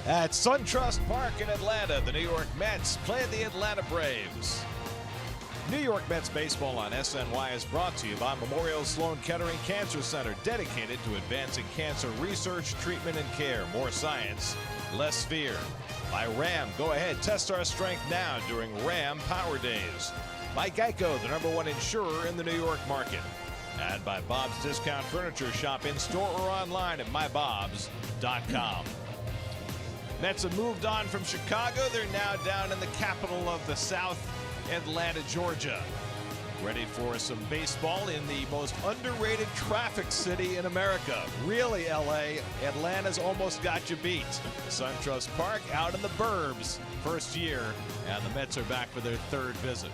At SunTrust Park in Atlanta, the New York Mets play the Atlanta Braves. New York Mets baseball on SNY is brought to you by Memorial Sloan Kettering Cancer Center, dedicated to advancing cancer research, treatment, and care. More science, less fear. By RAM, go ahead, test our strength now during RAM Power Days. By Geico, the #1 insurer in the New York market. And by Bob's Discount Furniture Shop, in store or online at mybobs.com. Mets have moved on from Chicago. They're now down in the capital of the South, Atlanta, Georgia. Ready for some baseball in the most underrated traffic city in America. Really, LA, Atlanta's almost got you beat. SunTrust Park out in the burbs, first year, and the Mets are back for their third visit.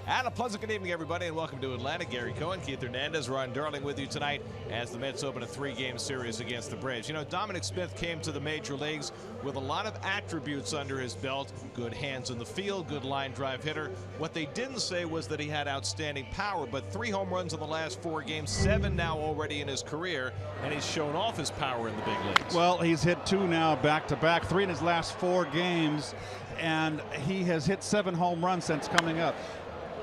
And a pleasant good evening, everybody, and welcome to Atlanta. Gary Cohen, Keith Hernandez, Ron Darling with you tonight as the Mets open a 3-game series against the Braves. You know, Dominic Smith came to the major leagues with a lot of attributes under his belt. Good hands in the field, good line drive hitter. What they didn't say was that he had outstanding power, but 3 home runs in the last 4 games, 7 now already in his career, and he's shown off his power in the big leagues. Well, he's hit 2 now back-to-back, 3 in his last 4 games, and he has hit 7 home runs since coming up.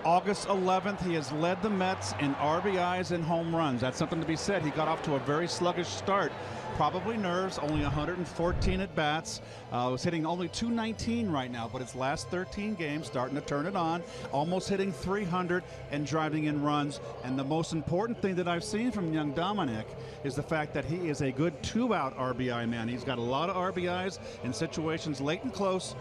August 11th, he has led the Mets in RBIs and home runs. That's something to be said. He got off to a very sluggish start. Probably nerves, only 114 at-bats. Was hitting only .219 right now, but his last 13 games starting to turn it on. Almost hitting .300 and driving in runs. And the most important thing that I've seen from young Dominic is the fact that he is a good 2-out RBI man. He's got a lot of RBIs in situations late and close,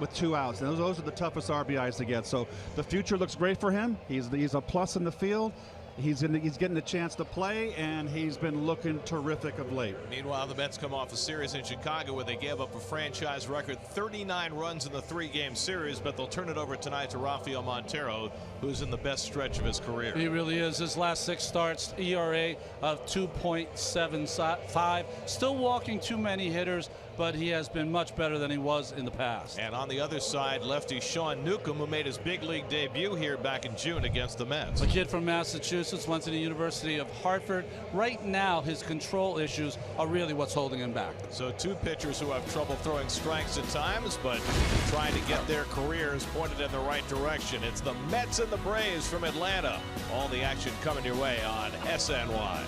with 2 outs. And those are the toughest RBIs to get. So the future looks great for him. He's a plus in the field. He's getting a chance to play, and he's been looking terrific of late. Meanwhile, the Mets come off a series in Chicago where they gave up a franchise record 39 runs in the 3-game series, but they'll turn it over tonight to Rafael Montero, who's in the best stretch of his career. He really is. His last 6 starts, ERA of 2.75. Still walking too many hitters, but he has been much better than he was in the past. And on the other side, lefty Sean Newcomb, who made his big league debut here back in June against the Mets. A kid from Massachusetts, went to the University of Hartford. Right now, his control issues are really what's holding him back. So 2 pitchers who have trouble throwing strikes at times, but trying to get their careers pointed in the right direction. It's the Mets and the Braves from Atlanta. All the action coming your way on SNY.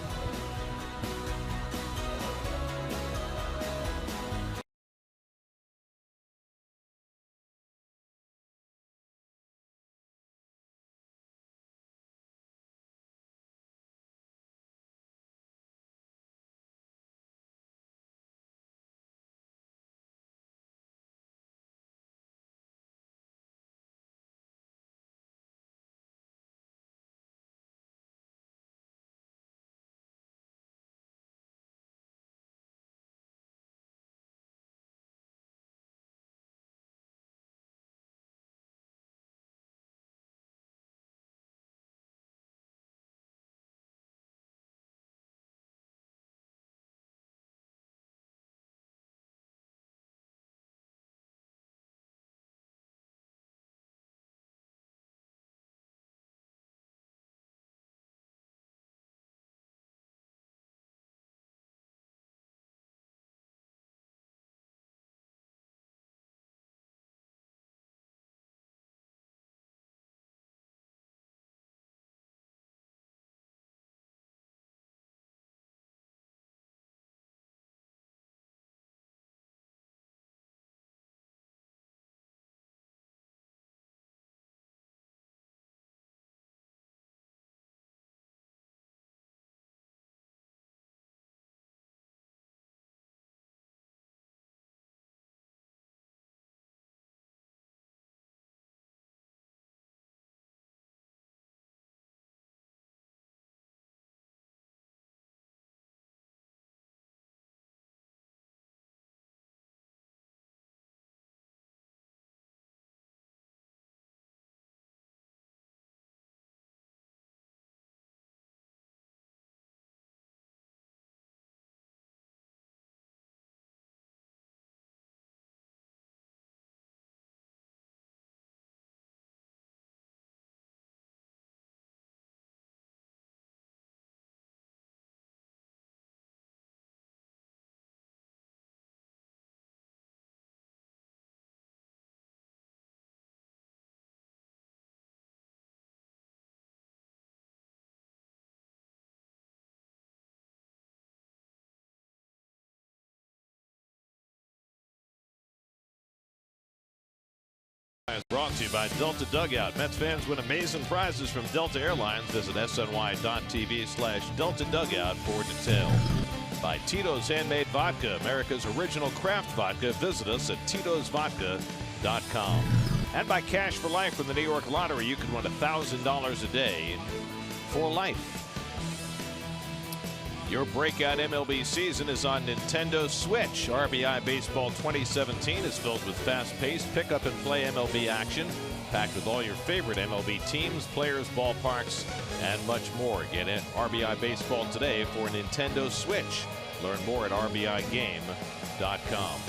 Wire is brought to you by Delta Dugout. Mets fans win amazing prizes from Delta Airlines. Visit sny.tv/Delta Dugout for details. By Tito's Handmade Vodka, America's original craft vodka. Visit us at titosvodka.com. And by Cash for Life from the New York Lottery, you can win $1,000 a day for life. Your breakout MLB season is on Nintendo Switch. RBI Baseball 2017 is filled with fast-paced pick-up-and-play MLB action, packed with all your favorite MLB teams, players, ballparks, and much more. Get RBI Baseball today for Nintendo Switch. Learn more at rbigame.com.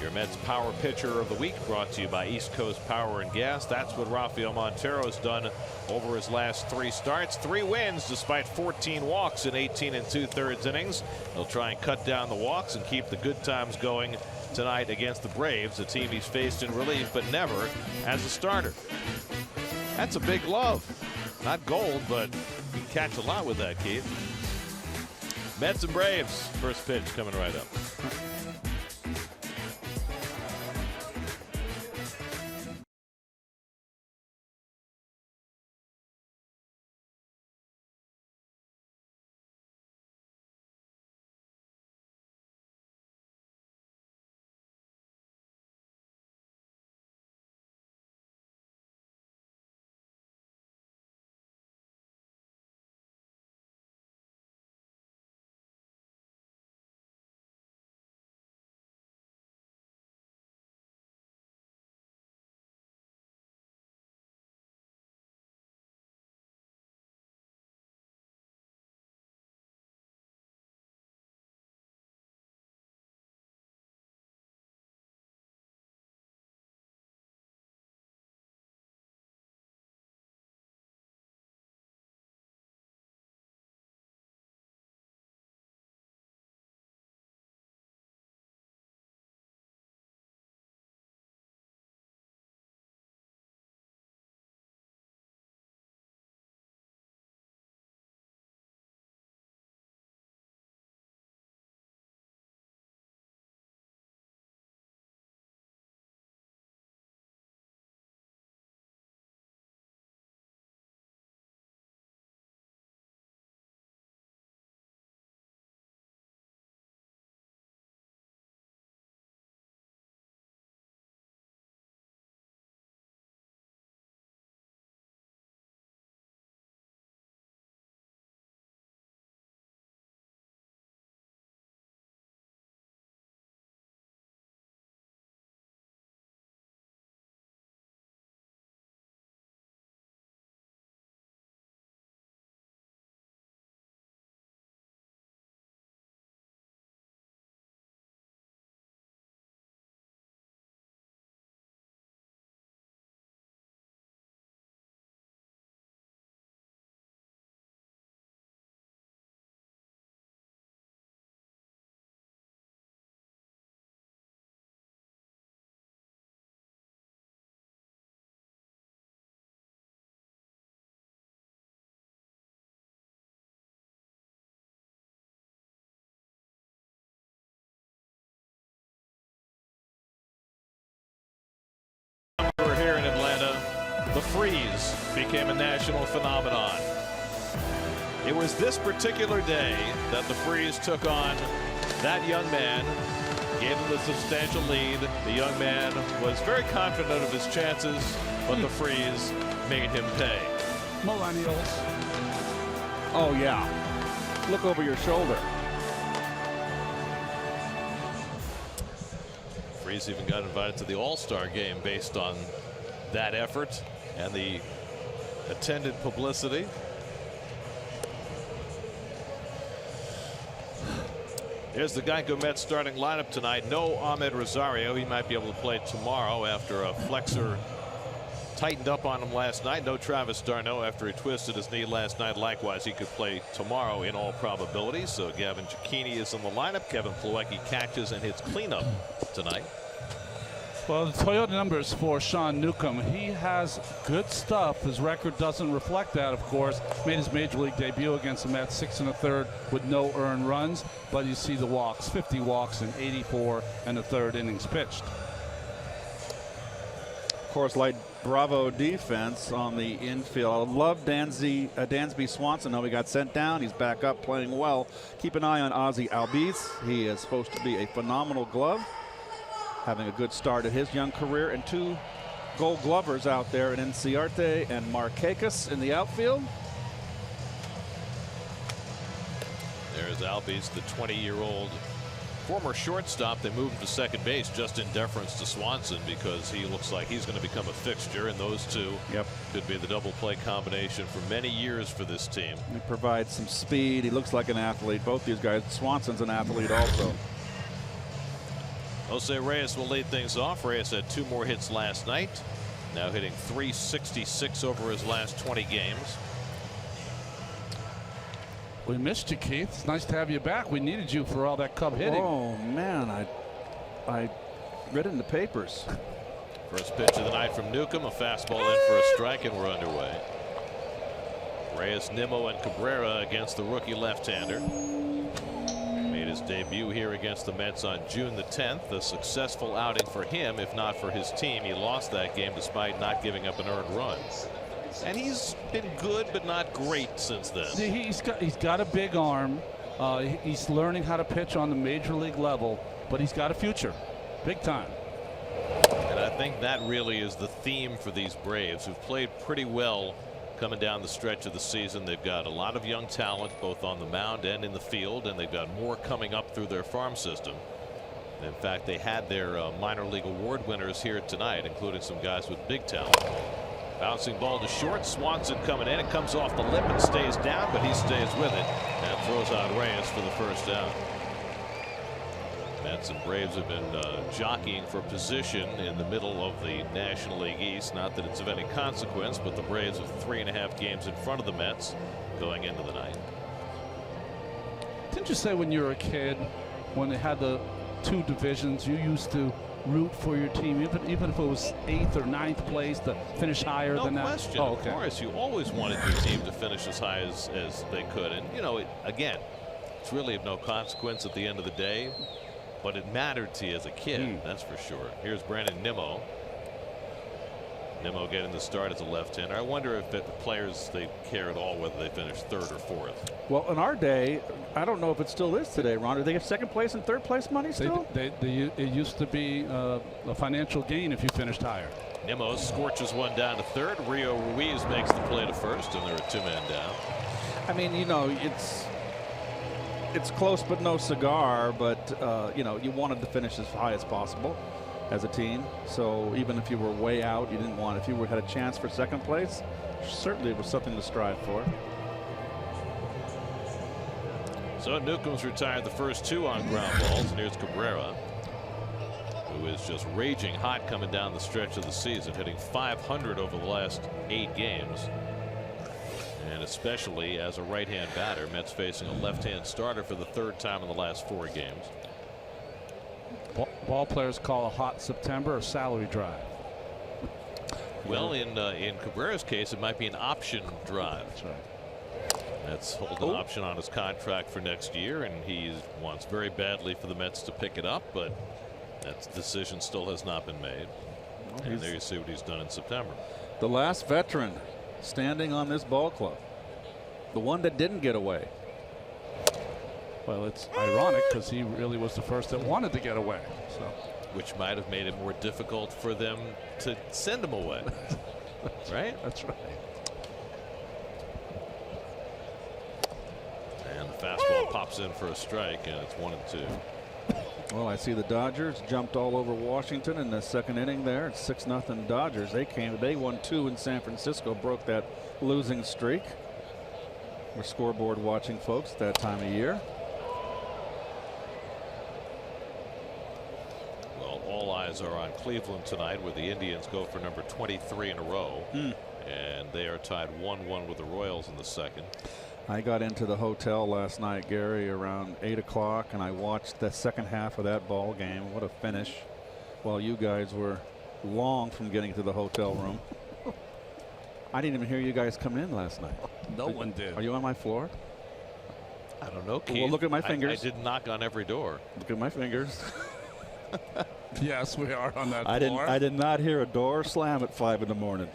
Your Mets Power Pitcher of the Week brought to you by East Coast Power and Gas. That's what Rafael Montero has done over his last 3 starts. 3 wins despite 14 walks in 18 2/3 innings. He'll try and cut down the walks and keep the good times going tonight against the Braves, a team he's faced in relief but never as a starter. That's a big glove. Not gold, but you can catch a lot with that, Keith. Mets and Braves. First pitch coming right up. We're here in Atlanta. The freeze became a national phenomenon. It was this particular day that the freeze took on that young man, gave him a substantial lead. The young man was very confident of his chances, but the freeze made him pay. Millennials. Oh, yeah. Look over your shoulder. Freeze even got invited to the All-Star game based on that effort and the attended publicity. Here's the Geico Mets starting lineup tonight. No Ahmed Rosario. He might be able to play tomorrow after a flexor tightened up on him last night. No Travis d'Arnaud after he twisted his knee last night. Likewise, he could play tomorrow in all probability. So Gavin Cicchini is in the lineup. Kevin Plawecki catches and hits cleanup tonight. Well, the Toyota numbers for Sean Newcomb. He has good stuff. His record doesn't reflect that, of course. Made his major league debut against the Mets, 6 1/3 with no earned runs. But you see the walks, 50 walks in 84 1/3 innings pitched. course, like Bravo defense on the infield. I love Dansby Swanson. Though he got sent down, he's back up playing well. Keep an eye on Ozzie Albies. He is supposed to be a phenomenal glove, having a good start at his young career. And 2 Gold Glovers out there in Inciarte and Markakis in the outfield. There's Albies, the 20-year-old former shortstop. They moved him to second base just in deference to Swanson because he looks like he's going to become a fixture, and those two could be the double play combination for many years for this team. He provides some speed. He looks like an athlete. Both these guys. Swanson's an athlete also. Jose Reyes will lead things off. Reyes had 2 more hits last night, now hitting .366 over his last 20 games. We missed you, Keith. It's nice to have you back. We needed you for all that Cub hitting. Oh man, I read it in the papers. First pitch of the night from Newcomb, a fastball in for a strike, and we're underway. Reyes, Nimmo, and Cabrera against the rookie left-hander. Made his debut here against the Mets on June the 10th. A successful outing for him, if not for his team. He lost that game despite not giving up an earned run. And he's been good but not great since then. He's got a big arm. He's learning how to pitch on the major league level, but he's got a future, big time. And I think that really is the theme for these Braves, who've played pretty well coming down the stretch of the season. They've got a lot of young talent both on the mound and in the field, and they've got more coming up through their farm system. In fact, they had their minor league award winners here tonight, including some guys with big talent. Bouncing ball to short. Swanson coming in. It comes off the lip and stays down, but he stays with it and throws out Reyes for the first down. Mets and Braves have been jockeying for position in the middle of the National League East. Not that it's of any consequence, but the Braves have 3.5 games in front of the Mets going into the night. Didn't you say when you were a kid, when they had the 2 divisions, you used to root for your team, even if it was 8th or 9th place, to finish higher than that? No question. Oh, okay. Of course, you always wanted your team to finish as high as they could. And, you know, again, it's really of no consequence at the end of the day, but it mattered to you as a kid, that's for sure. Here's Brandon Nimmo. Nimmo getting the start as a left-hander. I wonder if the players, they care at all whether they finish 3rd or 4th. Well, in our day, I don't know if it still is today, Ron. Do they get 2nd place and 3rd place money still? It used to be a financial gain if you finished higher. Nimmo scorches one down to 3rd. Rio Ruiz makes the play to 1st, and they're a 2-man down. I mean, you know, it's close but no cigar, but you know, you wanted to finish as high as possible as a team. So even if you were way out, you didn't want, if you had a chance for 2nd place, certainly it was something to strive for. So Newcomb's retired the first 2 on ground balls, and here's Cabrera, who is just raging hot coming down the stretch of the season, hitting .500 over the last 8 games. And especially as a right-hand batter, Mets facing a left-hand starter for the 3rd time in the last 4 games. Ball players call a hot September a salary drive. Well, in Cabrera's case, it might be an option drive. That's right. Mets hold an option on his contract for next year, and he wants very badly for the Mets to pick it up, but that decision still has not been made. And there you see what he's done in September. The last veteran standing on this ball club, the one that didn't get away. Well, it's ironic because he really was the first that wanted to get away. So, which might have made it more difficult for them to send him away. Right? That's right. And the fastball pops in for a strike, and it's 1-2. Well, I see the Dodgers jumped all over Washington in the 2nd inning there. It's 6-0 Dodgers. They won 2 in San Francisco, broke that losing streak. We're scoreboard watching folks at that time of year. Well, all eyes are on Cleveland tonight, where the Indians go for number 23 in a row. And they are tied 1-1 with the Royals in the 2nd. I got into the hotel last night, Gary, around 8 o'clock, and I watched the 2nd half of that ball game. What a finish. While you guys were long from getting to the hotel room. I didn't even hear you guys come in last night. No one did. Are you on my floor? I don't know, Keith. Well, look at my fingers. I did knock on every door. Look at my fingers. Yes, we are on that floor. I did not hear a door slam at 5 in the morning.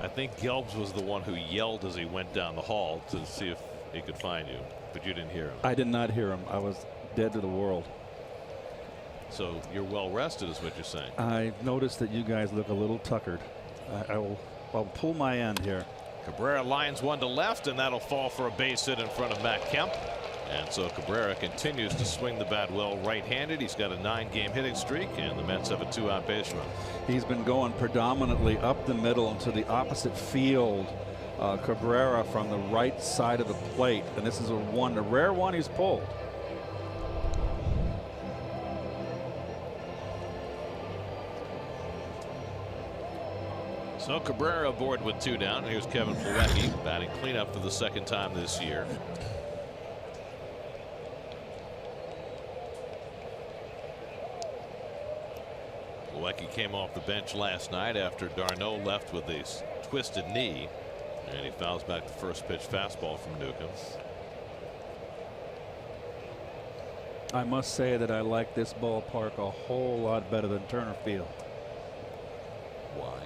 I think Gelbs was the one who yelled as he went down the hall to see if he could find you, but you didn't hear him. I did not hear him. I was dead to the world. So you're well rested, is what you're saying. I noticed that you guys look a little tuckered. I'll pull my end here. Cabrera lines one to left, and that'll fall for a base hit in front of Matt Kemp. And so Cabrera continues to swing the bat well right-handed. He's got a 9-game hitting streak, and the Mets have a 2-out base run. He's been going predominantly up the middle and to the opposite field. Cabrera from the right side of the plate, and this is a rare one he's pulled. So Cabrera aboard with 2 down. Here's Kevin Plawecki batting cleanup for the 2nd time this year. Plawecki came off the bench last night after Darno left with a twisted knee, and he fouls back the first pitch fastball from Newcomb. I must say that I like this ballpark a whole lot better than Turner Field. Why?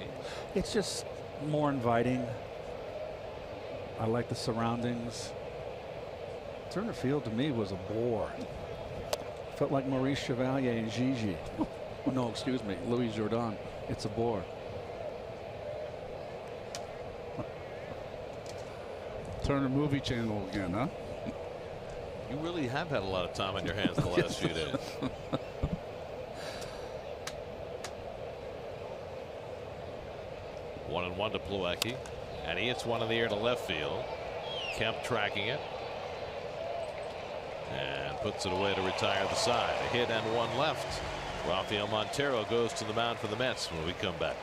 It's just more inviting. I like the surroundings. Turner Field to me was a bore. Felt like Maurice Chevalier and Gigi. Oh, no, excuse me, Louis Jordan. It's a bore. Turner movie channel again, huh? You really have had a lot of time on your hands the last few days. 1-1 to Plawecki, and he hits one in the air to left field. Kemp tracking it and puts it away to retire the side. A hit and 1 left. Rafael Montero goes to the mound for the Mets when we come back.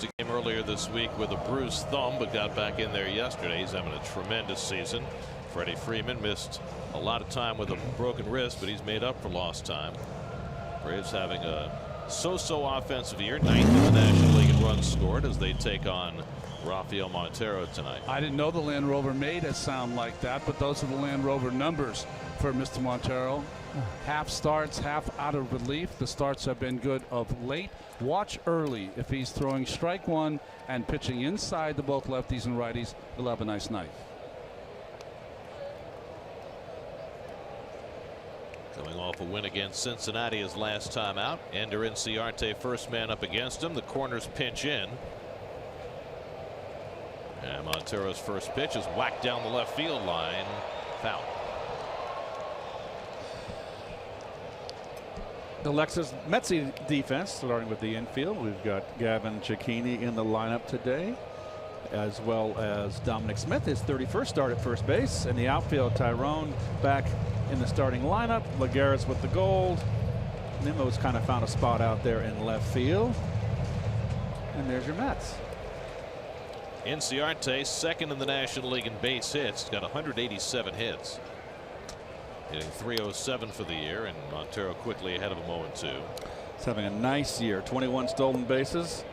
Game earlier this week with a bruised thumb, but got back in there yesterday. He's having a tremendous season. Freddie Freeman missed a lot of time with a broken wrist, but he's made up for lost time. Braves having a so-so offensive year, 9th in the National League in runs scored as they take on Rafael Montero tonight. I didn't know the Land Rover made it sound like that, but those are the Land Rover numbers for Mr. Montero. Half starts, half out of relief. The starts have been good of late. Watch early. If he's throwing strike 1 and pitching inside to both lefties and righties, he'll have a nice night. Coming off a win against Cincinnati his last time out. Ender Inciarte first man up against him. The corners pinch in. And Montero's first pitch is whacked down the left field line. Foul. The Lexus Metsy defense starting with the infield. We've got Gavin Cecchini in the lineup today. as well as Dominic Smith, his 31st start at first base. In the outfield, Tyrone back in the starting lineup. Lagares with the gold. Nimmo's kind of found a spot out there in left field. And there's your Mets. Inciarte, second in the National League in base hits, got 187 hits. Hitting .307 for the year, and Montero quickly ahead of him 0-2. He's having a nice year. 21 stolen bases.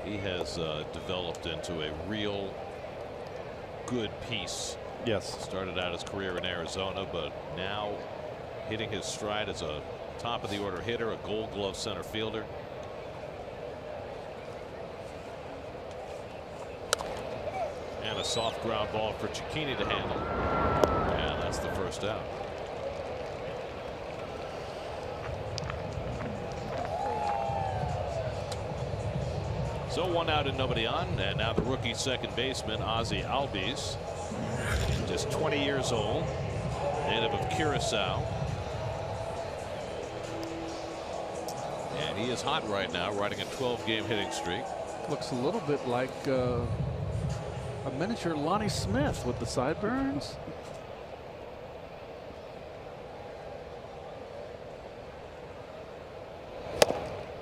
He has developed into a real good piece. Yes. Started out his career in Arizona, but now hitting his stride as a top of the order hitter, a Gold Glove center fielder. And a soft ground ball for Cicchini to handle. And that's the first out. So 1 out and nobody on, and now the rookie second baseman Ozzie Albies, just 20 years old, native of Curacao. And he is hot right now, riding a 12-game hitting streak. Looks a little bit like a miniature Lonnie Smith with the sideburns.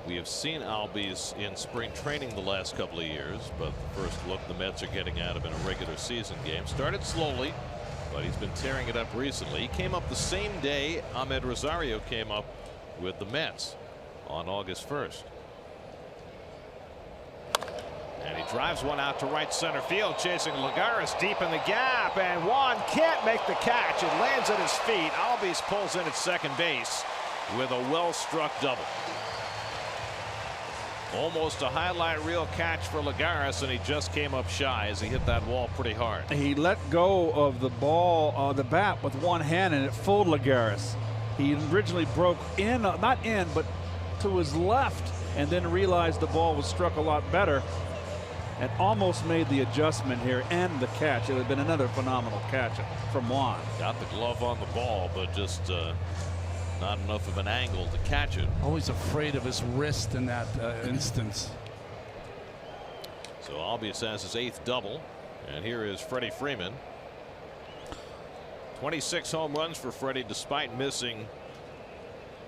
We have seen Albies in spring training the last couple of years, but the first look the Mets are getting at him in a regular season game. Started slowly, but he's been tearing it up recently. He came up the same day Ahmed Rosario came up with the Mets on August 1st. And he drives one out to right center field, chasing Lagares deep in the gap, and Juan can't make the catch. It lands at his feet. Albies pulls in at second base with a well-struck double. Almost a highlight reel catch for Lagares, and he just came up shy as he hit that wall pretty hard. He let go of the ball, the bat, with one hand, and it fooled Lagares. He originally broke in, not in, but to his left, and then realized the ball was struck a lot better and almost made the adjustment here and the catch. It would have been another phenomenal catch from Juan. Got the glove on the ball, but just not enough of an angle to catch it. Always afraid of his wrist in that instance. So Albies has his 8th double, and here is Freddie Freeman. 26 home runs for Freddie, despite missing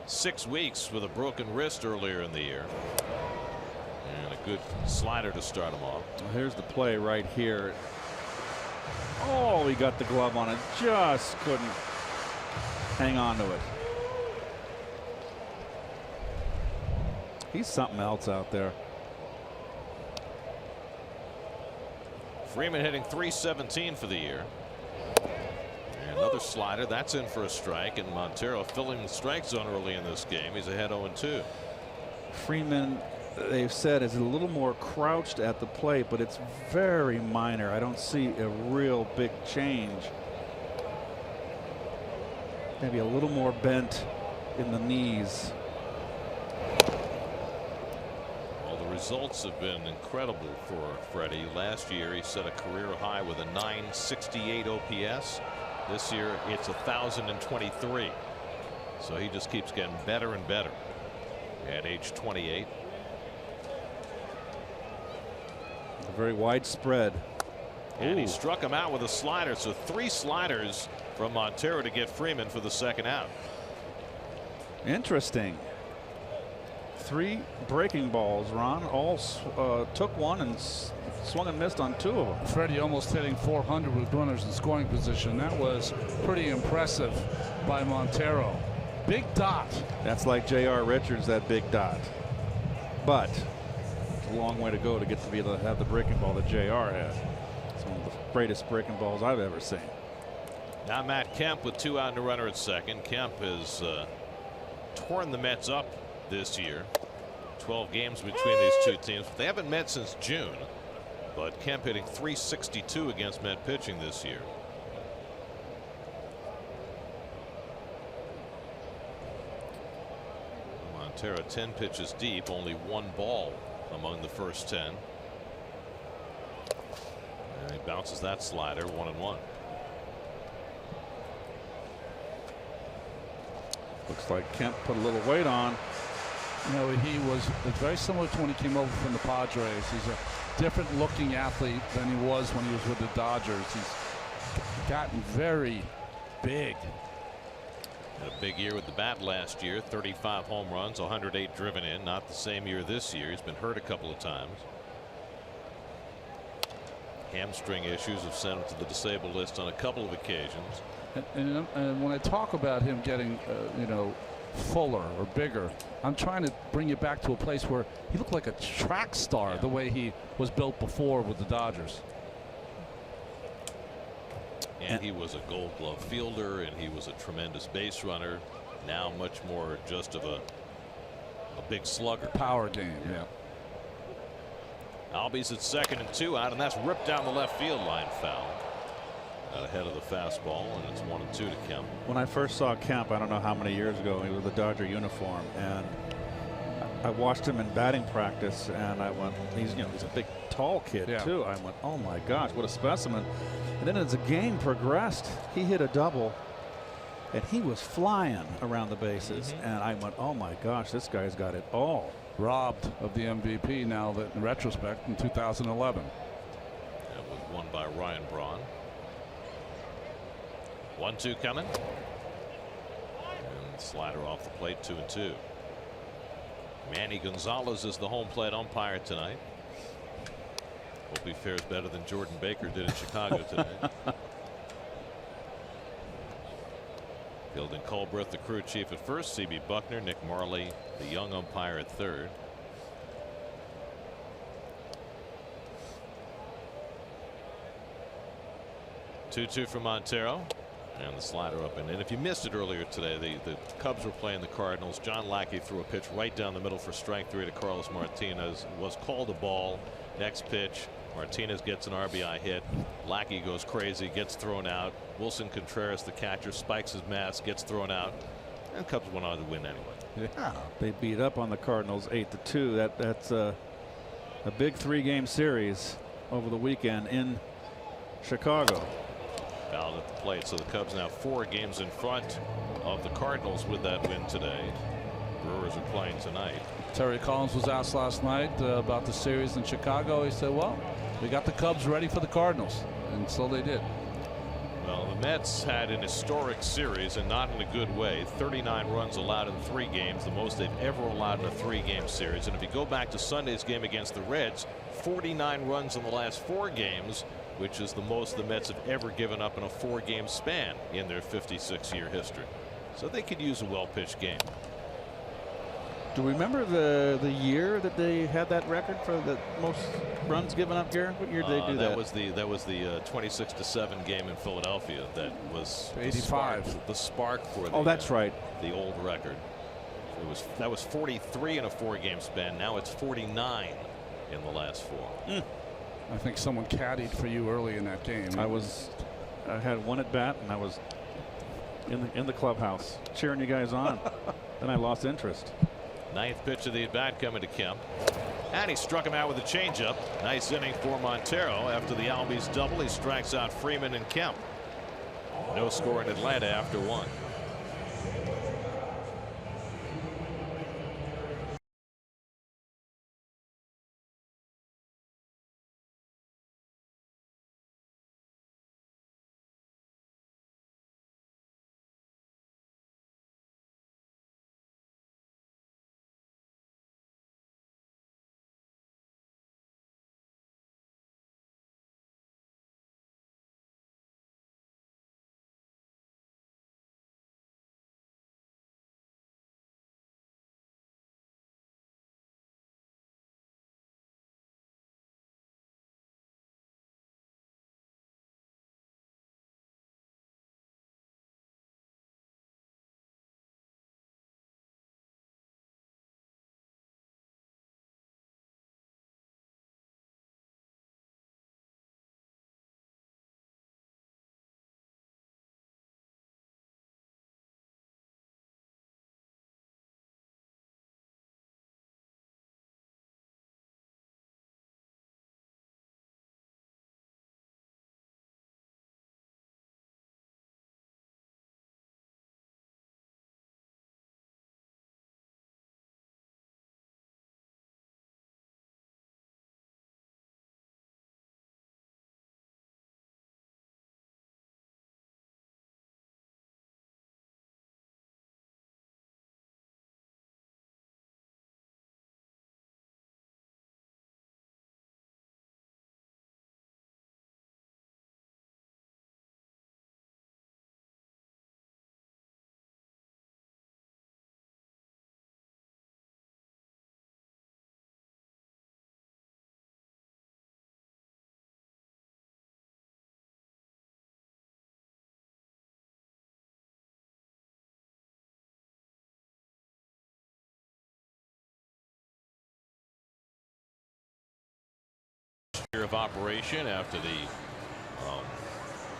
6 weeks with a broken wrist earlier in the year. And a good slider to start him off. Well, here's the play right here. Oh, he got the glove on it, just couldn't hang on to it. He's something else out there. Freeman hitting .317 for the year. And another slider, that's in for a strike, and Montero filling the strike zone early in this game. He's ahead 0-2. Freeman, they've said, is a little more crouched at the plate, but it's very minor. I don't see a real big change. Maybe a little more bent in the knees. Results have been incredible for Freddie. Last year he set a career high with a .968 OPS. This year it's 1,023. So he just keeps getting better and better at age 28. A very widespread. And he struck him out with a slider. So 3 sliders from Montero to get Freeman for the second out. Interesting. 3 breaking balls, Ron. All took one and swung and missed on 2 of them. Freddie almost hitting 400 with runners in scoring position. That was pretty impressive by Montero. Big dot. That's like J.R. Richards, that big dot. But it's a long way to go to get to be able to have the breaking ball that J.R. had. It's one of the greatest breaking balls I've ever seen. Now Matt Kemp with 2 out and a runner at second. Kemp has torn the Mets up this year. 12 games between these 2 teams. They haven't met since June, but Kemp hitting .362 against Met pitching this year. Montero 10 pitches deep, only 1 ball among the first 10. And he bounces that slider, 1-1. Looks like Kemp put a little weight on. You know, he was very similar to when he came over from the Padres. He's different looking athlete than he was when he was with the Dodgers. He's gotten very big. Had a big year with the bat last year. 35 home runs, 108 driven in. Not the same year this year. He's been hurt a couple of times. Hamstring issues have sent him to the disabled list on a couple of occasions. And when I talk about him getting, you know, fuller or bigger, I'm trying to bring you back to a place where he looked like a track star, the way he was built before with the Dodgers. And he was a Gold Glove fielder, and he was a tremendous base runner. Now much more just of a big slugger. Power game, yeah. Albies at 2nd and 2 out, and that's ripped down the left field line foul. Ahead of the fastball, and it's 1-2 to Kemp. When I first saw Kemp, I don't know how many years ago, he was with the Dodger uniform, and I watched him in batting practice, and I went, he's a big, tall kid too. I went, oh my gosh, what a specimen. And then as the game progressed, he hit a double, and he was flying around the bases, and I went, oh my gosh, this guy's got it all. Robbed of the MVP now that in retrospect in 2011. That was won by Ryan Braun. 1-2 coming. And slider off the plate, 2-2. Manny Gonzalez is the home plate umpire tonight. Hope he fares better than Jordan Baker did in Chicago today. Fielding Colbreth, the crew chief at first, C.B. Buckner, Nick Marley, the young umpire at third. Two from Montero. And the slider up and in. If you missed it earlier today, the Cubs were playing the Cardinals. John Lackey threw a pitch right down the middle for strike 3 to Carlos Martinez. Was called a ball. Next pitch, Martinez gets an RBI hit. Lackey goes crazy, gets thrown out. Wilson Contreras, the catcher, spikes his mask, gets thrown out, and Cubs went on to win anyway. Yeah, they beat up on the Cardinals 8-2. That's a big 3-game series over the weekend in Chicago. Fouled at the plate, so the Cubs now 4 games in front of the Cardinals with that win today. Brewers are playing tonight. Terry Collins was asked last night about the series in Chicago. He said, well, we got the Cubs ready for the Cardinals, and so they did. Well, the Mets had an historic series, and not in a good way. 39 runs allowed in 3 games, the most they've ever allowed in a 3-game series. And if you go back to Sunday's game against the Reds, 49 runs in the last 4 games, which is the most the Mets have ever given up in a 4-game span in their 56-year history. So they could use a well-pitched game. Do you remember the year that they had that record for the most runs given up, Garrett? What year did they do that? That was the 26-7 game in Philadelphia. That was 85. The spark for the, that's right. The old record. That was 43 in a 4-game span. Now it's 49 in the last 4. I think someone caddied for you early in that game. I had one at bat, and I was in the clubhouse cheering you guys on. Then I lost interest. 9th pitch of the at bat coming to Kemp, and he struck him out with a changeup. Nice inning for Montero. After the Albies double, he strikes out Freeman and Kemp. No score in Atlanta after 1. year of operation after the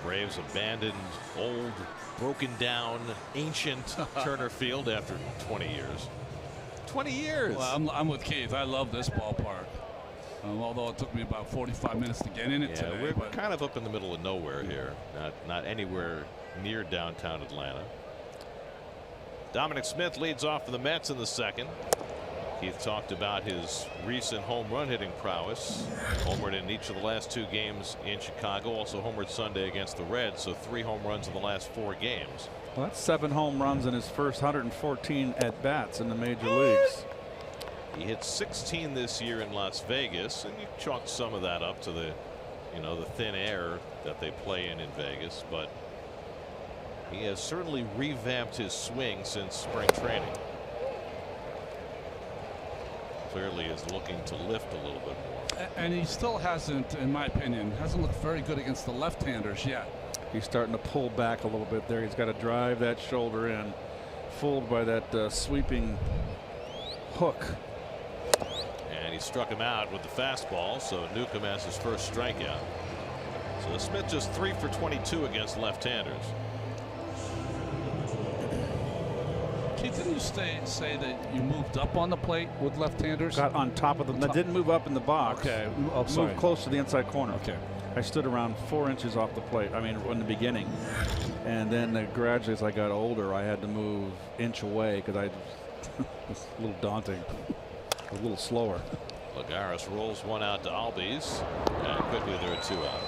Braves abandoned old, broken down, ancient Turner Field after 20 years. 20 years. Well, I'm with Keith. I love this ballpark. Although it took me about 45 minutes to get in it today. We're kind of up in the middle of nowhere here. Not anywhere near downtown Atlanta. Dominic Smith leads off for the Mets in the second. Keith talked about his recent home run hitting prowess. Homered in each of the last 2 games in Chicago. Also homered Sunday against the Reds. So 3 home runs in the last 4 games. Well, that's 7 home runs in his first 114 at bats in the major leagues. He hit 16 this year in Las Vegas, and you chalk some of that up to the thin air that they play in Vegas. But he has certainly revamped his swing since spring training. Clearly is looking to lift a little bit more. And he still hasn't, in my opinion, looked very good against the left-handers yet. He's starting to pull back a little bit there. He's got to drive that shoulder in, fooled by that sweeping hook. And he struck him out with the fastball, so Newcomb has his first strikeout. So Smith just 3 for 22 against left-handers. Keith, didn't you say that you moved up on the plate with left-handers? Got on top of them. That didn't move up in the box. Okay. Moved close to the inside corner. Okay. I stood around 4 inches off the plate. I mean, in the beginning, and then gradually as I got older, I had to move inch away because it was a little daunting, a little slower. Lagares rolls one out to Albies, and quickly there are 2 out.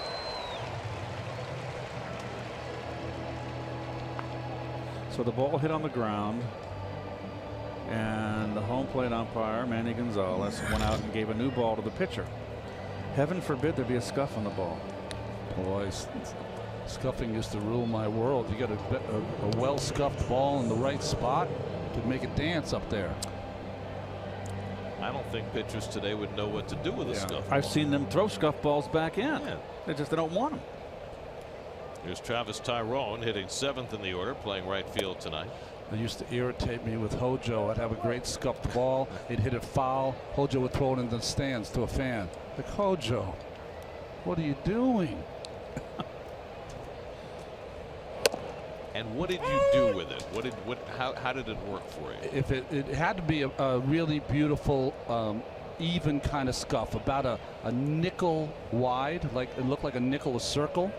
So the ball hit on the ground, and the home plate umpire, Manny Gonzalez, went out and gave a new ball to the pitcher. Heaven forbid there be a scuff on the ball. Boys, scuffing used to rule my world. You got a well scuffed ball in the right spot, could make it dance up there. I don't think pitchers today would know what to do with a scuff ball. I've seen them throw scuff balls back in. Yeah. They don't want them. Here's Travis Tyrone hitting 7th in the order, playing right field tonight. It used to irritate me with Hojo. I'd have a great scuffed ball. He'd hit it foul. Hojo would throw it in the stands to a fan. Like, Hojo, what are you doing? And what did you do with it? How did it work for you? If it had to be a really beautiful, even kind of scuff, about a nickel wide, like it looked like a nickel, a circle.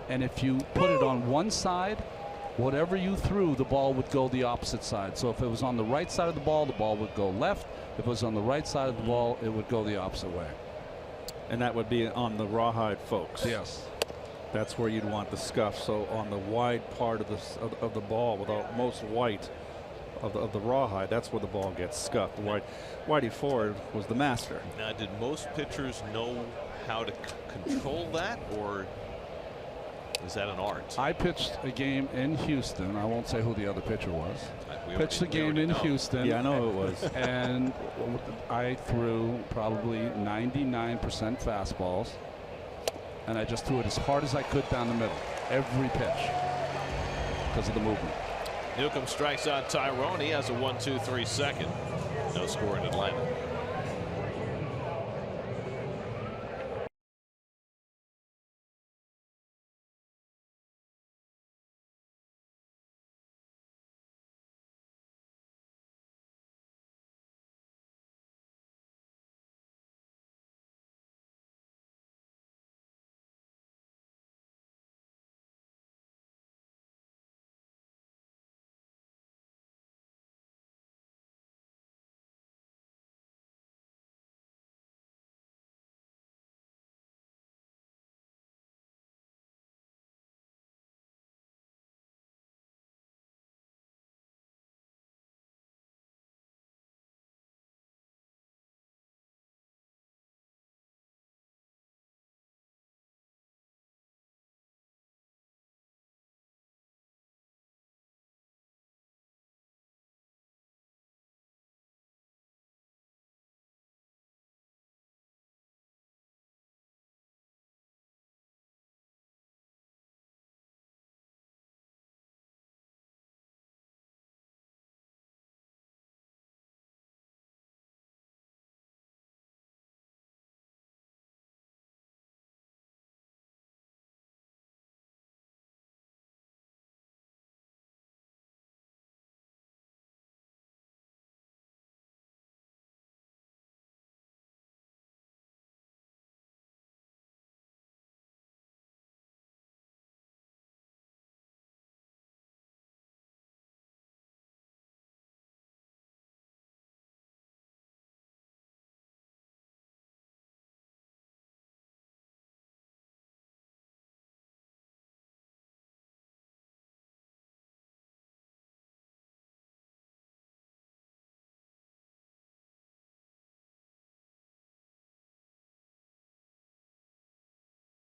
And if you put it on one side, whatever you threw, the ball would go the opposite side. So if it was on the right side of the ball would go left. If it was on the right side of the ball, it would go the opposite way. And that would be on the rawhide, folks. Yes. That's where you'd want the scuff. So on the wide part of the ball, with the most white of the rawhide, that's where the ball gets scuffed. Whitey Ford was the master. Now, did most pitchers know how to control that, or is that an art? I pitched a game in Houston. I won't say who the other pitcher was. Pitched a game in Houston. Yeah, I know who it was. And I threw probably 99% fastballs. And I just threw it as hard as I could down the middle. Every pitch. Because of the movement. Newcomb strikes out Tyrone. He has a 1-2-3 second. No score in Atlanta.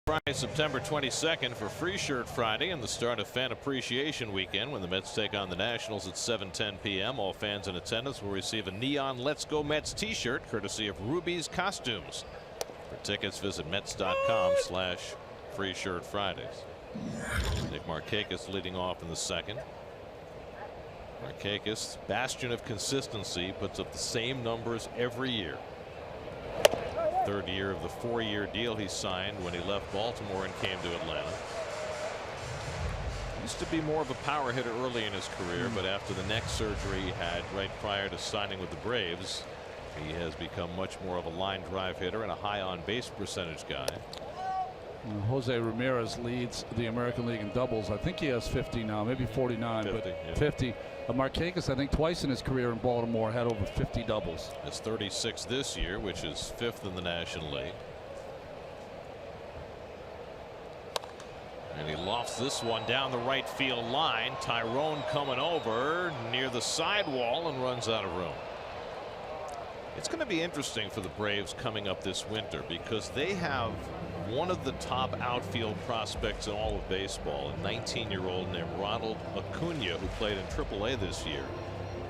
Friday, September 22nd for Free Shirt Friday and the start of Fan Appreciation Weekend when the Mets take on the Nationals at 7:10 p.m. All fans in attendance will receive a neon Let's Go Mets t-shirt courtesy of Ruby's Costumes. For tickets, visit Mets.com/Free Shirt Fridays. Nick Markakis leading off in the second. Markakis, bastion of consistency, puts up the same numbers every year. Third year of the 4-year deal he signed when he left Baltimore and came to Atlanta. Used to be more of a power hitter early in his career, but after the neck surgery he had right prior to signing with the Braves, he has become much more of a line drive hitter and a high on base percentage guy. Jose Ramirez leads the American League in doubles. I think he has 50 now, maybe 49, 50, but yeah. 50. Markakis, I think twice in his career in Baltimore, had over 50 doubles. It's 36 this year, which is 5th in the National League. And he lofts this one down the right field line. Tyrone coming over near the sidewall and runs out of room. It's going to be interesting for the Braves coming up this winter because they have one of the top outfield prospects in all of baseball, a 19-year-old named Ronald Acuna, who played in AAA this year.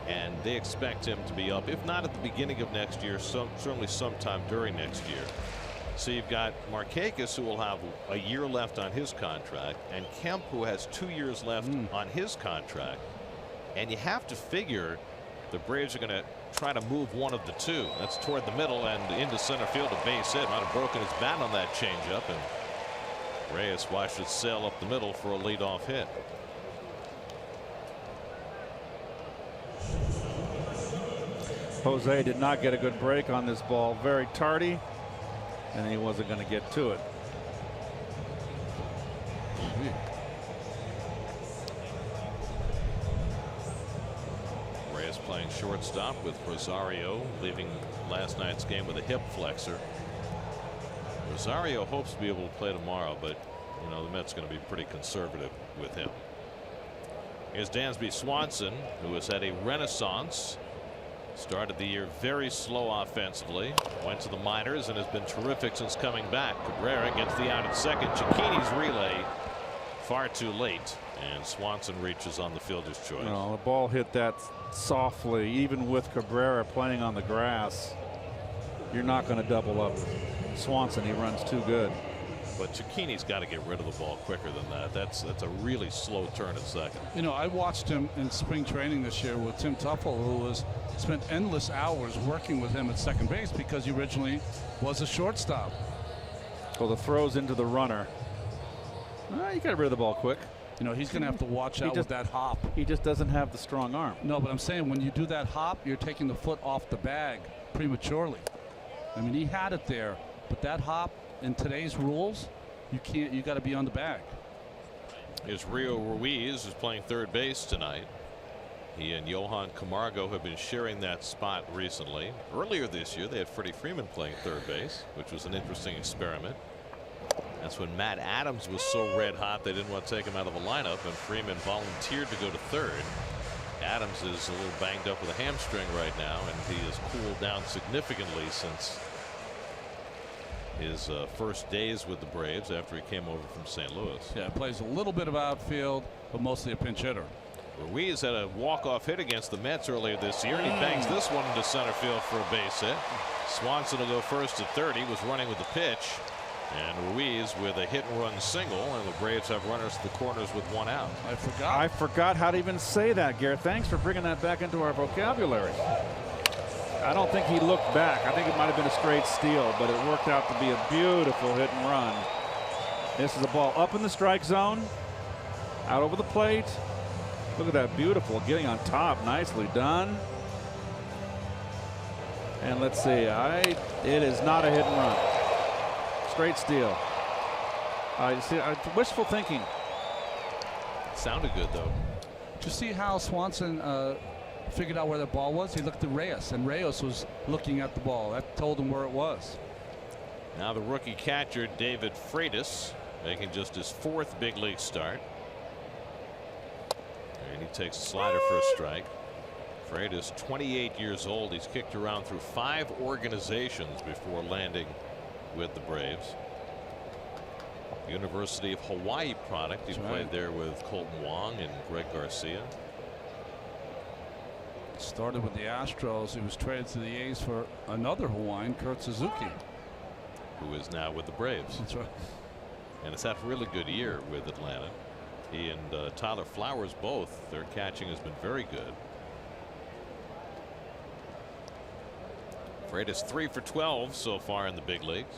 And they expect him to be up, if not at the beginning of next year, certainly sometime during next year. So you've got Markakis, who will have a year left on his contract, and Kemp, who has 2 years left on his contract. And you have to figure the Braves are going to try to move one of the two. That's toward the middle and into center field, a base hit. Might have broken his bat on that changeup, and Reyes watched it sail up the middle for a leadoff hit. Jose did not get a good break on this ball. Very tardy, and he wasn't going to get to it. Reyes playing shortstop with Rosario, leaving last night's game with a hip flexor. Rosario hopes to be able to play tomorrow, but you know the Mets going to be pretty conservative with him. Here's Dansby Swanson, who has had a renaissance. Started the year very slow offensively, went to the minors and has been terrific since coming back. Cabrera gets the out at second. Cicchini's relay far too late, and Swanson reaches on the fielder's choice. No, the ball hit that softly. Even with Cabrera playing on the grass, you're not going to double up Swanson. He runs too good. But Cicchini's got to get rid of the ball quicker than that. That's a really slow turn at second. You know, I watched him in spring training this year with Tim Tuffle, who spent endless hours working with him at second base because he originally was a shortstop. Well, the throws into the runner. You got rid of the ball quick. You know, he's going to have to watch out with that hop. He just doesn't have the strong arm. No, but I'm saying when you do that hop, you're taking the foot off the bag prematurely. I mean, he had it there, but that hop in today's rules, you got to be on the bag. Here's Rio Ruiz, who's playing third base tonight. He and Johan Camargo have been sharing that spot recently. Earlier this year, they had Freddie Freeman playing third base, which was an interesting experiment. That's when Matt Adams was so red hot they didn't want to take him out of the lineup, and Freeman volunteered to go to third. Adams is a little banged up with a hamstring right now, and he has cooled down significantly since his first days with the Braves after he came over from St. Louis. Yeah, plays a little bit of outfield, but mostly a pinch hitter. Ruiz had a walk-off hit against the Mets earlier this year, and he bangs this one into center field for a base hit. Swanson will go first at third. He was running with the pitch, and Ruiz with a hit-and-run single, and the Braves have runners to the corners with one out. I forgot how to even say that, Garrett. Thanks for bringing that back into our vocabulary. I don't think he looked back. I think it might have been a straight steal, but it worked out to be a beautiful hit and run. This is a ball up in the strike zone, out over the plate. Look at that, beautiful, getting on top, nicely done. And let's see, it is not a hit and run. Straight steal. Wishful thinking. It sounded good though. Did you see how Swanson figured out where the ball was? He looked at Reyes, and Reyes was looking at the ball. That told him where it was. Now the rookie catcher David Freitas making just his 4th big league start. And he takes a slider for a strike. Freitas, 28 years old. He's kicked around through 5 organizations before landing with the Braves. University of Hawaii product. He played there with Colton Wong and Greg Garcia. Started with the Astros. He was traded to the A's for another Hawaiian, Kurt Suzuki, who is now with the Braves. That's right. And it's had a really good year with Atlanta. He and Tyler Flowers both. Their catching has been very good. Freitas 3 for 12 so far in the big leagues.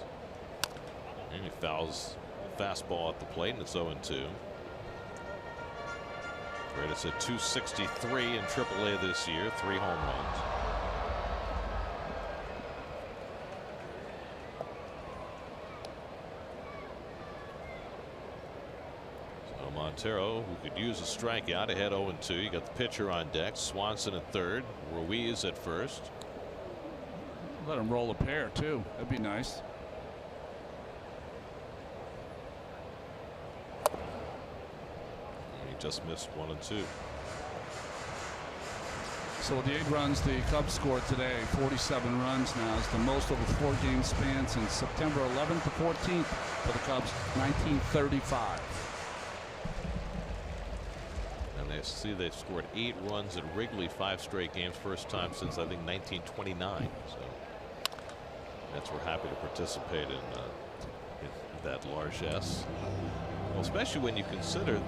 And he fouls a fastball at the plate, and it's 0-2. Freitas at 263 in AAA this year, 3 home runs. So Montero, who could use a strikeout, ahead 0-2. You got the pitcher on deck. Swanson at third. Ruiz at first. Let him roll a pair too. That'd be nice. He just missed 1 and 2. So with the 8 runs the Cubs scored today, 47 runs now is the most over 4-game span since September 11th to 14th for the Cubs, 1935. And they see they've scored 8 runs at Wrigley 5 straight games, first time since I think 1929. So Mets were happy to participate in that largesse. Well, especially when you consider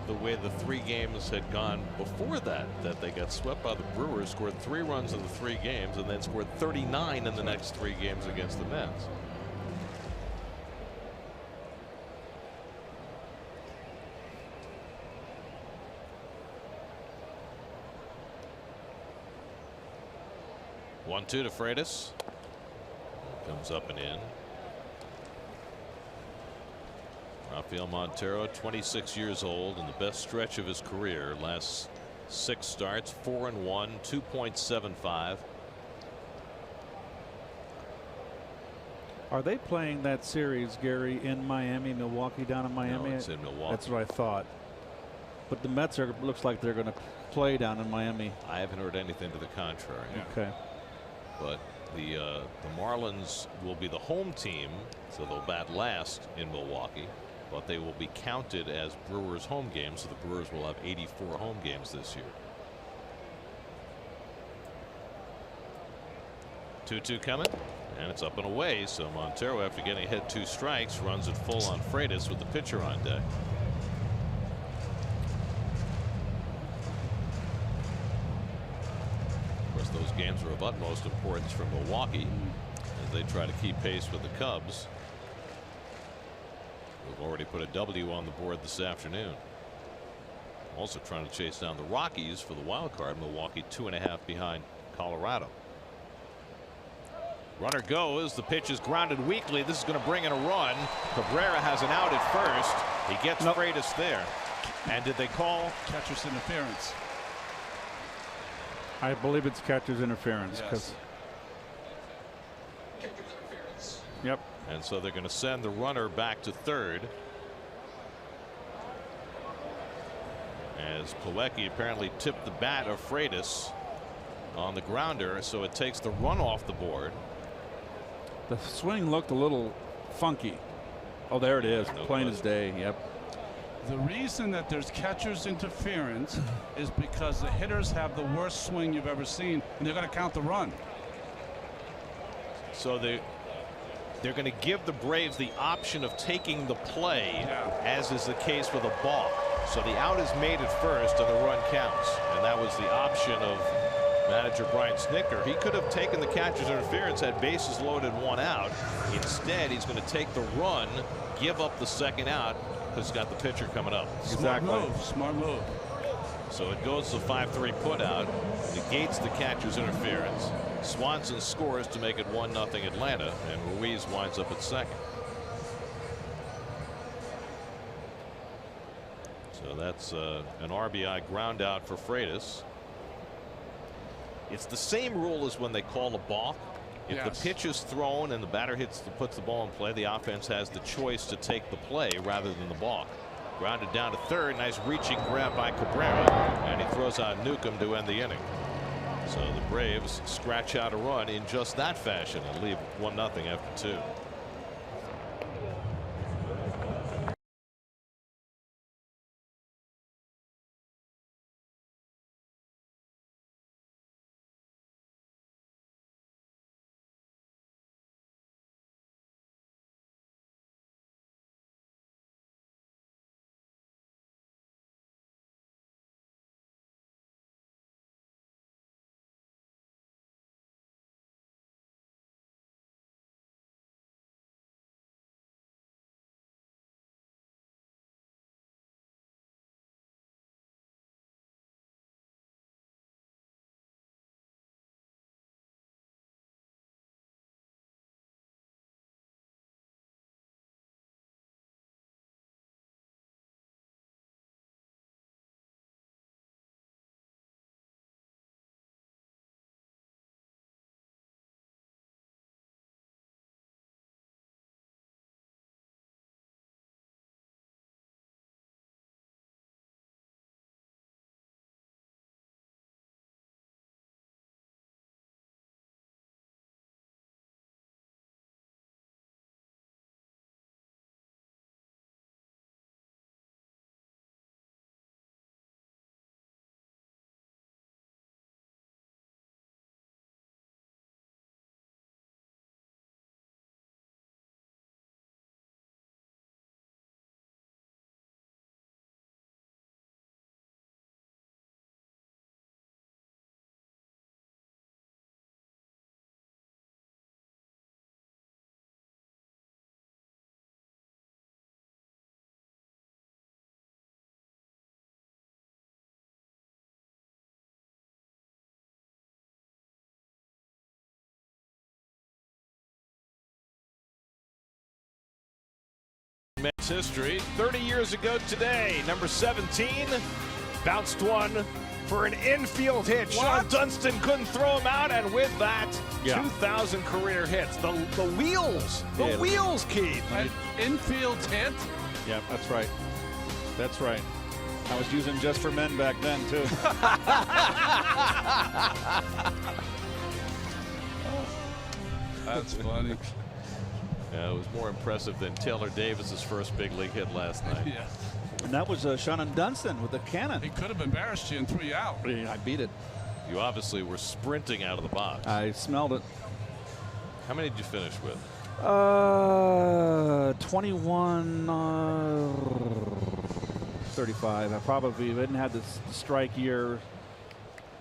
the way the 3 games had gone before that they got swept by the Brewers, scored 3 runs in the 3 games, and then scored 39 in the next 3 games against the Mets. One-two to Freitas. Comes up and in. Rafael Montero, 26 years old, in the best stretch of his career. Last 6 starts, 4-1, 2.75. Are they playing that series, Gary, in Miami, Milwaukee, down in Miami? No, it's in Milwaukee. That's what I thought. But the Mets looks like they're going to play down in Miami. I haven't heard anything to the contrary. Okay. But the Marlins will be the home team, so they'll bat last in Milwaukee, but they will be counted as Brewers home games, so the Brewers will have 84 home games this year. 2-2 coming, and it's up and away. So Montero, after getting ahead 2 strikes, runs it full on Freitas with the pitcher on deck. Those games are of utmost importance for Milwaukee as they try to keep pace with the Cubs, who've already put a W on the board this afternoon. Also trying to chase down the Rockies for the wild card. Milwaukee 2.5 behind Colorado. Runner goes. The pitch is grounded weakly. This is going to bring in a run. Cabrera has an out at first. He gets Freitas there. And did they call catcher's interference? I believe it's catcher's interference. Yes. Yep. And so they're going to send the runner back to third, as Plawecki apparently tipped the bat of Freitas on the grounder, so it takes the run off the board. The swing looked a little funky. Oh, there it is. No Plain as day. Yep. The reason that there's catcher's interference is because the hitters have the worst swing you've ever seen, and they're going to count the run. So they're going to give the Braves the option of taking the play, as is the case with a balk. So the out is made at first and the run counts, and that was the option of manager Brian Snitker. He could have taken the catcher's interference, had bases loaded, 1 out. Instead, he's going to take the run, give up the second out, because he's got the pitcher coming up. Exactly. Smart move. So it goes to 5-3 put out, negates the catcher's interference. Swanson scores to make it 1-0 Atlanta, and Ruiz winds up at second. So that's an RBI ground out for Freitas. It's the same rule as when they call a balk. If the pitch is thrown and the batter puts the ball in play, the offense has the choice to take the play rather than the balk. Grounded down to third. Nice reaching grab by Cabrera, and he throws out Newcomb to end the inning. So the Braves scratch out a run in just that fashion and leave 1-0 after 2. Mets history. 30 years ago today, number 17 bounced one for an infield hit. Sean Dunston couldn't throw him out, and with that, 2,000 career hits. The wheels, Keith. An infield hit? Yeah, that's right. That's right. I was using just for men back then, too. That's funny. Yeah, it was more impressive than Taylor Davis's first big league hit last night. Yeah. And that was Sean Dunston with the cannon. He could have embarrassed you in 3 out. I beat it. You obviously were sprinting out of the box. I smelled it. How many did you finish with? 21, 35. I probably didn't have the strike year,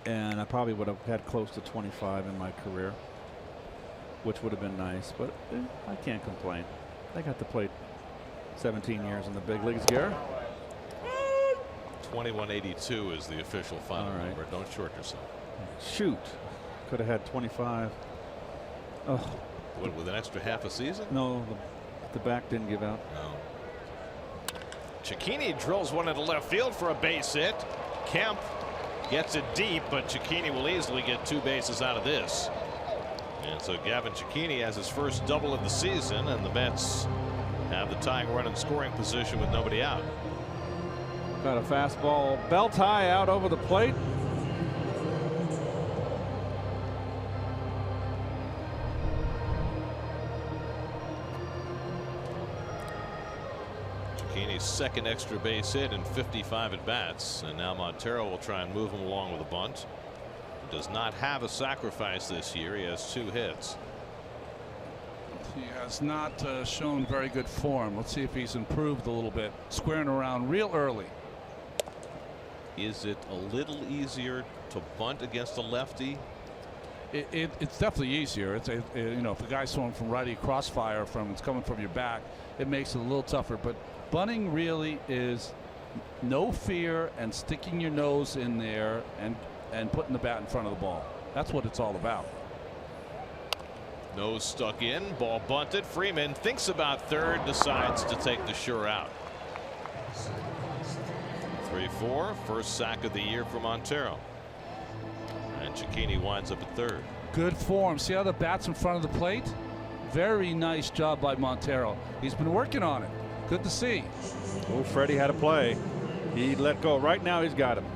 and I probably would have had close to 25 in my career, which would have been nice, but I can't complain. I got to play 17 years in the big leagues, Garrett. 2182 is the official final number. Don't short yourself. Shoot. Could have had 25. Oh. What, with an extra half a season? No, the back didn't give out. No. Cicchini drills one into left field for a base hit. Kemp gets it deep, but Cicchini will easily get 2 bases out of this. And so Gavin Cicchini has his first double of the season, and the Mets have the tying run in scoring position with nobody out. Got a fastball belt high out over the plate. Cicchini's second extra base hit in 55 at bats, and now Montero will try and move him along with a bunt. Does not have a sacrifice this year. He has 2 hits. He has not shown very good form. Let's see if he's improved a little bit. Squaring around real early. Is it a little easier to bunt against a lefty? It's definitely easier. It's you know, if a guy's throwing from righty crossfire it's coming from your back, it makes it a little tougher. But bunting really is no fear and sticking your nose in there and putting the bat in front of the ball. That's what it's all about. Nose stuck in, ball bunted. Freeman thinks about third, decides to take the sure out. 3-4, first sack of the year for Montero. And Cicchini winds up at third. Good form. See how the bat's in front of the plate? Very nice job by Montero. He's been working on it. Good to see. Oh, Freddie had a play. He let go. Right now he's got him.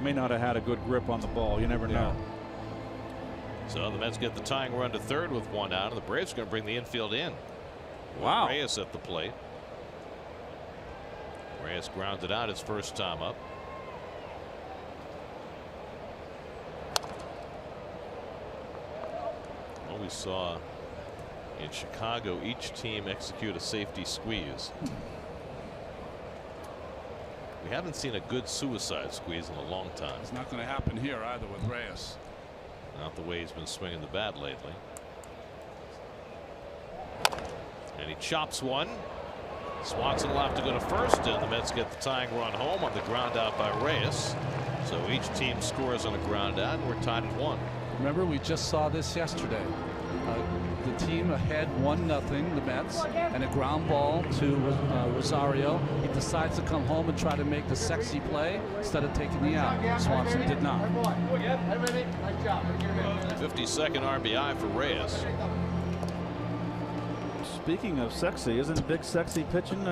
May not have had a good grip on the ball. You never know. So the Mets get the tying run to third with 1 out, and the Braves are going to bring the infield in. Wow. Reyes at the plate. Reyes grounded out his first time up. Well, we saw in Chicago each team execute a safety squeeze. We haven't seen a good suicide squeeze in a long time. It's not going to happen here either with Reyes. Not the way he's been swinging the bat lately. And he chops one. Swanson will have to go to first, and the Mets get the tying run home on the ground out by Reyes. So each team scores on a ground out, and we're tied at 1. Remember, we just saw this yesterday. The team ahead 1-0, the Mets, and a ground ball to Rosario. He decides to come home and try to make the sexy play instead of taking the out. Swanson did not. 52nd RBI for Reyes. Speaking of sexy, isn't Big Sexy pitching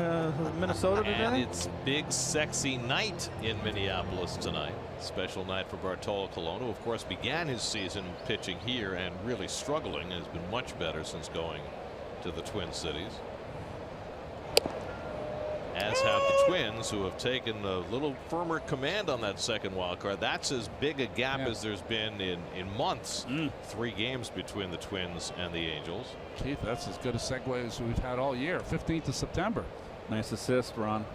Minnesota today? And it's Big Sexy Night in Minneapolis tonight. Special night for Bartolo Colon, who of course began his season pitching here and really struggling, and has been much better since going to the Twin Cities. As have the Twins, who have taken a little firmer command on that second wild card. That's as big a gap as there's been in months. 3 games between the Twins and the Angels. Keith, that's as good a segue as we've had all year. 15th of September. Nice assist, Ron.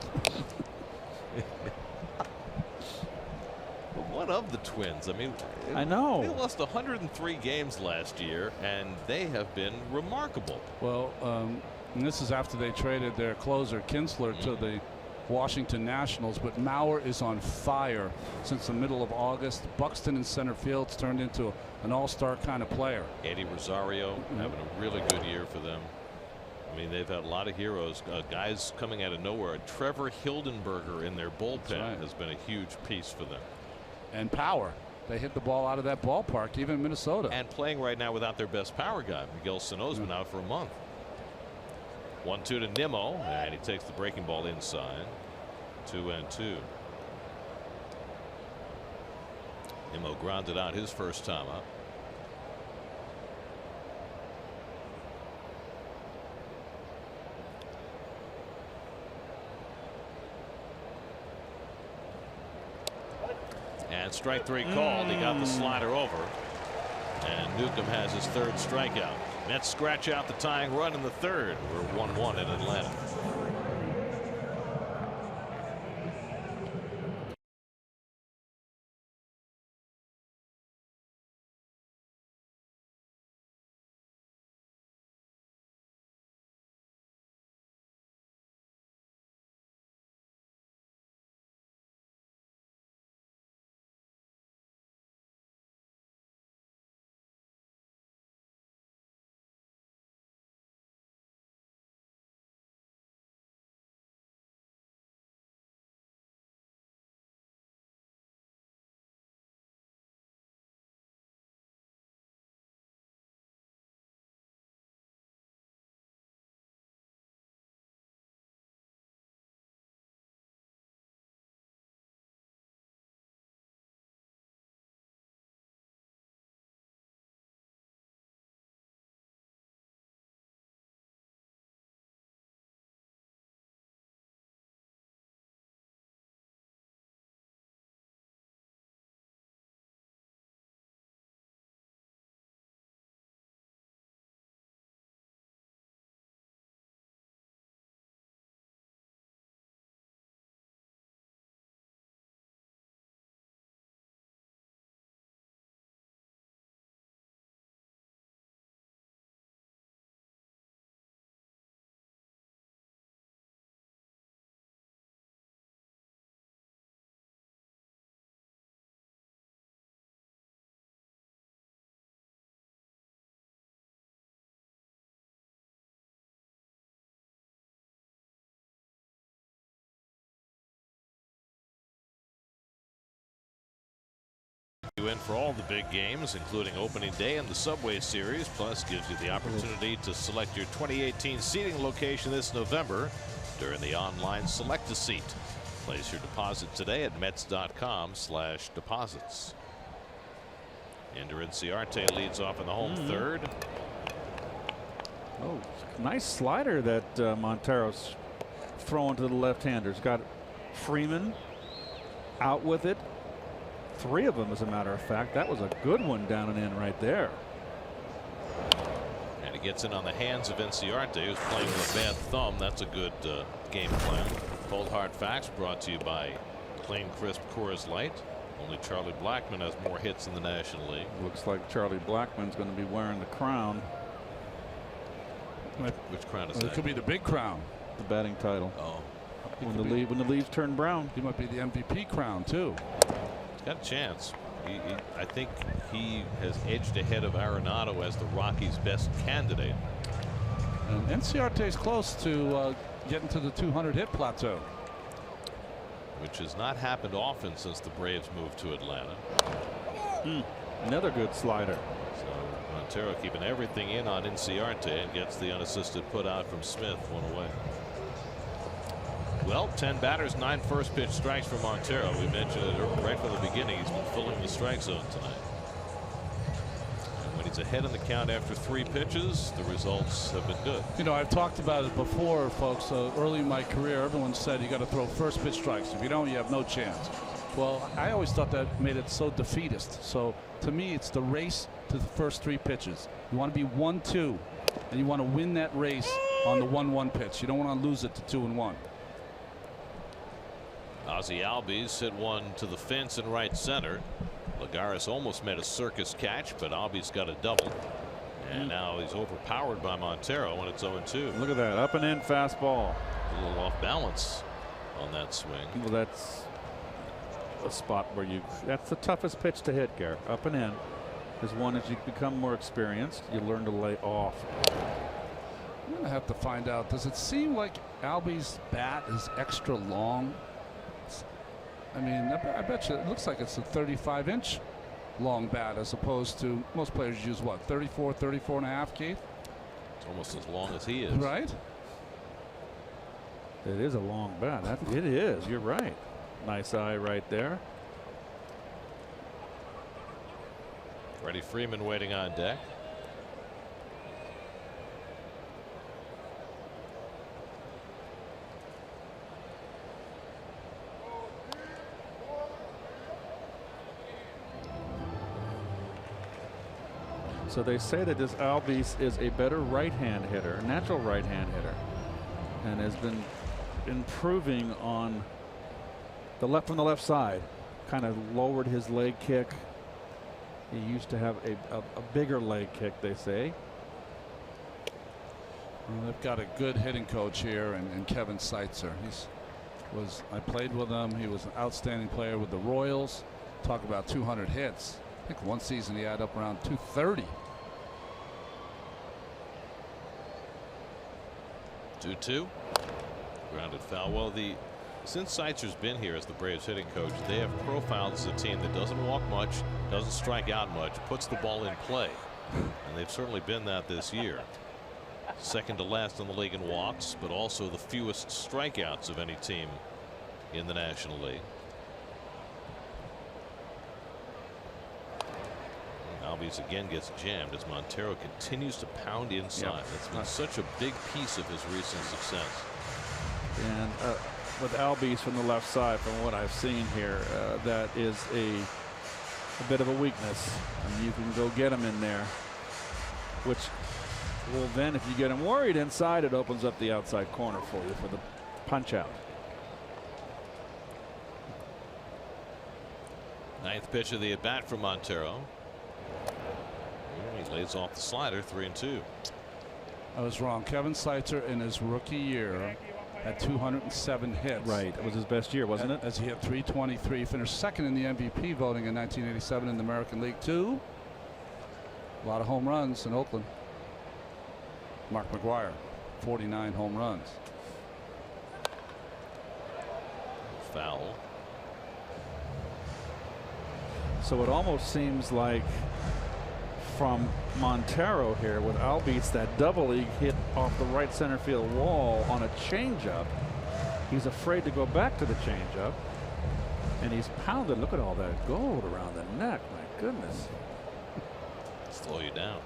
One of the Twins. I mean, I know. They lost 103 games last year, and they have been remarkable. Well, and this is after they traded their closer Kinsler to the Washington Nationals, but Mauer is on fire since the middle of August. Buxton in center field's turned into an all-star kind of player. Eddie Rosario having a really good year for them. I mean, they've had a lot of heroes, guys coming out of nowhere. Trevor Hildenberger in their bullpen has been a huge piece for them. And power. They hit the ball out of that ballpark, even in Minnesota. And playing right now without their best power guy. Miguel Sano's been out for a month. 1-2 to Nimmo, and he takes the breaking ball inside. 2-2. Nimmo grounded out his first time up. And strike 3 called. He got the slider over. And Newcomb has his 3rd strikeout. Mets scratch out the tying run in the 3rd. We're 1-1 in Atlanta. You in for all the big games, including opening day and the Subway Series, plus gives you the opportunity to select your 2018 seating location this November during the online Select a Seat. Place your deposit today at Mets.com/deposits. Ender Inciarte leads off in the home 3rd. Oh, nice slider that Montero's throwing to the left-handers. Got Freeman out with it. 3 of them, as a matter of fact. That was a good one down and in right there. And he gets in on the hands of Inciarte, who's playing with a bad thumb. That's a good game plan. Cold hard facts brought to you by Clean Crisp Coors Light. Only Charlie Blackmon has more hits in the National League. Looks like Charlie Blackmon's going to be wearing the crown. Which crown is that? It could be the big crown. The batting title. Oh. When the leaves turn brown. He might be the MVP crown too. Got a chance. I think he has edged ahead of Arenado as the Rockies' best candidate. And Inciarte is close to getting to the 200 hit plateau, which has not happened often since the Braves moved to Atlanta. Another good slider. So Montero keeping everything in on Inciarte and gets the unassisted put out from Smith, 1 away. Well, 10 batters, 9 first pitch strikes for Montero. We mentioned it right from the beginning. He's been filling the strike zone tonight. And when he's ahead in the count after 3 pitches, the results have been good. You know, I've talked about it before, folks. Early in my career, everyone said you got to throw first pitch strikes. If you don't, you have no chance. Well, I always thought that made it so defeatist. So to me, it's the race to the first 3 pitches. You want to be 1-2, and you want to win that race on the 1-1 pitch. You don't want to lose it to 2-1. Ozzie Albies hit one to the fence in right center. Lagares almost made a circus catch, but Albies got a double. And now he's overpowered by Montero when it's 0-2. Look at that up and in fastball. A little off balance on that swing. Well, that's a spot where that's the toughest pitch to hit, Garrett. Up and in. As you become more experienced, you learn to lay off. I'm going to have to find out. Does it seem like Albies' bat is extra long? I mean, I bet you it looks like it's a 35-inch long bat as opposed to most players use what, 34 and a half, Keith? It's almost as long as he is. Right? It is a long bat. It is. You're right. Nice eye right there. Freddie Freeman waiting on deck. So they say that this Albies is a better right-hand hitter, natural right-hand hitter, and has been improving on the left from the left side. Kind of lowered his leg kick. He used to have a bigger leg kick, they say. Well, they've got a good hitting coach here, and Kevin Seitzer. I played with him. He was an outstanding player with the Royals. Talk about 200 hits. I think one season he had up around 230. 2-2. Grounded foul. Well, since Seitzer's been here as the Braves hitting coach, they have profiled as a team that doesn't walk much, doesn't strike out much, puts the ball in play. And they've certainly been that this year. Second to last in the league in walks, but also the fewest strikeouts of any team in the National League. Albies again gets jammed as Montero continues to pound inside. That's been such a big piece of his recent success. And with Albies from the left side, from what I've seen here, that is a bit of a weakness. And you can go get him in there, which will then, if you get him worried inside, it opens up the outside corner for you for the punch out. Ninth pitch of the at bat from Montero. He lays off the slider. 3-2. I was wrong. Kevin Seitzer in his rookie year had 207 hits. Right. It was his best year, wasn't it? As he hit 323. Finished second in the MVP voting in 1987 in the American League too. A lot of home runs in Oakland. Mark McGwire, 49 home runs. Foul. So it almost seems like from Montero here with Albies, that double he hit off the right center field wall on a changeup. He's afraid to go back to the changeup, and he's pounded. Look at all that gold around the neck. My goodness. Slow you down.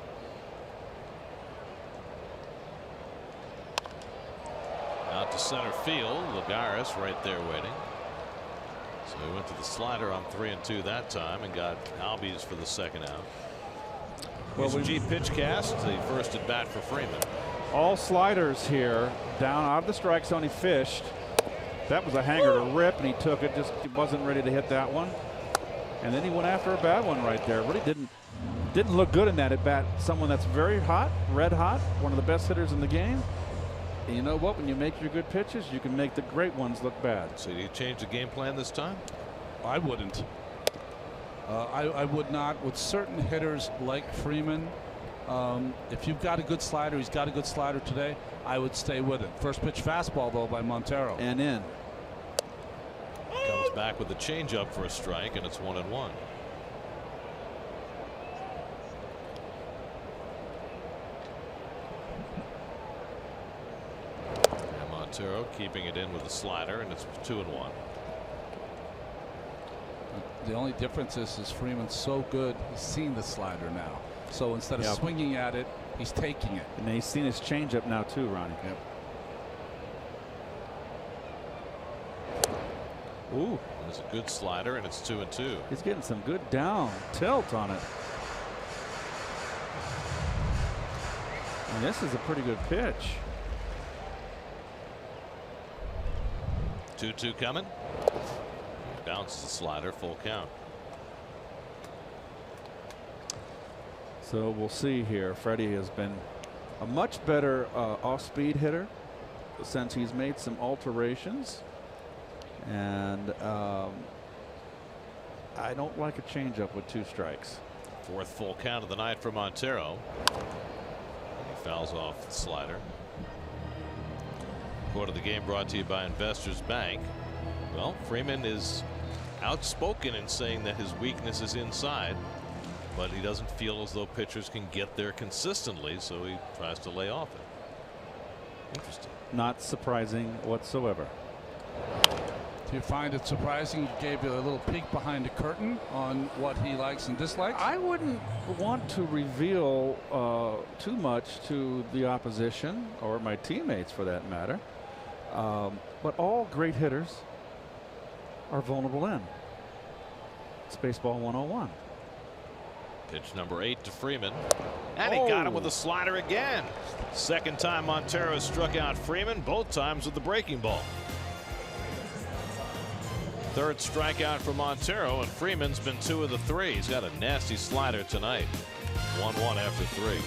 Out to center field. Lagares right there waiting. So he went to the slider on 3-2 that time and got Albies for the second out. Well, G pitch cast, the first at bat for Freeman. All sliders here, down out of the strike zone. He fished. That was a hanger to rip, and he took it. Just wasn't ready to hit that one. And then he went after a bad one right there. Really didn't look good in that at bat. Someone that's very hot, red hot, one of the best hitters in the game. And you know what? When you make your good pitches, you can make the great ones look bad. So do you change the game plan this time? I wouldn't. I would not with certain hitters like Freeman. If you've got a good slider, he's got a good slider today, I would stay with it. First pitch fastball though by Montero. And in. Comes back with a changeup for a strike, and it's 1-1. And Montero keeping it in with the slider, and it's 2-1. The only difference is Freeman's so good, he's seen the slider now. So instead of swinging at it, he's taking it. And he's seen his changeup now too, Ronnie. Yep. Ooh. It's a good slider, and it's 2-2. He's getting some good down tilt on it. And this is a pretty good pitch. 2-2 coming. Bounces the slider, full count. So we'll see here. Freddie has been a much better off-speed hitter since he's made some alterations. And I don't like a changeup with 2 strikes. Fourth full count of the night for Montero. He fouls off the slider. Quote of the game brought to you by Investors Bank. Well, Freeman is outspoken in saying that his weakness is inside, but he doesn't feel as though pitchers can get there consistently, so he tries to lay off it. Interesting. Not surprising whatsoever. Do you find it surprising he gave you a little peek behind the curtain on what he likes and dislikes? I wouldn't want to reveal too much to the opposition or my teammates for that matter. But all great hitters are vulnerable in. It's baseball 101. Pitch number 8 to Freeman. And he got him with a slider again. Second time Montero struck out Freeman, both times with the breaking ball. Third strikeout for Montero, and Freeman's been 2 of the 3. He's got a nasty slider tonight. 1-1 after 3.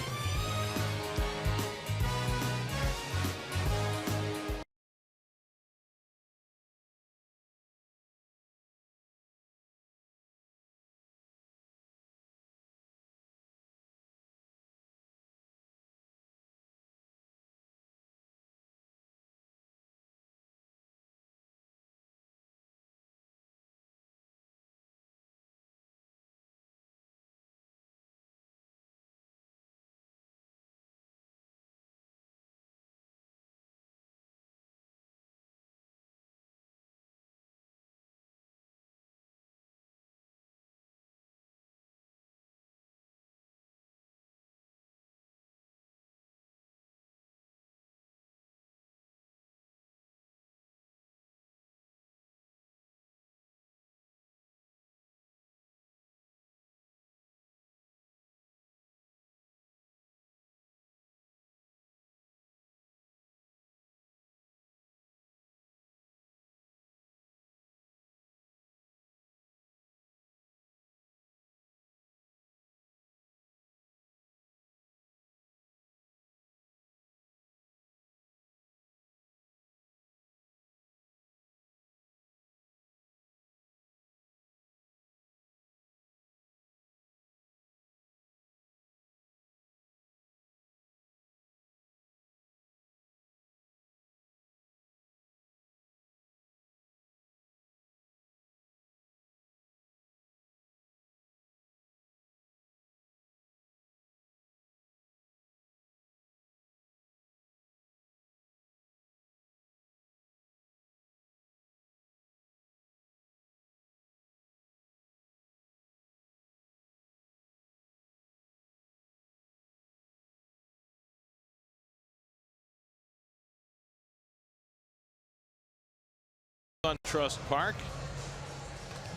On Trust Park,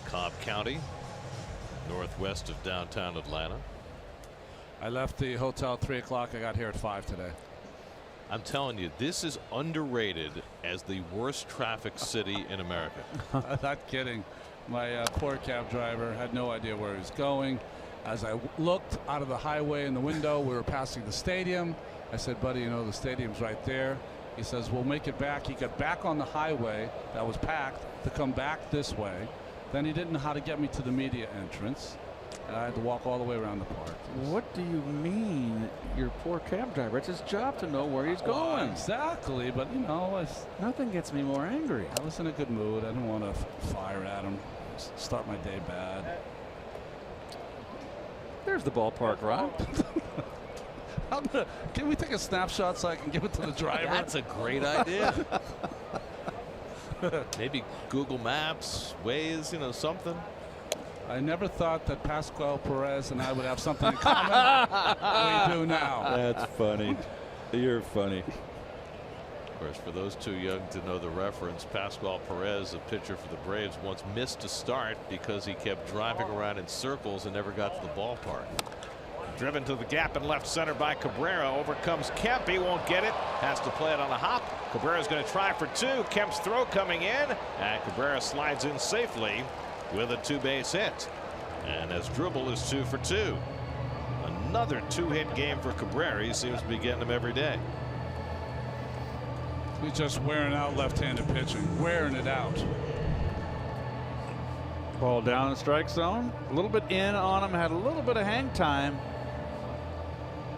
Cobb County, northwest of downtown Atlanta. I left the hotel at 3 o'clock. I got here at 5 today. I'm telling you, this is underrated as the worst traffic city in America. Not kidding. My poor cab driver had no idea where he was going. As I looked out of the highway in the window, we were passing the stadium. I said, buddy, you know, the stadium's right there. He says, we'll make it back. He got back on the highway that was packed to come back this way. Then he didn't know how to get me to the media entrance. And I had to walk all the way around the park. What do you mean, your poor cab driver? It's his job to know where he's going. Exactly, but you know, nothing gets me more angry. I was in a good mood. I didn't want to fire at him, start my day bad. There's the ballpark, Rob. Can we take a snapshot so I can give it to the driver? That's a great idea. Maybe Google Maps, Waze, you know, something. I never thought that Pascual Perez and I would have something in common. We do now. That's funny. You're funny. Of course, for those too young to know the reference, Pascual Perez, a pitcher for the Braves, once missed a start because he kept driving around in circles and never got to the ballpark. Driven to the gap in left center by Cabrera. Overcomes Kemp. He won't get it. Has to play it on a hop. Cabrera's going to try for 2. Kemp's throw coming in. And Cabrera slides in safely with a 2-base hit. And Asdrubal is 2 for 2. Another 2-hit game for Cabrera. He seems to be getting them every day. He's just wearing out left-handed pitching. Wearing it out. Ball down in the strike zone. A little bit in on him. Had a little bit of hang time.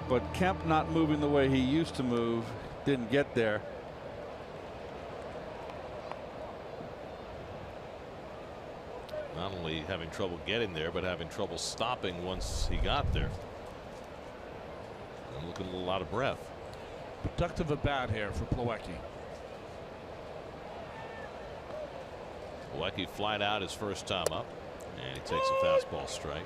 But Kemp not moving the way he used to move. Didn't get there. Not only having trouble getting there, but having trouble stopping once he got there. And looking a little out of breath. Productive at bat here for Plawecki. Plawecki flied out his first time up, and he takes a fastball strike.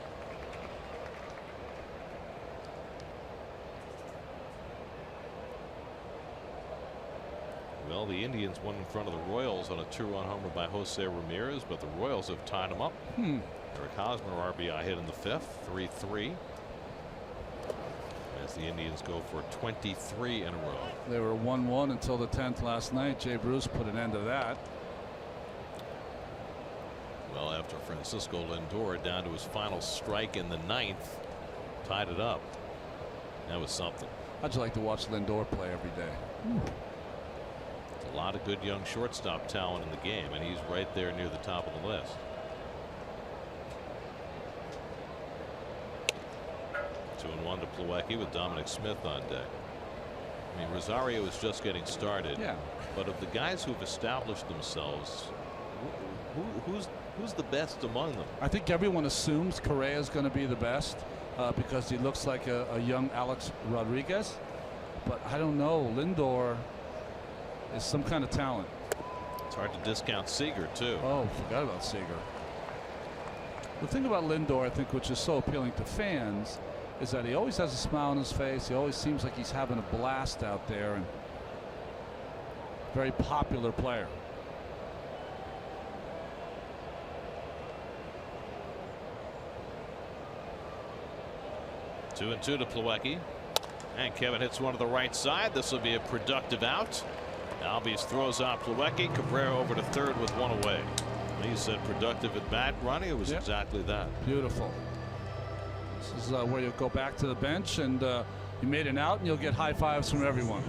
Well, the Indians won in front of the Royals on a 2-run homer by Jose Ramirez, but the Royals have tied them up. Eric Hosmer RBI hit in the 5th, 3-3. As the Indians go for 23 in a row. They were 1-1 until the 10th last night. Jay Bruce put an end to that. Well, after Francisco Lindor down to his final strike in the 9th, tied it up. That was something. How'd you like to watch Lindor play every day? A lot of good young shortstop talent in the game, and he's right there near the top of the list. 2-1 to Plawecki with Dominic Smith on deck. I mean, Rosario is just getting started. Yeah. But of the guys who've established themselves, who's the best among them? I think everyone assumes Correa is going to be the best because he looks like a young Alex Rodriguez. But I don't know. Lindor is some kind of talent. It's hard to discount Seager, too. Oh, forgot about Seager. The thing about Lindor, I think, which is so appealing to fans, is that he always has a smile on his face. He always seems like he's having a blast out there, and very popular player. Two and two to Plawecki, and Kevin hits one to the right side. This will be a productive out. Albies throws out Plawecki. Cabrera over to third with one away. He said productive at bat, Ronnie. It was exactly that. Beautiful. This is where you'll go back to the bench and you made an out and you'll get high fives from everyone.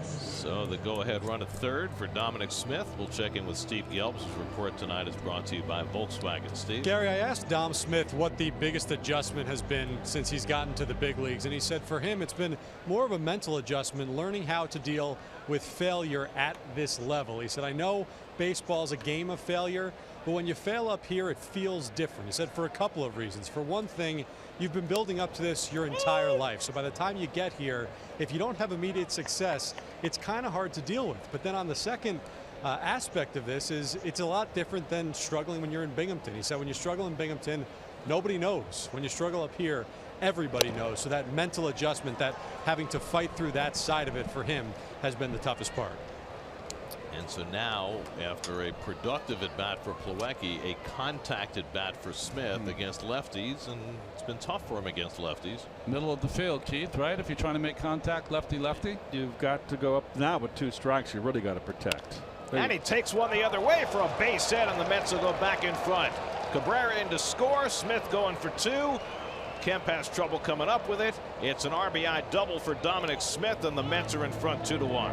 So the go-ahead run at third for Dominic Smith. We'll check in with Steve Gelbs. His report tonight is brought to you by Volkswagen. Steve. Gary, I asked Dom Smith what the biggest adjustment has been since he's gotten to the big leagues, and he said for him it's been more of a mental adjustment, learning how to deal with failure at this level. He said, I know baseball's a game of failure, but when you fail up here, it feels different. He said for a couple of reasons. For one thing, you've been building up to this your entire life. So by the time you get here, if you don't have immediate success, it's kind of hard to deal with. But then on the second aspect of this is it's a lot different than struggling when you're in Binghamton. He said when you struggle in Binghamton, nobody knows. When you struggle up here, everybody knows. So that mental adjustment, that having to fight through that side of it for him has been the toughest part. And so now, after a productive at bat for Plawecki, a contact at bat for Smith against lefties, and it's been tough for him against lefties. Middle of the field, Keith, right? If you're trying to make contact lefty-lefty. You've got to go up now with 2 strikes. You really got to protect. And he takes one the other way for a base hit, and the Mets will go back in front. Cabrera in to score. Smith going for 2. Kemp has trouble coming up with it. It's an RBI double for Dominic Smith, and the Mets are in front 2-1.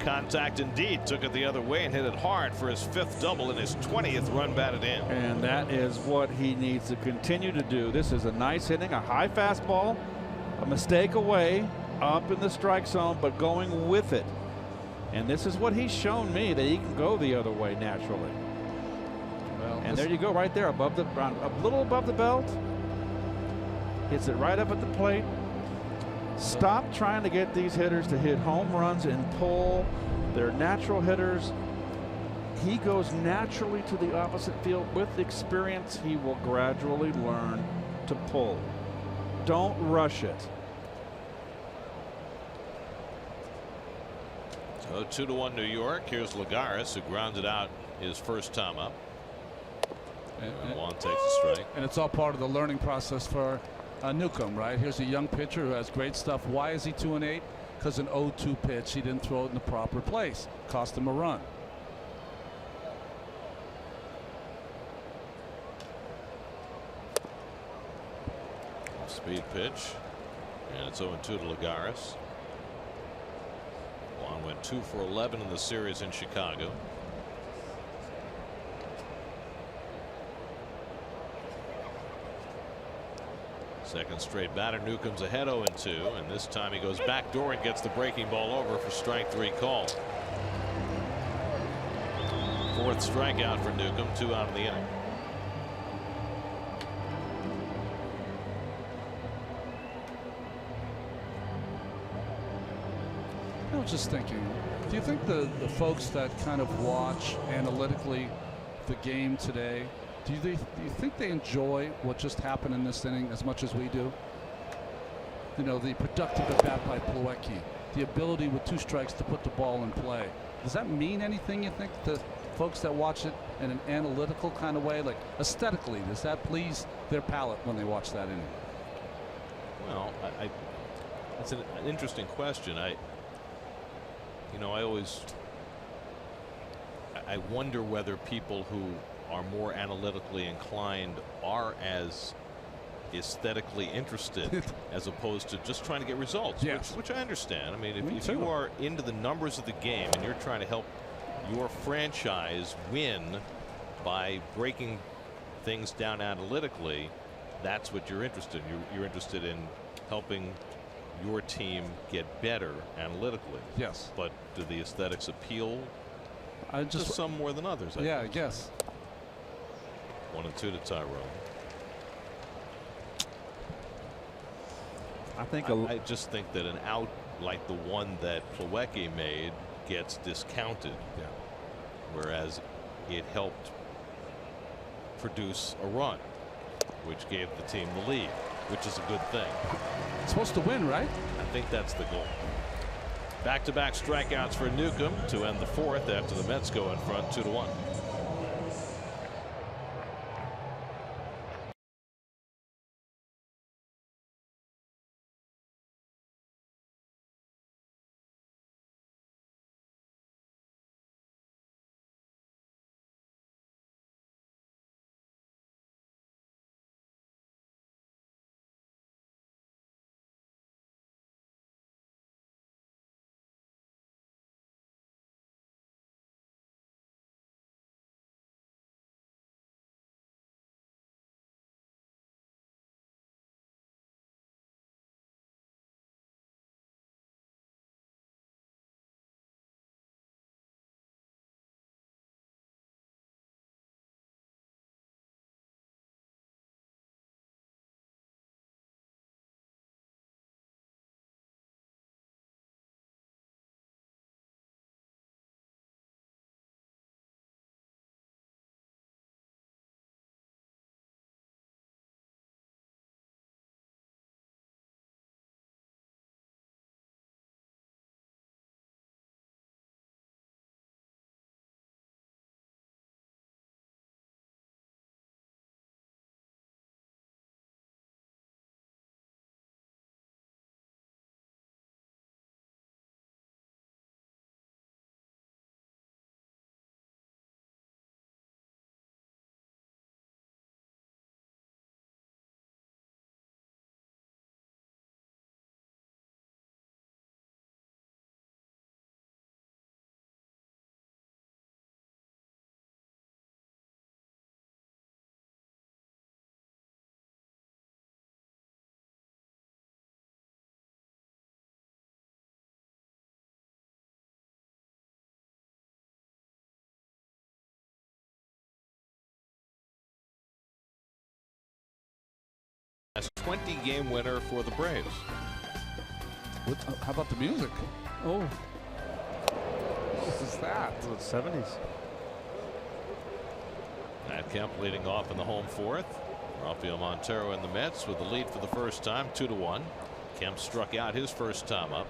Contact indeed, took it the other way and hit it hard for his 5th double and his 20th run batted in. And that is what he needs to continue to do. This is a nice hitting, a high fastball, a mistake away, up in the strike zone, but going with it. And this is what he's shown me, that he can go the other way naturally. Well, and there you go, right there, above the, a little above the belt. Hits it right up at the plate. Stop trying to get these hitters to hit home runs and pull. They're natural hitters. He goes naturally to the opposite field. With experience, he will gradually learn to pull. Don't rush it. So 2-1 New York. Here's Lagares, who grounded out his first time up. And Juan takes a strike. And it's all part of the learning process for Newcomb, right? Here's a young pitcher who has great stuff. Why is he 2-8? Because an 0-2 pitch, he didn't throw it in the proper place. Cost him a run. Speed pitch. And it's 0-2 to Lagares. Juan went 2 for 11 in the series in Chicago. Second straight batter. Newcomb's ahead 0-2, and this time he goes backdoor and gets the breaking ball over for strike 3 call. Fourth strikeout for Newcomb. 2 out of the inning. I was just thinking, do you think the folks that kind of watch analytically the game today, do you think they enjoy what just happened in this inning as much as we do? You know, the productive at bat by Plawecki, the ability with 2 strikes to put the ball in play. Does that mean anything, you think, to folks that watch it in an analytical kind of way? Like aesthetically, does that please their palate when they watch that inning? Well, it's an interesting question. I wonder whether people who are more analytically inclined are as aesthetically interested as opposed to just trying to get results. Yes. Which I understand. I mean, if you are into the numbers of the game and you're trying to help your franchise win by breaking things down analytically, that's what you're interested in. You're interested in helping your team get better analytically. Yes. But do the aesthetics appeal to some more than others? I guess. 1-2 to Tyrone. I just think that an out like the one that Plawecki made gets discounted. Yeah. Whereas it helped produce a run, which gave the team the lead, which is a good thing. It's supposed to win, right? I think that's the goal. Back-to-back strikeouts for Newcomb to end the 4th after the Mets go in front 2-1. That's 20-game winner for the Braves. How about the music? Oh, What is that? the 70s. Matt Kemp leading off in the home 4th. Rafael Montero and the Mets with the lead for the first time, 2-1. Kemp struck out his first time up.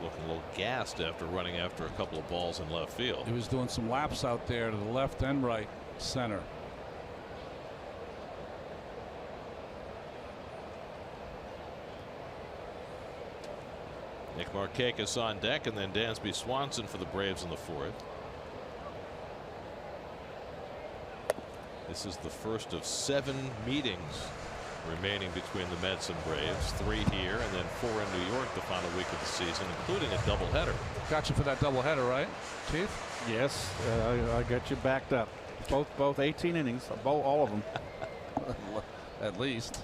Looking a little gassed after running after a couple of balls in left field. He was doing some laps out there to the left and right center. Nick Markakis on deck, and then Dansby Swanson for the Braves in the 4th. This is the first of 7 meetings remaining between the Mets and Braves. 3 here and then 4 in New York the final week of the season, including a doubleheader. Got you for that doubleheader, right, Chief? Yes, I got you backed up. Both 18 innings, all of them. At least.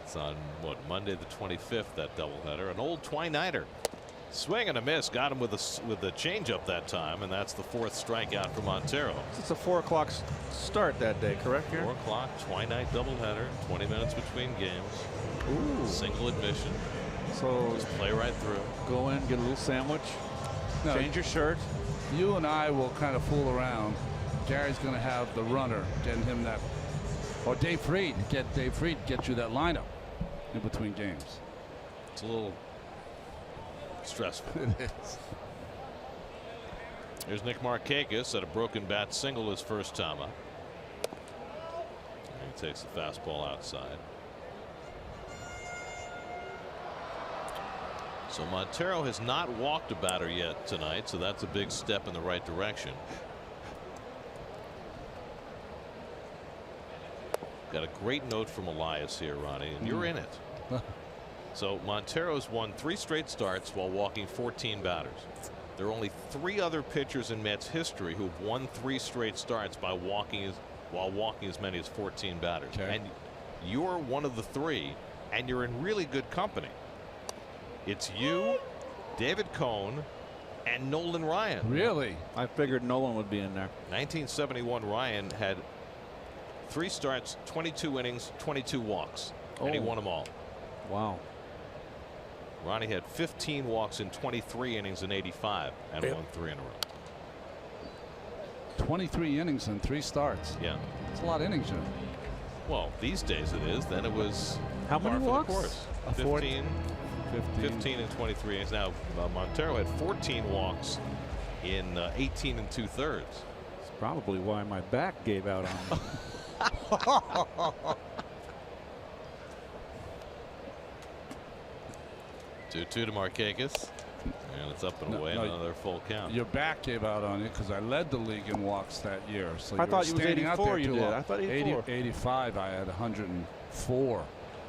It's on what, Monday the 25th, that doubleheader. An old Twinighter. Swing and a miss. Got him with the changeup that time, and that's the 4th strikeout for Montero. It's a 4 o'clock start that day, correct? 4 o'clock, Twinight doubleheader. 20 minutes between games. Ooh. Single admission. So just play right through. Go in, get a little sandwich, change your shirt. You and I will kind of fool around. Gary's going to have the runner getting him that, or Dave Freed, get you that lineup in between games. It's a little stressful. It is. Here's Nick Markakis at a broken bat single his first time up. And he takes the fastball outside. So Montero has not walked a batter yet tonight, so that's a big step in the right direction. Got a great note from Elias here, Ronnie, and you're in it. So Montero's won 3 straight starts while walking 14 batters. There are only 3 other pitchers in Mets history who've won 3 straight starts by while walking as many as 14 batters. Okay. And you're one of the 3, and you're in really good company. It's you, David Cohn, and Nolan Ryan. Really? I figured Nolan would be in there. 1971, Ryan had 3 starts, 22 innings, 22 walks, and he won them all. Wow. Ronnie had 15 walks in 23 innings in '85 and won 3 in a row. 23 innings and 3 starts. Yeah. It's a lot of innings, Jim. Well, these days it is. Then it was how many par for walks? the course. 15 and 23 innings. Now Montero had 14 walks in 18 2/3. That's probably why my back gave out on me. 2-2 to Markakis, and it's up and away. Another full count. Your back gave out on you because I led the league in walks that year. So I thought you was standing out 84. there You too did. long. I thought 84. 85. I had 104.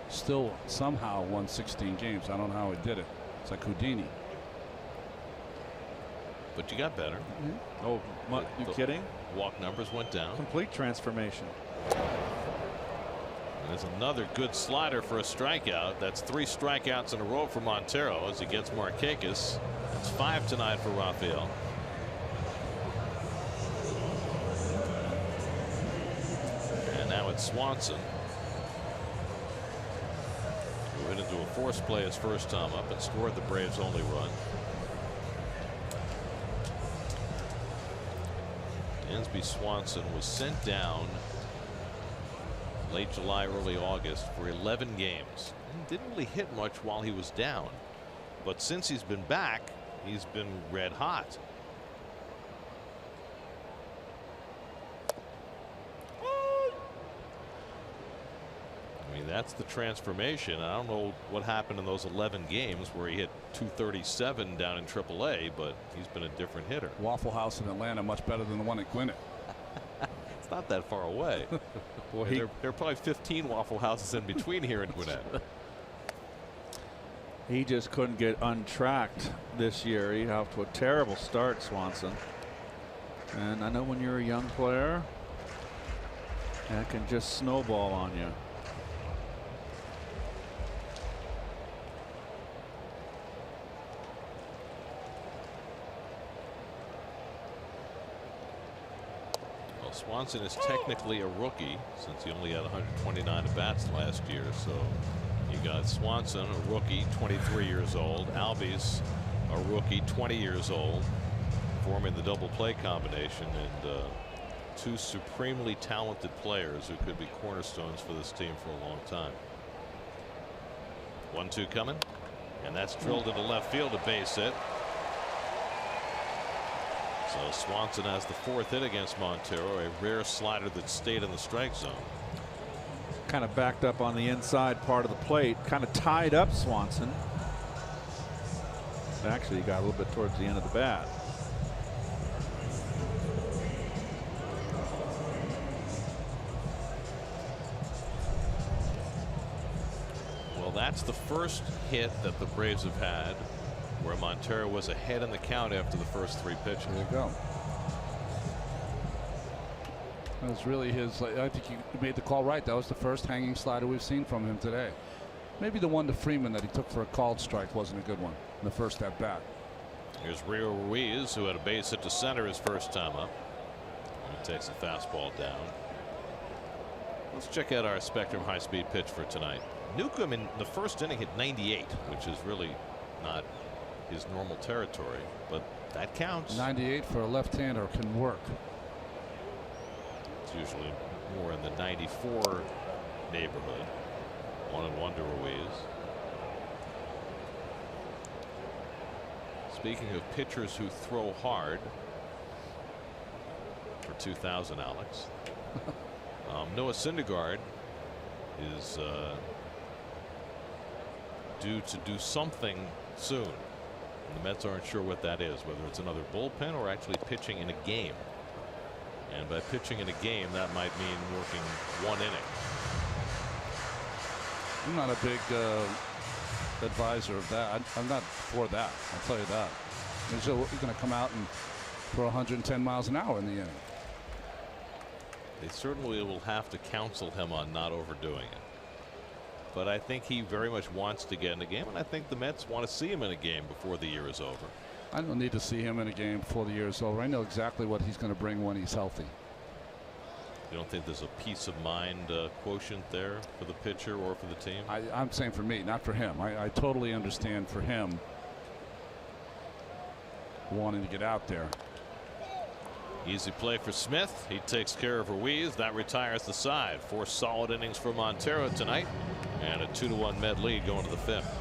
Still somehow won 16 games. I don't know how he did it. It's like Houdini. But you got better. Oh, you kidding? Walk numbers went down. Complete transformation. There's another good slider for a strikeout. That's 3 strikeouts in a row for Montero as he gets Markakis. It's 5 tonight for Rafael. And now it's Swanson, who went into a force play his first time up and scored the Braves' only run. Dansby Swanson was sent down late July, early August for 11 games. He didn't really hit much while he was down, but since he's been back, he's been red hot. I mean, that's the transformation. I don't know what happened in those 11 games where he hit 237 down in AAA, but he's been a different hitter. Waffle House in Atlanta much better than the one at Gwinnett. It's not that far away. Well, there are probably 15 Waffle Houses in between here in Gwinnett. He just couldn't get untracked this year. He off to a terrible start, Swanson. And I know when you're a young player, that can just snowball on you. Swanson is technically a rookie since he only had 129 at bats last year. So you got Swanson, a rookie, 23 years old. Albies, a rookie, 20 years old, forming the double play combination, and 2 supremely talented players who could be cornerstones for this team for a long time. 1-2 coming, and that's drilled into left field, a base hit. So Swanson has the 4th hit against Montero, a rare slider that stayed in the strike zone. Kind of backed up on the inside part of the plate, kind of tied up Swanson. Actually, he got a little bit towards the end of the bat. Well, that's the first hit that the Braves have had where Montero was ahead in the count after the first 3 pitches. There you go. That was really his. I think you made the call right. That was the first hanging slider we've seen from him today. Maybe the one to Freeman that he took for a called strike wasn't a good one in the first at bat. Here's Rio Ruiz, who had a base hit to center his first time up. He takes a fastball down. Let's check out our Spectrum high-speed pitch for tonight. Newcomb in the first inning hit 98, which is really not his normal territory, but that counts. 98 for a left-hander can work. It's usually more in the 94 neighborhood. 1-1 to Ruiz. Speaking of pitchers who throw hard, for 2,000, Alex, Noah Syndergaard is due to do something soon. And the Mets aren't sure what that is, whether it's another bullpen or actually pitching in a game. And by pitching in a game, that might mean working 1 inning. I'm not a big advisor of that. I'm not for that. I'll tell you that. He's going to come out and throw 110 miles an hour in the inning. They certainly will have to counsel him on not overdoing it. But I think he very much wants to get in the game, and I think the Mets want to see him in a game before the year is over. I don't need to see him in a game before the year is over. I know exactly what he's going to bring when he's healthy. You don't think there's a peace of mind quotient there for the pitcher or for the team? I'm saying for me, not for him. I totally understand for him wanting to get out there. Easy play for Smith. He takes care of Ruiz. That retires the side. 4 solid innings for Montero tonight, and a 2-1 Met lead going to the 5th.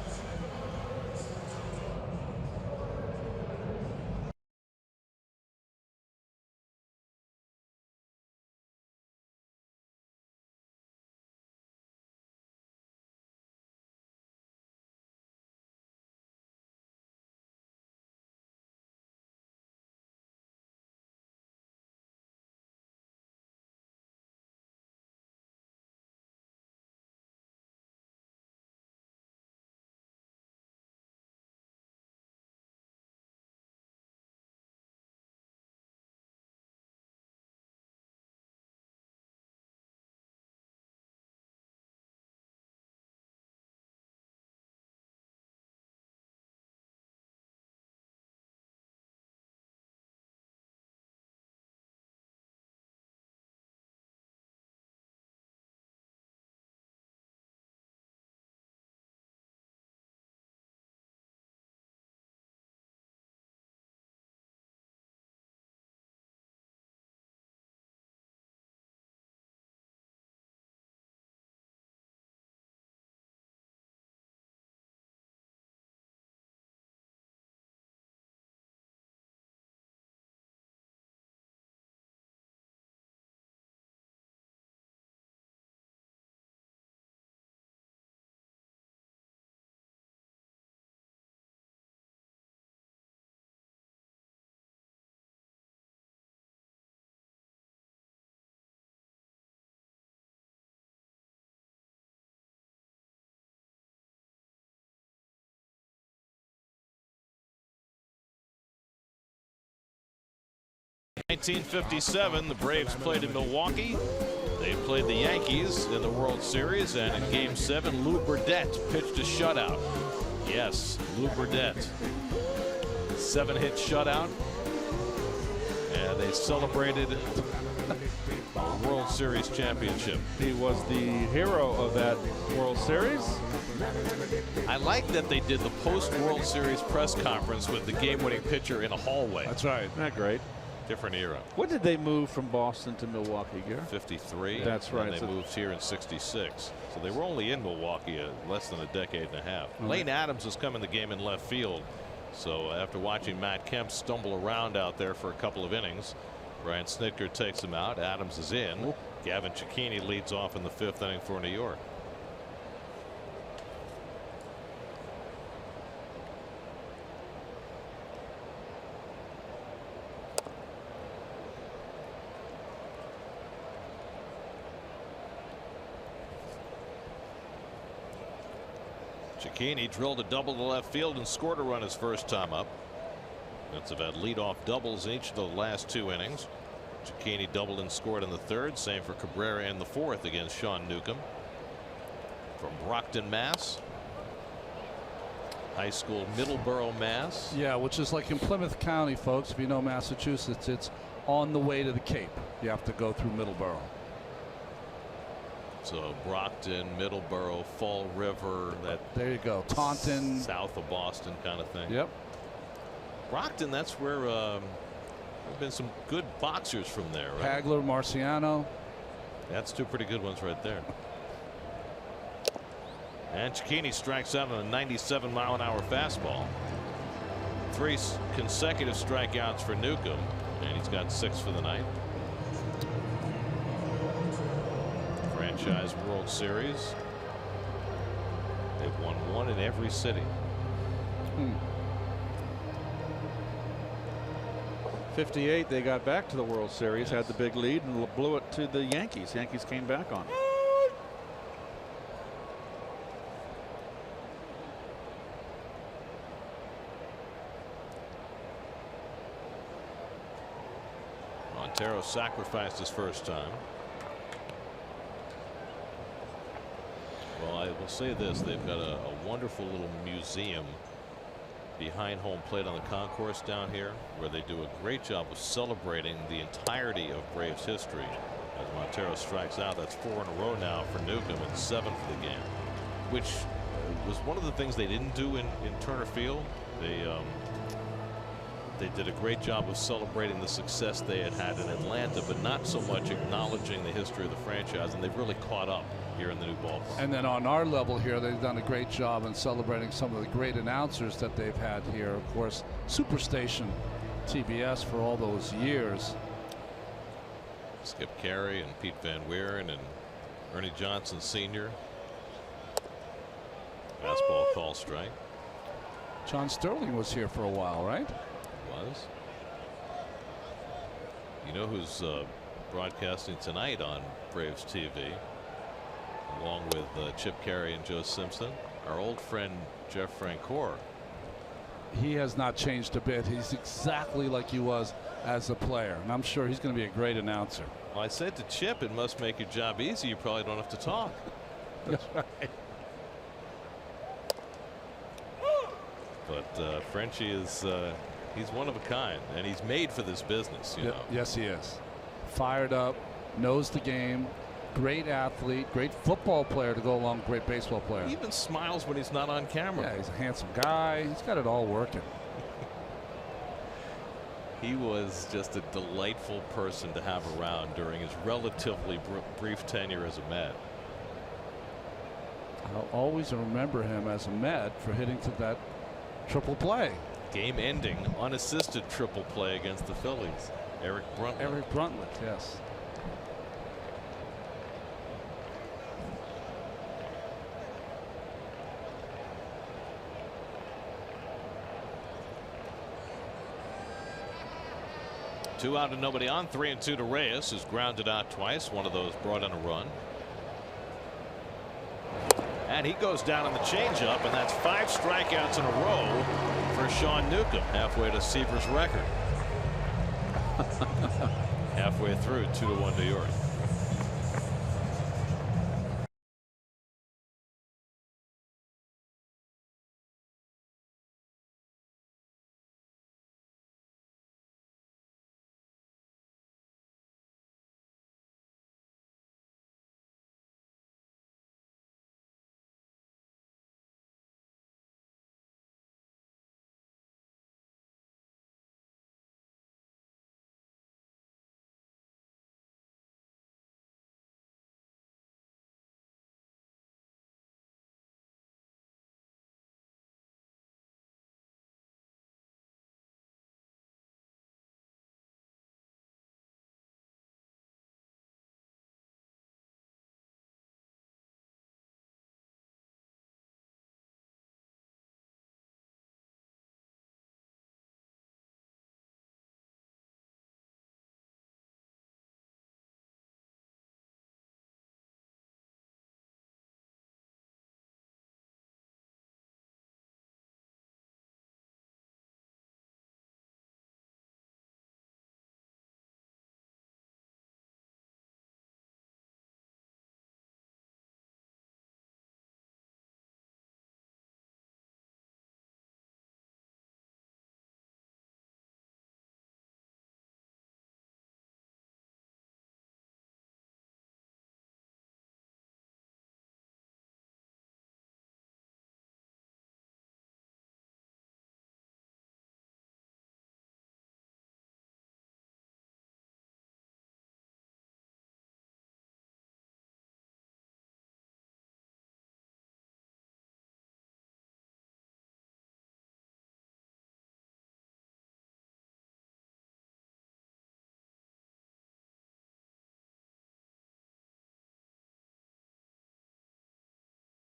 In 1957, the Braves played in Milwaukee. They played the Yankees in the World Series, and in Game 7, Lou Burdett pitched a shutout. Yes, Lou Burdett. 7-hit shutout. And they celebrated the World Series championship. He was the hero of that World Series. I like that they did the post-World Series press conference with the game-winning pitcher in a hallway. That's right. Isn't that great? Different era. When did they move from Boston to Milwaukee, Gary? 53. That's right. And they moved here in 66. So they were only in Milwaukee less than a decade and a half. Lane Adams has come in the game in left field. So after watching Matt Kemp stumble around out there for a couple of innings, Brian Snitker takes him out. Adams is in. Gavin Cecchini leads off in the 5th inning for New York. Cecchini drilled a double to left field and scored a run his first time up. Mets have had leadoff doubles in each of the last 2 innings. Cecchini doubled and scored in the 3rd. Same for Cabrera in the 4th against Sean Newcomb. From Brockton, Mass., High School, Middleborough, Mass. Yeah, which is like in Plymouth County, folks. If you know Massachusetts, it's on the way to the Cape. You have to go through Middleborough. So Brockton, Middleborough, Fall River, that there you go, Taunton, south of Boston kind of thing. Yep. Brockton, that's where there've been some good boxers from there, right? Hagler, Marciano. That's two pretty good ones right there. And Cicchini strikes out on a 97-mile-an-hour fastball. 3 consecutive strikeouts for Newcomb, and he's got 6 for the night. Franchise World Series. They've won 1 in every city. 58, they got back to the World Series, had the big lead, and blew it to the Yankees. Yankees came back on it. Montero sacrificed his first time. Well, I will say this, they've got a wonderful little museum behind home plate on the concourse down here, where they do a great job of celebrating the entirety of Braves history. As Montero strikes out, that's 4 in a row now for Newcomb and 7 for the game, which was one of the things they didn't do in Turner Field. They did a great job of celebrating the success they had in Atlanta, but not so much acknowledging the history of the franchise, and they've really caught up here in the new ballpark. And then on our level here, they've done a great job in celebrating some of the great announcers that they've had here. Of course, Superstation TBS for all those years. Skip Carey and Pete Van Wieren and Ernie Johnson Sr. Fastball call strike. John Sterling was here for a while, right? Was. You know who's broadcasting tonight on Braves TV, along with Chip Carey and Joe Simpson? Our old friend Jeff Francoeur. He has not changed a bit. He's exactly like he was as a player, and I'm sure he's going to be a great announcer. Well, I said to Chip, it must make your job easy. You probably don't have to talk. That's right. But Frenchie is he's one of a kind, and he's made for this business. You know. Yes, he is. Fired up, knows the game, great athlete, great football player to go along with great baseball player. He even smiles when he's not on camera. Yeah, he's a handsome guy. He's got it all working. He was just a delightful person to have around during his relatively brief tenure as a Met. I'll always remember him as a Met for hitting to that triple play. Game-ending, unassisted triple play against the Phillies. Eric Bruntlett. Eric Bruntlett, yes. Two out and nobody on. 3-2 to Reyes, who's grounded out twice. One of those brought in a run. And he goes down on the changeup, and that's 5 strikeouts in a row for Sean Newcomb, halfway to Seaver's record. Halfway through, 2-1 New York.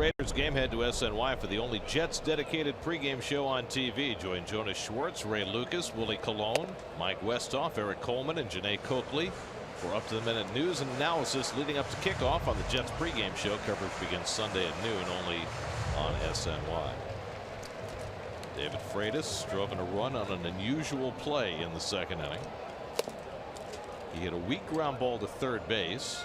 Raiders game. Head to SNY for the only Jets dedicated pregame show on TV. Join Jonas Schwartz, Ray Lucas, Willie Colon, Mike Westhoff, Eric Coleman, and Janae Coakley for up-to-the-minute news and analysis leading up to kickoff on the Jets pregame show. Coverage begins Sunday at noon only on SNY. David Freitas drove in a run on an unusual play in the second inning. He hit a weak ground ball to third base.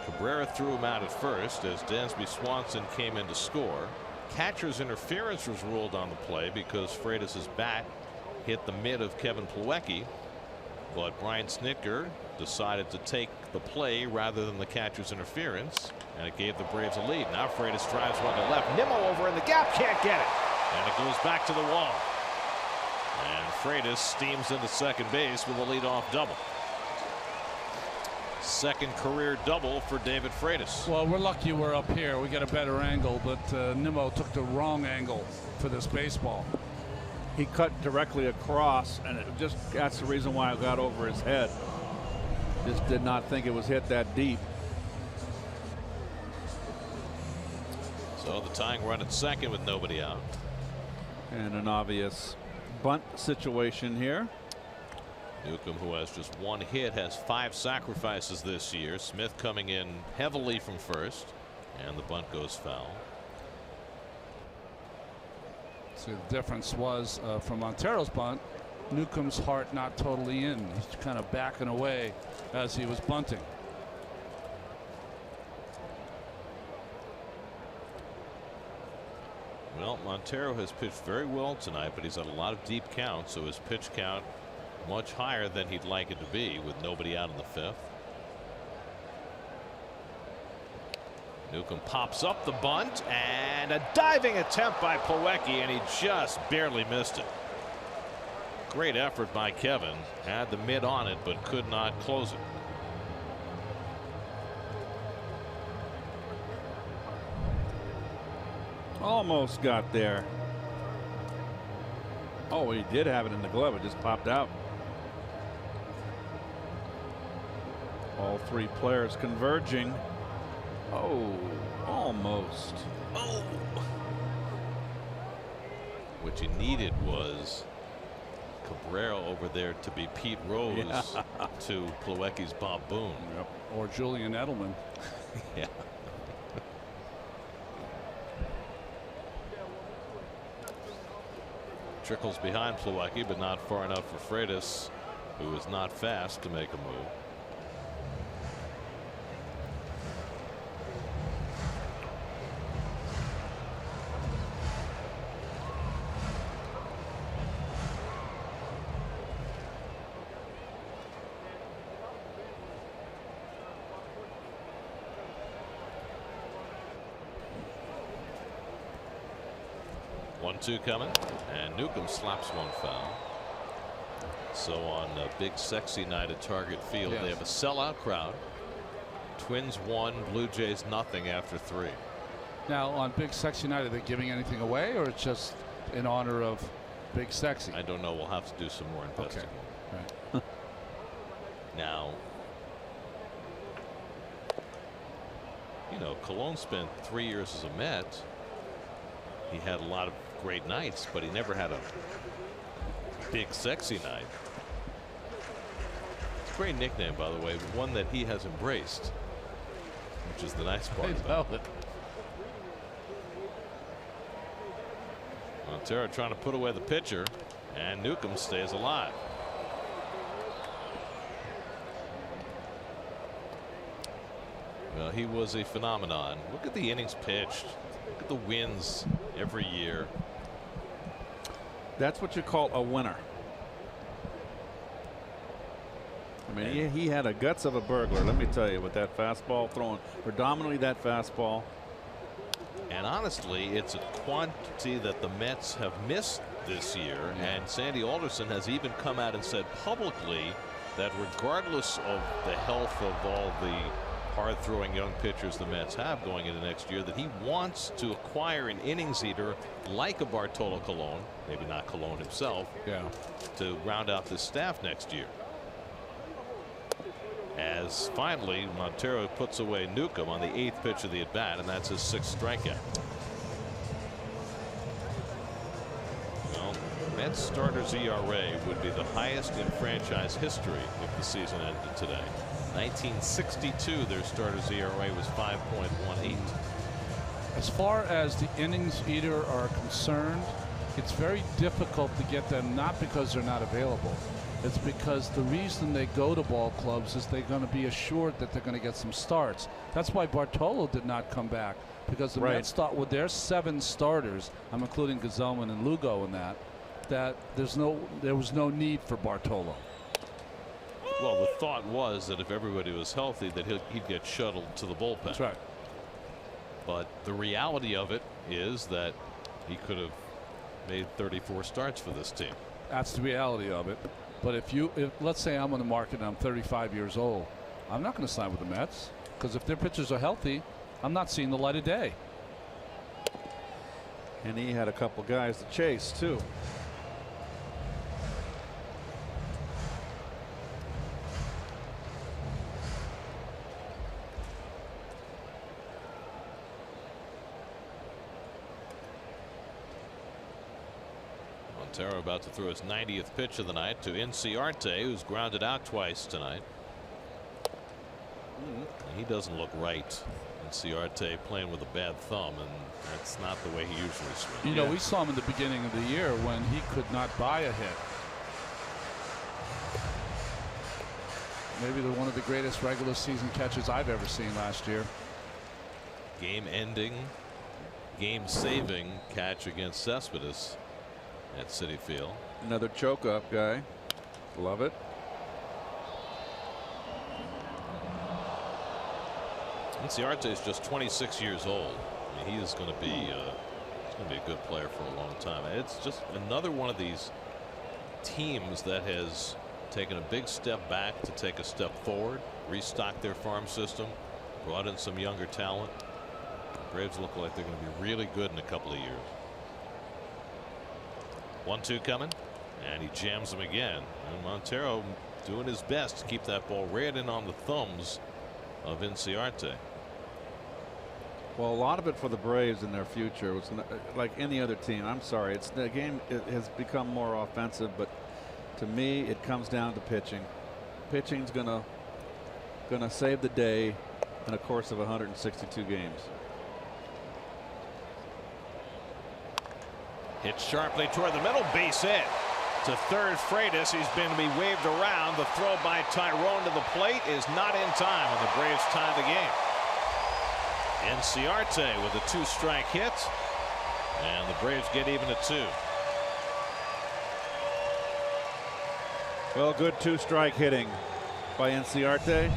Cabrera threw him out at first as Dansby Swanson came in to score. Catcher's interference was ruled on the play because Freitas' bat hit the mid of Kevin Plawecki, but Brian Snitker decided to take the play rather than the catcher's interference, and it gave the Braves a lead. Now Freitas drives one to left. Nimmo over in the gap, can't get it, and it goes back to the wall. And Freitas steams into second base with a leadoff double. Second career double for David Freitas. Well, we're lucky we're up here. We get a better angle, but Nimmo took the wrong angle for this baseball. He cut directly across, and that's the reason why it got over his head. Just did not think it was hit that deep. So the tying run at second with nobody out. And an obvious bunt situation here. Newcomb, who has just one hit, has 5 sacrifices this year. Smith coming in heavily from first, and the bunt goes foul. So the difference was from Montero's bunt, Newcomb's heart not totally in. He's kind of backing away as he was bunting. Well, Montero has pitched very well tonight, but he's had a lot of deep counts, so his pitch count much higher than he'd like it to be with nobody out in the 5th. Newcomb pops up the bunt, and a diving attempt by Plawecki, and he just barely missed it. Great effort by Kevin. Had the mid on it, but could not close it. Almost got there. Oh, he did have it in the glove. It just popped out. All 3 players converging. Oh, almost. Oh. What you needed was Cabrera over there to be Pete Rose to Plawecki's Bob Boone. Yep. Or Julian Edelman. Yeah. Trickles behind Plawecki, but not far enough for Freitas, who is not fast to make a move. One-two coming, and Newcomb slaps one foul. So on a big sexy night at Target Field, they have a sellout crowd. Twins 1, Blue Jays nothing after 3. Now on Big Sexy Night, are they giving anything away, or it's just in honor of Big Sexy? I don't know. We'll have to do some more investigating. Okay. Right. Now, you know, Colon spent 3 years as a Met. He had a lot of great nights, but he never had a big sexy night. It's a great nickname, by the way, one that he has embraced, which is the nice part about it. Montero trying to put away the pitcher, and Newcomb stays alive. Well, he was a phenomenon. Look at the innings pitched. Look at the wins every year. That's what you call a winner. I mean, he had a guts of a burglar, let me tell you, with that fastball, throwing predominantly that fastball. And honestly, it's a quantity that the Mets have missed this year. And Sandy Alderson has even come out and said publicly that regardless of the health of all the hard-throwing young pitchers the Mets have going into next year, that he wants to acquire an innings eater like a Bartolo Colon, maybe not Colon himself, to round out this staff next year. as finally Montero puts away Newcomb on the 8th pitch of the at bat, and that's his 6th strikeout. Well, Mets starters ERA would be the highest in franchise history if the season ended today. 1962, their starters ERA was 5.18. As far as the innings eater are concerned, it's very difficult to get them, not because they're not available. It's because the reason they go to ball clubs is they're going to be assured that they're going to get some starts. That's why Bartolo did not come back, because the Mets thought with their 7 starters, I'm including Gazelman and Lugo in that there was no need for Bartolo. Well, the thought was that if everybody was healthy, that he'd get shuttled to the bullpen. That's right. But the reality of it is that he could have made 34 starts for this team. That's the reality of it. But if let's say I'm on the market and I'm 35 years old, I'm not going to sign with the Mets, because if their pitchers are healthy, I'm not seeing the light of day. And he had a couple guys to chase too. Montero about to throw his 90th pitch of the night to Inciarte, who's grounded out twice tonight. He doesn't look right. Inciarte playing with a bad thumb, and that's not the way he usually swings. You know, we saw him in the beginning of the year when he could not buy a hit. Maybe one of the greatest regular season catches I've ever seen last year. Game-ending, game-saving catch against Cespedes at Citi Field. Another choke up guy. Love it. Inciarte is just 26 years old. I mean, he is going to be a good player for a long time. It's just another one of these teams that has taken a big step back to take a step forward, restocked their farm system, brought in some younger talent. The Braves look like they're going to be really good in a couple of years. 1-2 coming, and he jams him again. And Montero doing his best to keep that ball right in on the thumbs of Inciarte. Well, a lot of it for the Braves in their future was like any other team. I'm sorry, the game has become more offensive, but to me, it comes down to pitching. Pitching's gonna save the day in a course of 162 games. Hit sharply toward the middle, base hit. To third, Freitas. He's been to be waved around. The throw by Tyrone to the plate is not in time, and the Braves tie the game. Inciarte with a 2-strike hit, and the Braves get even at 2. Well, good 2-strike hitting by Inciarte.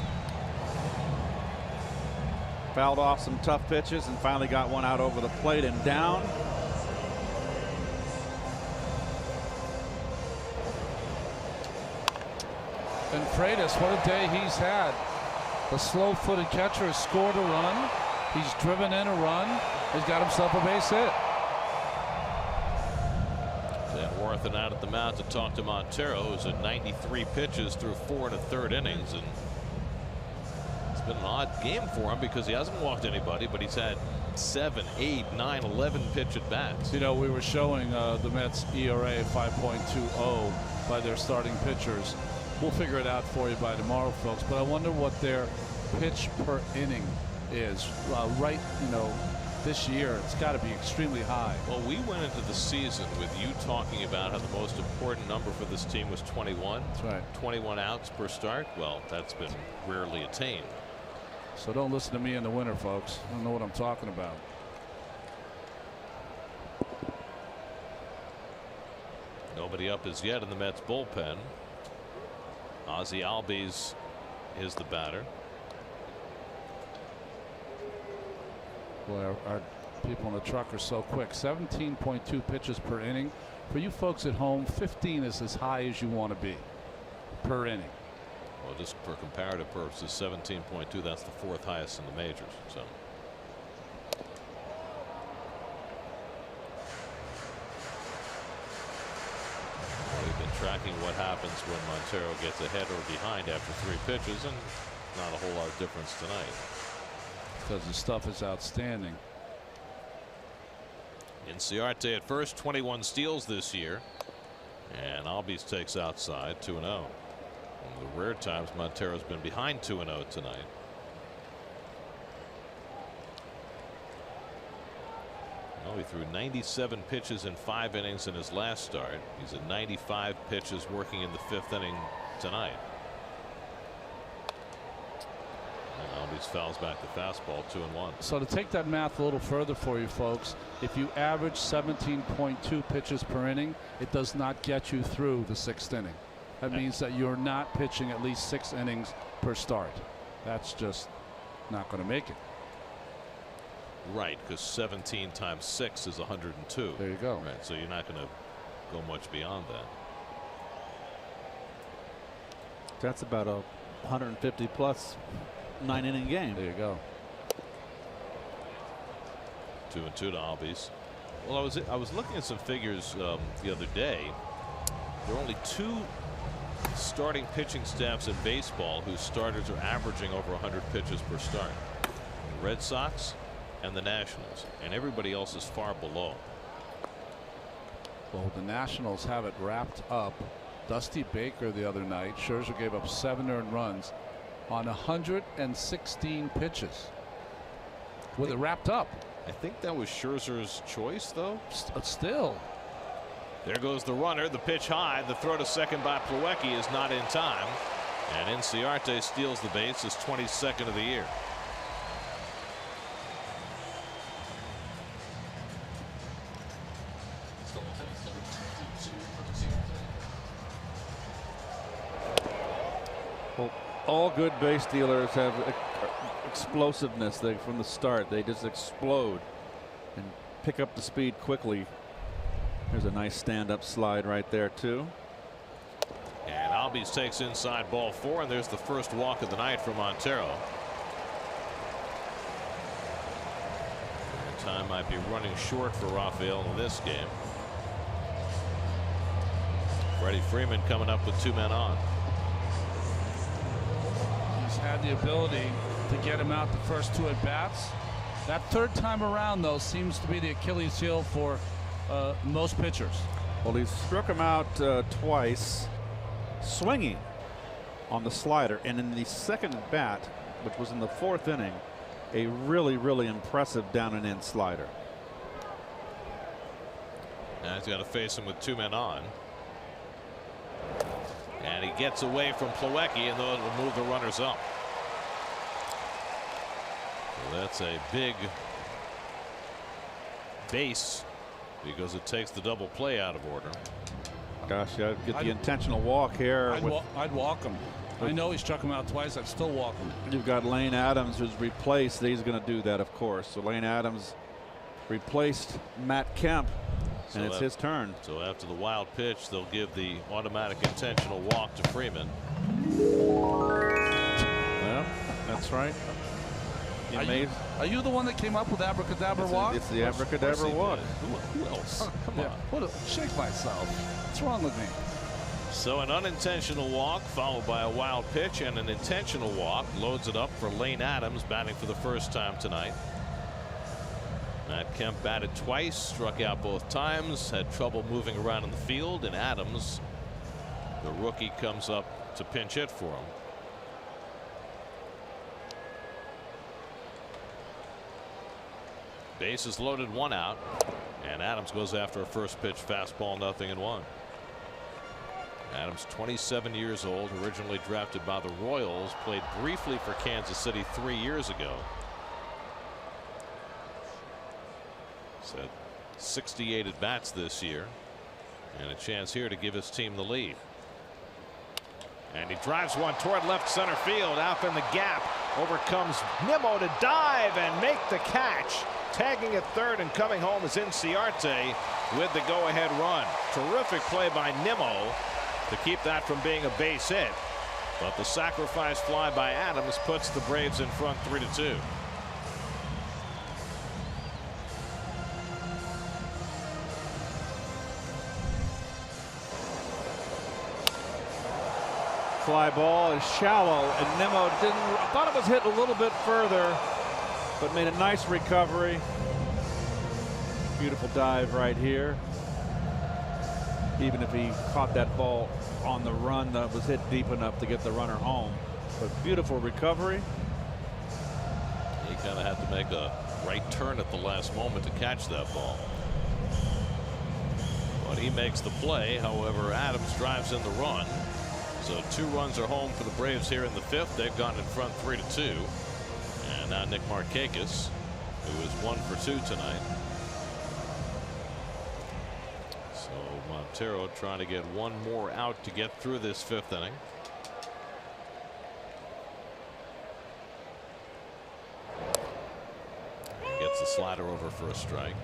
Fouled off some tough pitches and finally got one out over the plate and down. And Freitas, what a day he's had. The slow-footed catcher has scored a run. He's driven in a run. He's got himself a base hit. Then Worthen out at the mound to talk to Montero, who's at 93 pitches through 4 1/3 innings, and it's been an odd game for him because he hasn't walked anybody, but he's had 7, 8, 9, 11 pitch at bats. You know, we were showing the Mets ERA 5.20 by their starting pitchers. We'll figure it out for you by tomorrow, folks. But I wonder what their pitch per inning is. Right, this year it's got to be extremely high. Well, we went into the season with you talking about how the most important number for this team was 21. That's right. 21 outs per start. Well, that's been rarely attained. So don't listen to me in the winter, folks. I don't know what I'm talking about. Nobody up as yet in the Mets bullpen. Ozzie Albies is the batter. Boy, our people in the truck are so quick. 17.2 pitches per inning. For you folks at home, 15 is as high as you want to be per inning. Well, just for comparative purposes, 17.2, that's the 4th highest in the majors. So we've been tracking what happens when Montero gets ahead or behind after 3 pitches, and not a whole lot of difference tonight. Because the stuff is outstanding. Inciarte at first, 21 steals this year. And Albies takes outside 2-0. One of the rare times Montero's been behind 2-0 tonight. Well, he threw 97 pitches in 5 innings in his last start. He's at 95 pitches working in the 5th inning tonight. And Albies fouls back the fastball 2-1. So to take that math a little further for you folks, if you average 17.2 pitches per inning, it does not get you through the 6th inning. That means that you're not pitching at least 6 innings per start. That's just not going to make it. Right, because 17 times 6 is 102. There you go. Right, so you're not going to go much beyond that. That's about a 150 plus 9-inning game. There you go. 2-2 to Albies. Well, I was looking at some figures the other day. There are only 2 starting pitching staffs in baseball whose starters are averaging over 100 pitches per start. The Red Sox and the Nationals, and everybody else is far below. Well, the Nationals have it wrapped up. Dusty Baker the other night, Scherzer gave up 7 earned runs on 116 pitches with it wrapped up. I think that was Scherzer's choice, though. Still. There goes the runner. The pitch high. The throw to second by Plawecki is not in time. And Inciarte steals the base, his 22nd of the year. Well, all good base stealers have explosiveness. From the start, they just explode and pick up the speed quickly. There's a nice stand-up slide right there too. And Albies takes inside ball 4, and there's the first walk of the night for Montero. And time might be running short for Rafael in this game. Freddie Freeman coming up with 2 men on. He's had the ability to get him out the first 2 at bats. That 3rd time around, though, seems to be the Achilles heel for most pitchers. Well, he struck him out twice, swinging on the slider, and in the second at bat, which was in the 4th inning, a really impressive down and in slider. Now he's got to face him with 2 men on. And he gets away from Plawecki, and those will move the runners up. So that's a big base because it takes the double play out of order. Gosh, I'd get the intentional walk here. I'd walk him. I know he struck him out twice. I'd still walk him. You've got Lane Adams, who's replaced. He's going to do that, of course. So Lane Adams replaced Matt Kemp, and it's his turn. So after the wild pitch, they'll give the automatic intentional walk to Freeman. Yeah, that's right. Are you the one that came up with abracadabra walk? It's the abracadabra walk. Who else? Come on. Shake myself. What's wrong with me? So an unintentional walk followed by a wild pitch and an intentional walk loads it up for Lane Adams, batting for the first time tonight. Matt Kemp batted twice, struck out both times, had trouble moving around in the field, and Adams, the rookie, comes up to pinch hit for him. Bases loaded, 1 out, and Adams goes after a first pitch fastball, 0-1. Adams, 27 years old, originally drafted by the Royals, played briefly for Kansas City 3 years ago. He's had 68 at bats this year, and a chance here to give his team the lead. And he drives one toward left center field, out in the gap. Over comes Nimmo to dive and make the catch. Tagging at third and coming home is Inciarte with the go-ahead run. Terrific play by Nimmo to keep that from being a base hit. But the sacrifice fly by Adams puts the Braves in front 3-2. Fly ball is shallow, and Nimmo thought it was hit a little bit further, but made a nice recovery. Beautiful dive right here. Even if he caught that ball on the run, that was hit deep enough to get the runner home. But beautiful recovery. He kind of had to make a right turn at the last moment to catch that ball. But he makes the play. However, Adams drives in the run. So 2 runs are home for the Braves here in the 5th. They've gone in front 3-2. And now Nick Markakis, who is 1 for 2 tonight. So Montero trying to get 1 more out to get through this 5th inning. And gets the slider over for a strike.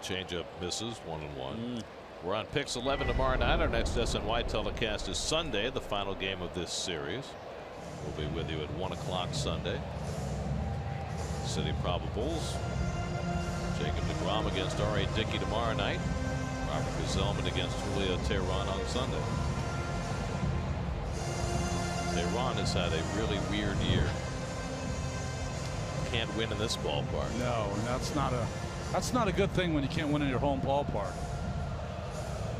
Changeup misses, 1-1. We're on Pix 11 tomorrow night. Our next SNY telecast is Sunday, the final game of this series. We'll be with you at 1 o'clock Sunday. City probables. Jacob deGrom against R.A. Dickey tomorrow night. Robert Gazelman against Julio Teheran on Sunday. Teheran has had a really weird year. Can't win in this ballpark. No, and that's not a good thing when you can't win in your home ballpark.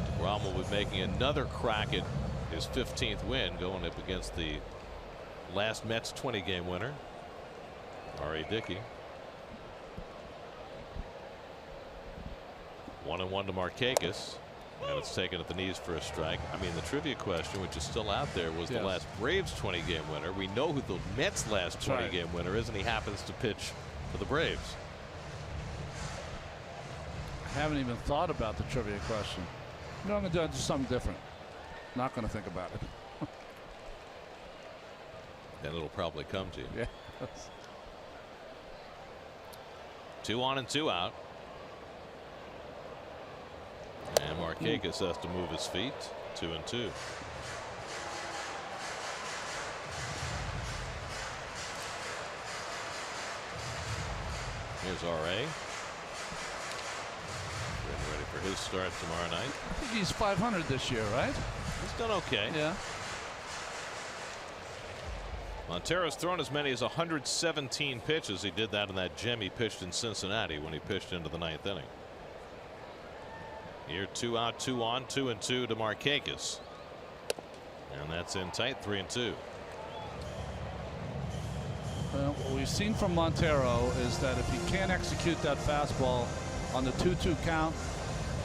DeGrom will be making another crack at his 15th win, going up against the last Mets 20-game winner, R.A. Dickey. 1-1 to Markakis, and it's taken at the knees for a strike. I mean, the trivia question, which is still out there, was the last Braves 20-game winner. We know who the Mets' last 20-game winner is, and he happens to pitch for the Braves. I haven't even thought about the trivia question. No, I'm going to do something different. Not going to think about it. Then it'll probably come to you. Yeah. 2 on and 2 out. And Markakis has to move his feet. 2-2. Here's R.A. Ready for his start tomorrow night. I think he's 500 this year, right? He's done okay. Yeah. Montero's thrown as many as 117 pitches. He did that in that gem he pitched in Cincinnati when he pitched into the 9th inning. Here 2 out, 2 on, 2-2 to Markakis. And that's in tight, 3-2. What we've seen from Montero is that if he can't execute that fastball on the 2-2 count,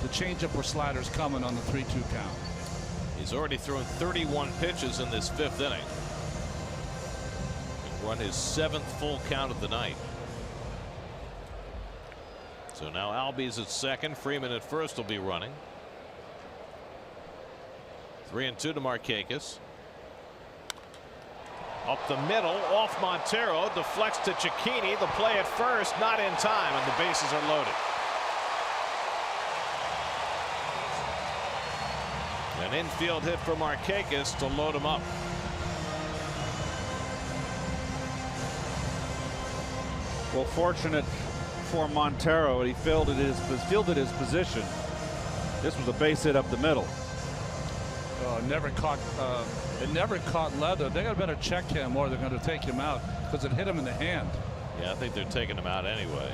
the changeup or slider's coming on the 3-2 count. He's already thrown 31 pitches in this 5th inning. He'll run his 7th full count of the night. So now Albies at second, Freeman at first will be running. 3-2 to Markakis. Up the middle, off Montero, deflects to Cicchini. The play at first, not in time, and the bases are loaded. An infield hit for Markakis to load him up. Well, fortunate for Montero, he fielded his position. This was a base hit up the middle. It never caught leather. They got to better check him or they're going to take him out because it hit him in the hand. Yeah, I think they're taking him out anyway.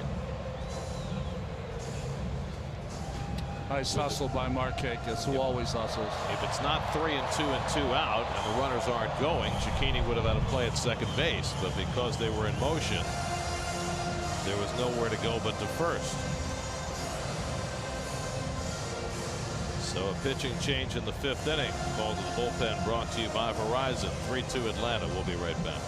Nice hustle by Markakis, who always hustles. If it's not 3-2 and 2 out and the runners aren't going, Cicchini would have had to play at second base, but because they were in motion, there was nowhere to go but to first. So a pitching change in the 5th inning. Call to the bullpen brought to you by Verizon. 3-2 Atlanta. We'll be right back.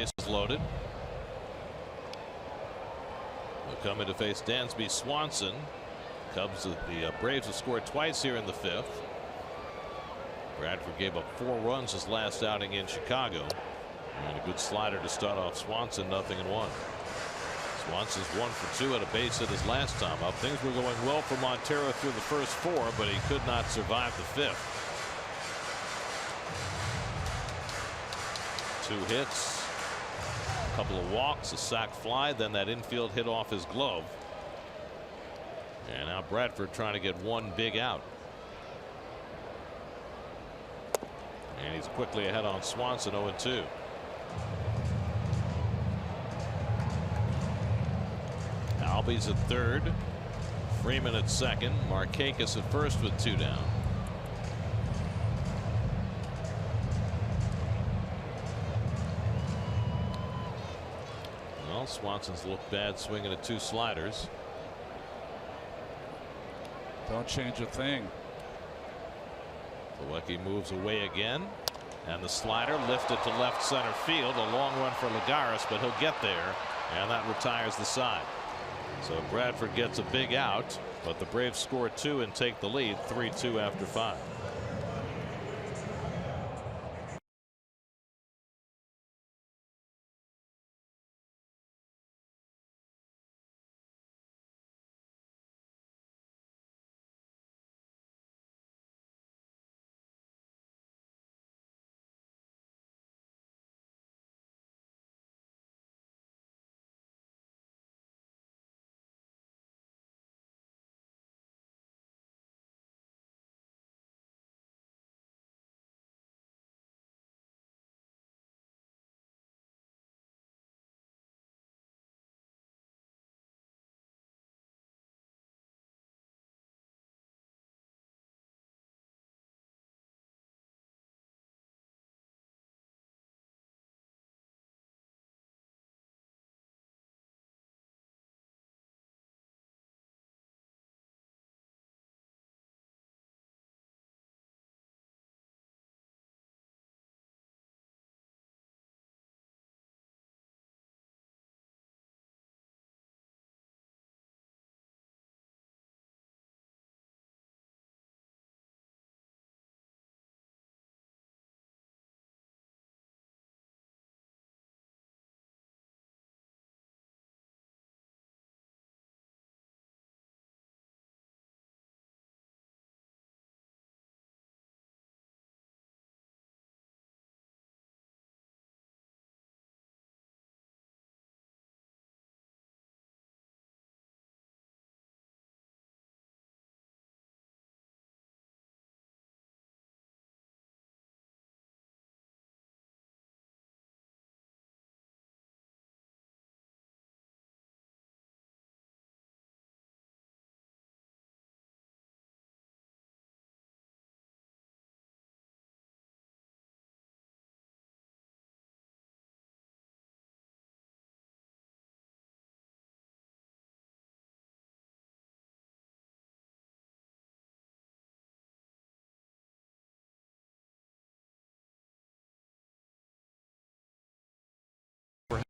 Bases loaded. Will come in to face Dansby Swanson. Cubs, the Braves have scored twice here in the fifth. Bradford gave up 4 runs his last outing in Chicago. And a good slider to start off Swanson, 0-1. Swanson's 1 for 2 at a base hit his last time up. Things were going well for Montero through the first 4, but he could not survive the fifth. 2 hits, a couple of walks, a sac fly, then that infield hit off his glove. And now Bradford trying to get 1 big out. And he's quickly ahead on Swanson, 0-2. Albies at third, Freeman at second, Markakis at first with 2 down. Well, Swanson's looked bad swinging at 2 sliders. Don't change a thing. Milwaukee moves away again, and the slider lifted to left center field. A long run for Lagares, but he'll get there, and that retires the side. So Bradford gets a big out, but the Braves score 2 and take the lead 3-2 after 5.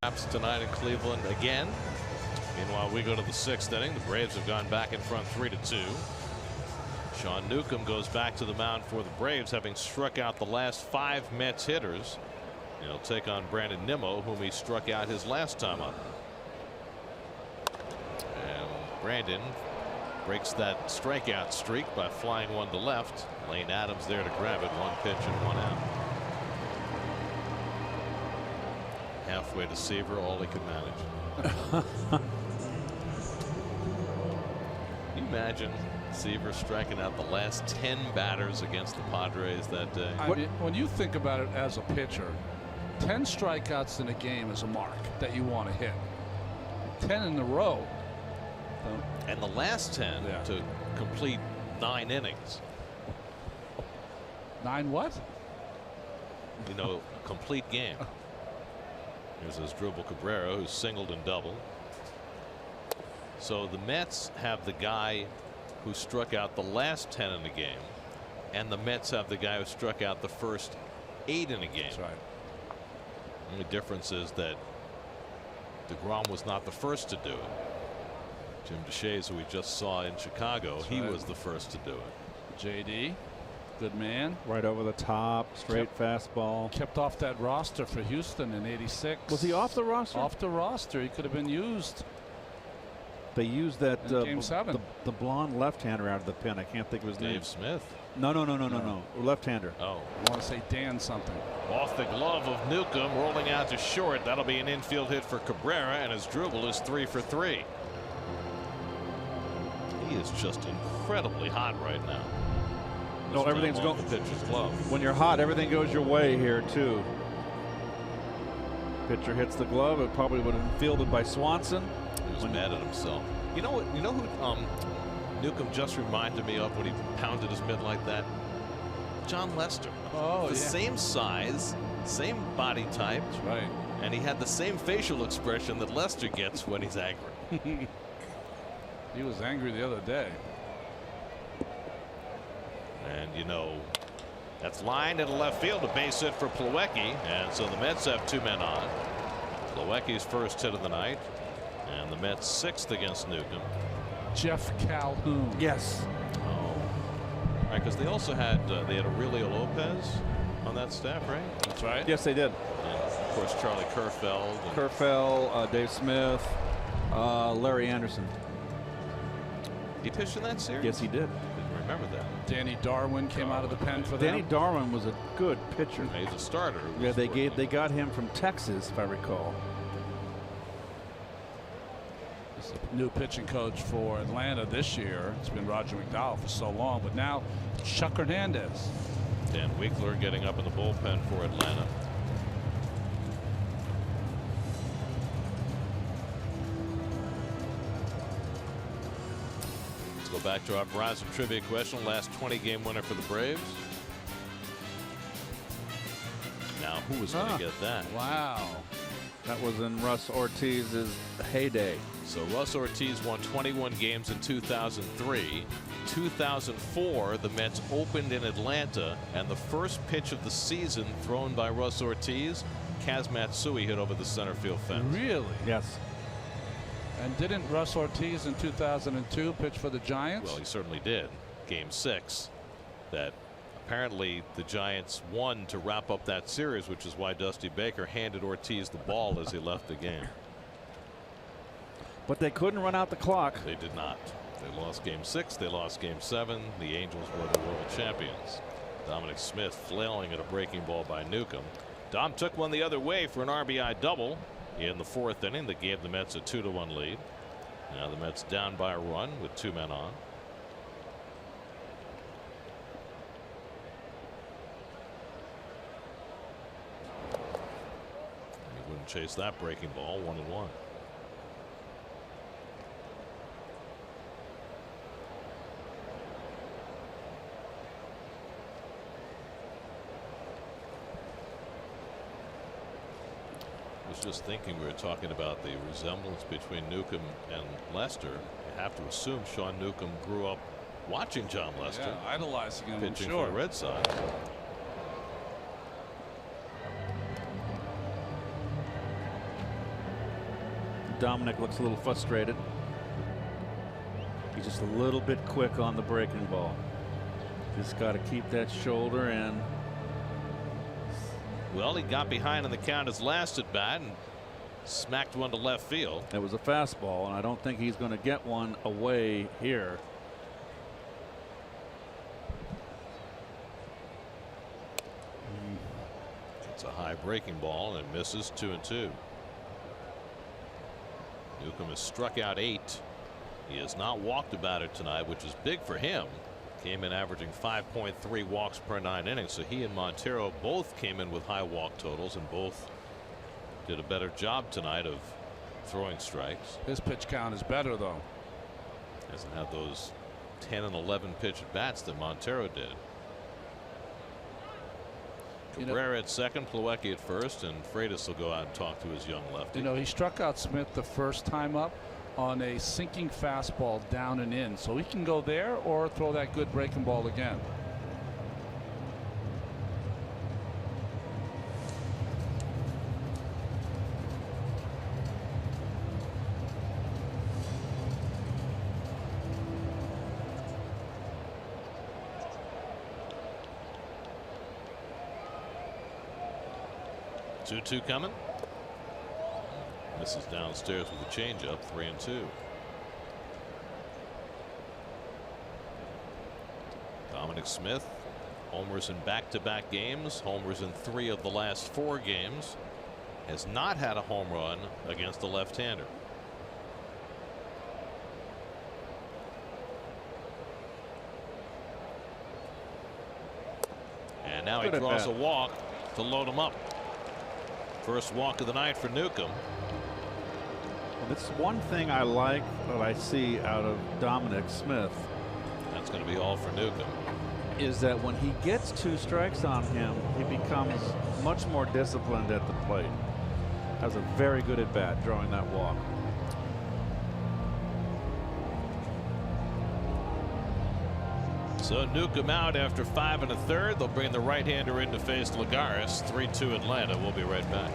Perhaps tonight in Cleveland again. Meanwhile, we go to the 6th inning. The Braves have gone back in front 3-2. Sean Newcomb goes back to the mound for the Braves, having struck out the last 5 Mets hitters. He'll take on Brandon Nimmo, whom he struck out his last time up. And Brandon breaks that strikeout streak by flying 1 to left. Lane Adams there to grab it. 1 pitch and 1 out. Halfway to Seaver, all he could manage. Can you imagine Seaver striking out the last 10 batters against the Padres that day? I mean, when you think about it as a pitcher, 10 strikeouts in a game is a mark that you want to hit. 10 in a row. And the last 10 to complete 9 innings. 9 what? You know, complete game. Here's Asdrubal Cabrera, who's singled and doubled. So the Mets have the guy who struck out the last 10 in the game, and the Mets have the guy who struck out the first 8 in a game. That's right. The only difference is that DeGrom was not the first to do it. Jim DeShays, who we just saw in Chicago, he was the first to do it. JD, good man. Right over the top, straight fastball. Kept off that roster for Houston in '86. Was he off the roster? Off the roster. He could have been used. They used that Game 7. the blonde left-hander out of the pen. I can't think of his name. Dave Smith. No. Left-hander. Oh. I want to say Dan something. Off the glove of Newcomb, rolling out to short. That'll be an infield hit for Cabrera, and his dribble is 3 for 3. He is just incredibly hot right now. No, everything's going. The pitcher's glove. When you're hot, everything goes your way here too. Pitcher hits the glove. It probably would have been fielded by Swanson. He was mad at himself. You know what? You know who Newcomb just reminded me of when he pounded his mitt like that? John Lester. Oh, the same size, same body type. That's right. And he had the same facial expression that Lester gets when he's angry. He was angry the other day. And you know, that's lined into left field, a base hit for Plawecki, and so the Mets have 2 men on. Plawecki's first hit of the night, and the Mets 6th against Newcomb. Jeff Calhoun. Yes. Oh, right, because they also had Aurelio Lopez on that staff, right? That's right. Yes, they did. And of course Charlie Kerfeld. Kerfeld, Dave Smith, Larry Anderson. He pitched in that series? Yes, he did. Didn't remember that. Danny Darwin came out of the pen for them. Danny Darwin was a good pitcher. He's a starter. Yeah, they got him from Texas, if I recall. New pitching coach for Atlanta this year. It's been Roger McDowell for so long, but now Chuck Hernandez. Dan Winkler getting up in the bullpen for Atlanta. Let's go back to our Verizon trivia question. Last 20-game winner for the Braves. Now, who was going to get that? Wow. That was in Russ Ortiz's heyday. So Russ Ortiz won 21 games in 2003. 2004, the Mets opened in Atlanta, and the first pitch of the season thrown by Russ Ortiz, Kaz Matsui hit over the center field fence. Really? Yes. And didn't Russ Ortiz in 2002 pitch for the Giants? Well, he certainly did. Game 6. That apparently the Giants won to wrap up that series, which is why Dusty Baker handed Ortiz the ball as he left the game. But they couldn't run out the clock. They did not. They lost Game 6. They lost Game 7. The Angels were the world champions. Dominic Smith flailing at a breaking ball by Newcomb. Dom took one the other way for an RBI double in the 4th inning that gave the Mets a 2-1 lead. Now the Mets down by a run with 2 men on. He wouldn't chase that breaking ball. 1-1. I was just thinking, we were talking about the resemblance between Newcomb and Lester. You have to assume Sean Newcomb grew up watching John Lester. Yeah, idolizing him, pitching sure. for the Red Sox. Dominic looks a little frustrated. He's just a little bit quick on the breaking ball. Just got to keep that shoulder in. Well, he got behind on the count his last at bat and smacked one to left field. It was a fastball, and I don't think he's going to get one away here. It's a high breaking ball and it misses. 2-2. Newcomb has struck out 8. He has not walked about it tonight, which is big for him. Came in averaging 5.3 walks per 9 innings. So he and Montero both came in with high walk totals and both did a better job tonight of throwing strikes. His pitch count is better, though. Hasn't had those 10 and 11 pitch at bats that Montero did. Cabrera at second, Plawecki at first, and Freitas will go out and talk to his young lefty. You know, he struck out Smith the first time up on a sinking fastball down and in, so he can go there or throw that good breaking ball again. 2-2 coming. This is downstairs with a changeup. 3-2. Dominic Smith, homers in back-to-back games, homers in 3 of the last 4 games, has not had a home run against a left-hander. And now he draws a walk to load him up. First walk of the night for Newcomb. Well, it's one thing I like that I see out of Dominic Smith. That's going to be all for Newcomb. Is that when he gets 2 strikes on him, he becomes much more disciplined at the plate. Has a very good at bat drawing that walk. So Newcomb out after 5 1/3. They'll bring the right-hander in to face Lagares. 3-2 Atlanta. We'll be right back.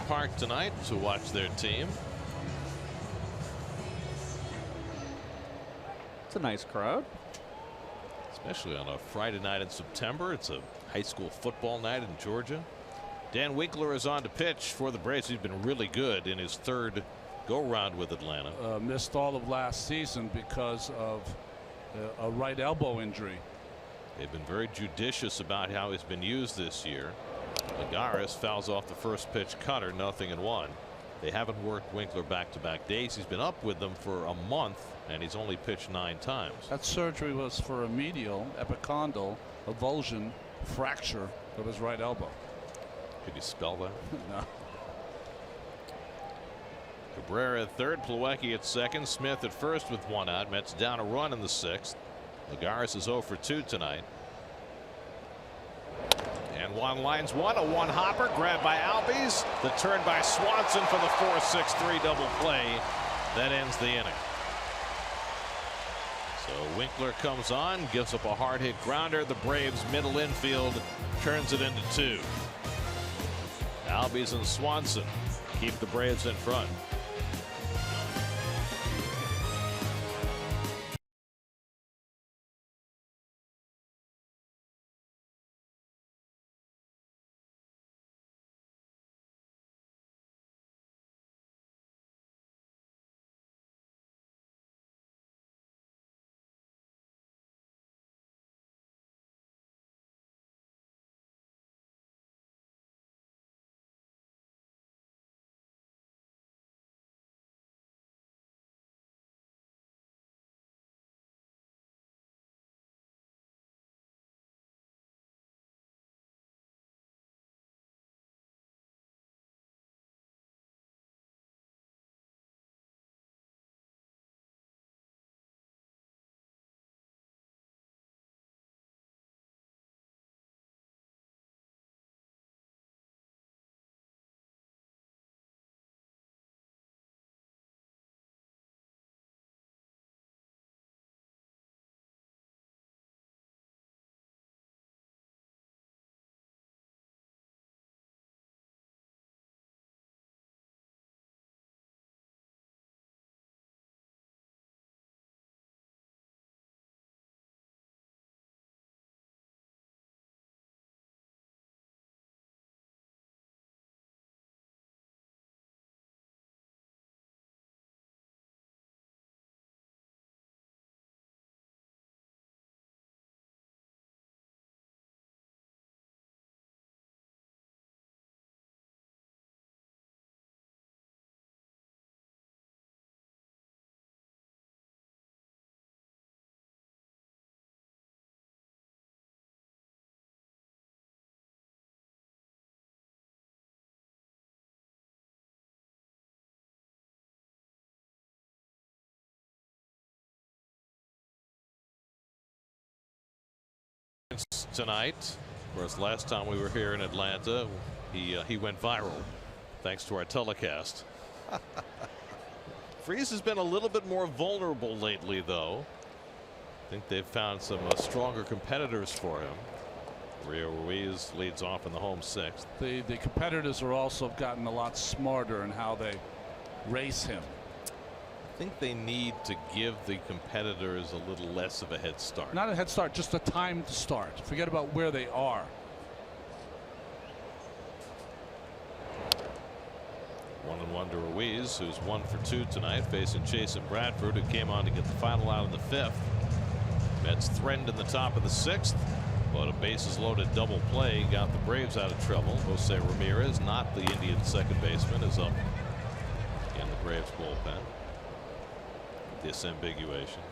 Park tonight to watch their team. It's a nice crowd, especially on a Friday night in September. It's a high school football night in Georgia. Dan Winkler is on to pitch for the Braves. He's been really good in his 3rd go-round with Atlanta. Missed all of last season because of a right elbow injury. They've been very judicious about how he's been used this year. Lagares fouls off the first pitch cutter, 0-1. They haven't worked Winkler back-to-back days. He's been up with them for a month, and he's only pitched 9 times. That surgery was for a medial epicondyle avulsion fracture of his right elbow. Could you spell that? No. Cabrera at 3rd, Plawecki at 2nd, Smith at 1st with 1 out. Mets down a run in the 6th. Lagares is 0 for 2 tonight. And one lines one, a one hopper grabbed by Albies. The turn by Swanson for the 4-6-3 double play that ends the inning. So Winkler comes on, gives up a hard hit grounder. The Braves middle infield turns it into 2. Albies and Swanson keep the Braves in front. Freeze tonight. Of course, last time we were here in Atlanta, he went viral thanks to our telecast. Freeze has been a little bit more vulnerable lately, though. I think they've found some stronger competitors for him. Rio Ruiz leads off in the home sixth. The competitors are also gotten a lot smarter in how they race him. I think they need to give the competitors a little less of a head start. Not a head start, just a time to start. Forget about where they are. 1-1 to Ruiz, who's 1 for 2 tonight, facing Chasen Bradford, who came on to get the final out in the 5th. Mets threatened in the top of the 6th, but a bases loaded double play got the Braves out of trouble. Jose Ramirez, not the Indian second baseman, is up in the Braves bullpen. Disambiguation.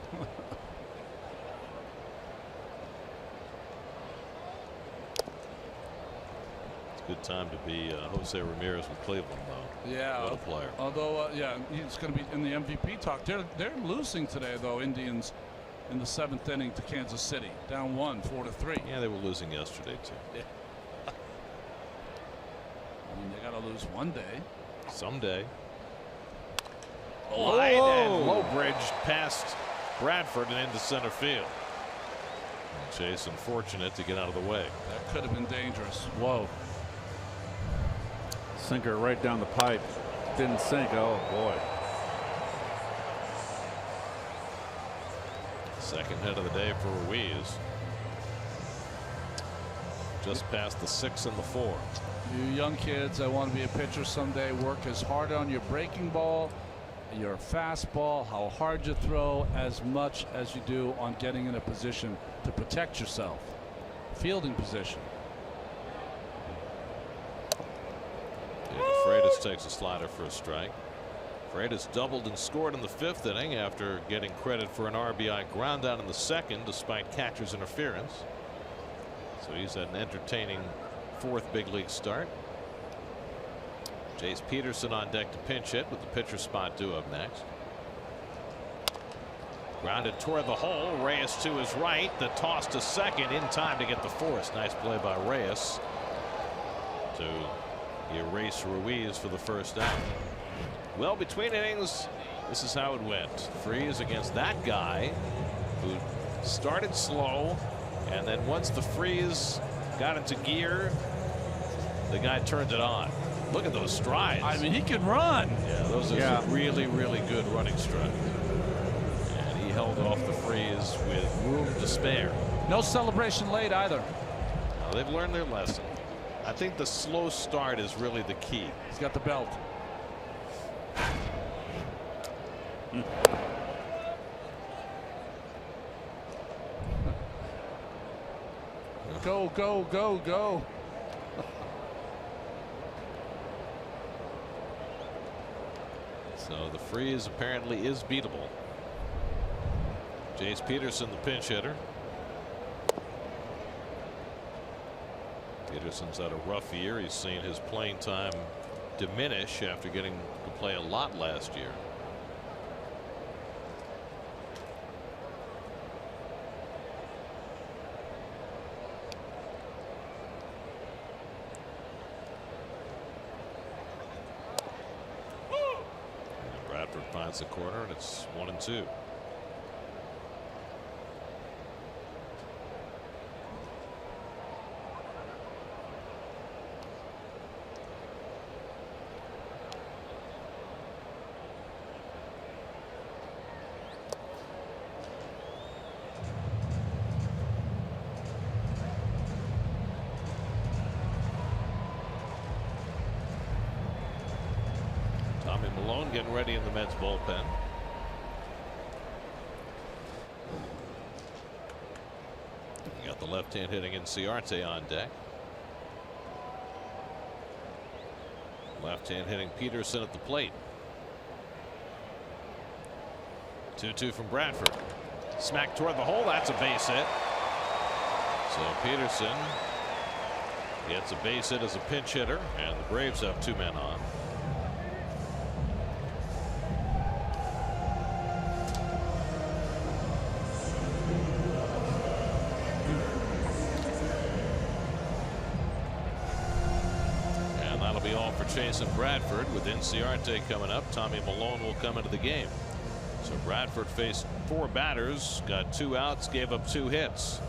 It's a good time to be Jose Ramirez with Cleveland, though. Yeah. What a player. Although, yeah, he's going to be in the MVP talk. They're losing today, though, Indians, in the 7th inning to Kansas City, down 1, 4-3. Yeah, they were losing yesterday, too. Yeah. I mean, they got to lose one day. Someday. Line and low bridge past Bradford and into center field. And Chase unfortunate to get out of the way. That could have been dangerous. Whoa. Sinker right down the pipe. Didn't sink. Oh boy. Second hit of the day for Ruiz. Just past the 6 and the 4. You young kids, I want to be a pitcher someday. Work as hard on your breaking ball, your fastball, how hard you throw, as much as you do on getting in a position to protect yourself. Fielding position. Freitas takes a slider for a strike. Freitas doubled and scored in the 5th inning after getting credit for an RBI ground out in the 2nd despite catcher's interference. So he's had an entertaining 4th big league start. Jace Peterson on deck to pinch hit with the pitcher spot due up next. Grounded toward the hole. Reyes to his right. The toss to second in time to get the force. Nice play by Reyes to erase Ruiz for the first out. Well, between innings, this is how it went. Freeze against that guy who started slow, and then once the freeze got into gear, the guy turned it on. Look at those strides. I mean, he can run. Yeah, those are really, really good running strides. And he held off the freeze with room to spare. No celebration late either. Now, they've learned their lesson. I think the slow start is really the key. He's got the belt. Go, go, go, go. So the freeze apparently is beatable. Jace Peterson, the pinch hitter. Peterson's had a rough year. He's seen his playing time diminish after getting to play a lot last year. And Bradford finds the corner, and it's 1-2. Malone getting ready in the Mets bullpen. You got the left-hand hitting Inciarte on deck. Left-hand hitting Peterson at the plate. 2-2 from Bradford. Smack toward the hole. That's a base hit. So Peterson gets a base hit as a pinch hitter, and the Braves have 2 men on. be all for Chase and Bradford. With Inciarte coming up, Tommy Milone will come into the game. So Bradford faced 4 batters, got 2 outs, gave up 2 hits.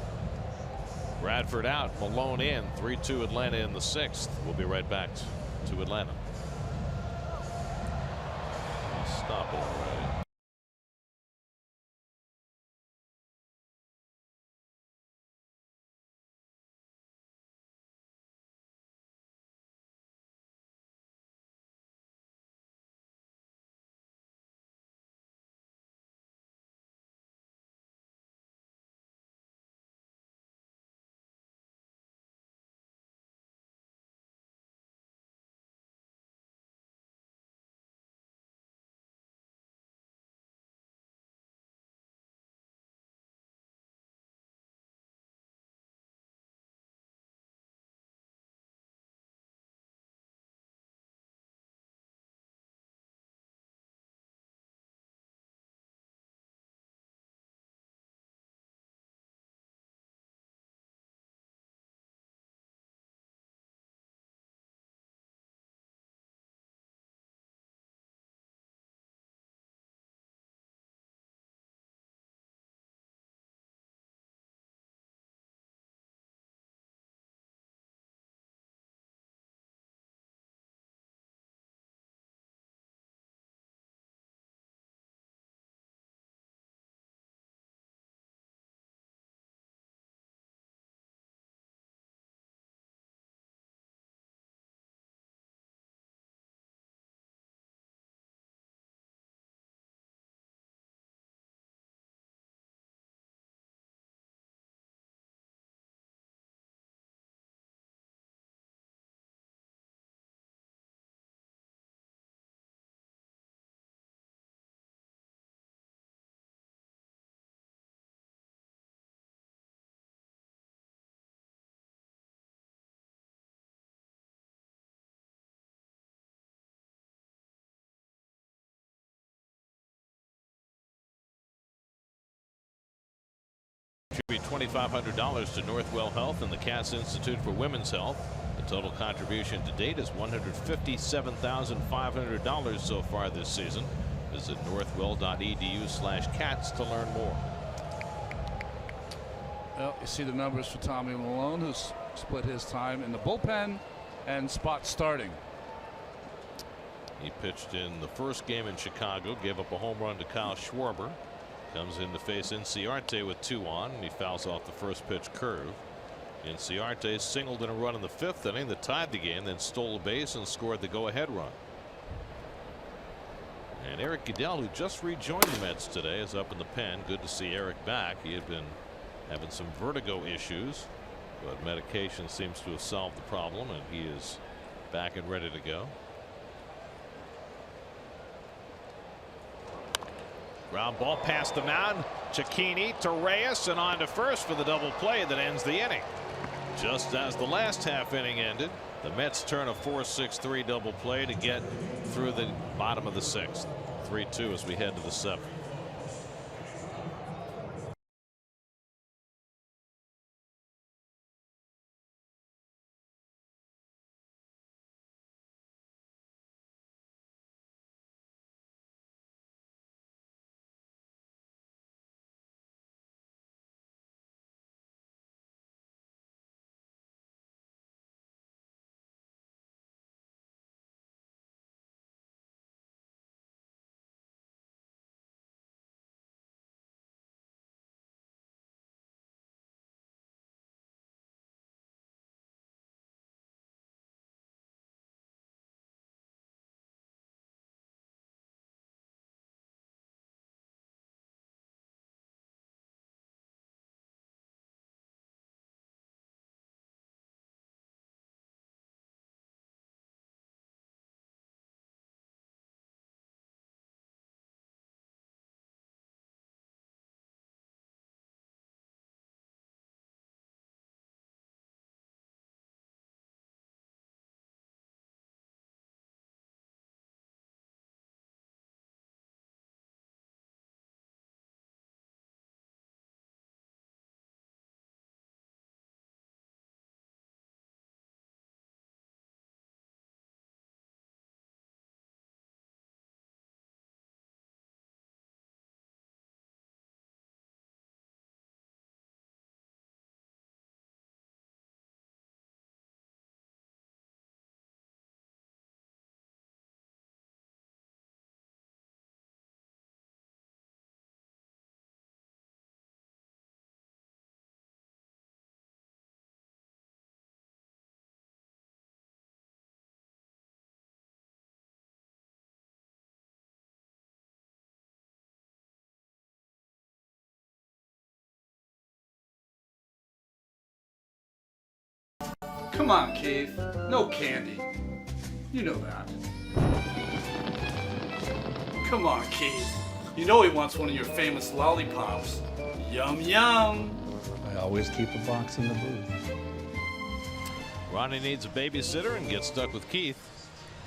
Bradford out, Milone in, 3-2 Atlanta in the 6th. We'll be right back to Atlanta. Stop it already. Contribute $2,500 to Northwell Health and the Cass Institute for Women's Health. The total contribution to date is $157,500 so far this season. Visit northwell.edu/cats to learn more. Well, you see the numbers for Tommy Milone, who's split his time in the bullpen and spot starting. He pitched in the first game in Chicago, gave up a home run to Kyle Schwarber. Comes in to face Inciarte with 2 on, and he fouls off the first pitch curve. Inciarte singled in a run in the 5th inning that tied the game, then stole a base and scored the go-ahead run. And Eric Goodell, who just rejoined the Mets today, is up in the pen. Good to see Eric back. He had been having some vertigo issues, but medication seems to have solved the problem, and he is back and ready to go. Ground ball past the mound. Cecchini to Reyes and on to first for the double play that ends the inning. Just as the last half inning ended, the Mets turn a 4-6-3 double play to get through the bottom of the 6th. 3-2 as we head to the 7th. Come on, Keith. No candy. You know that. Come on, Keith. You know he wants one of your famous lollipops. Yum, yum. I always keep a box in the booth. Ronnie needs a babysitter and gets stuck with Keith.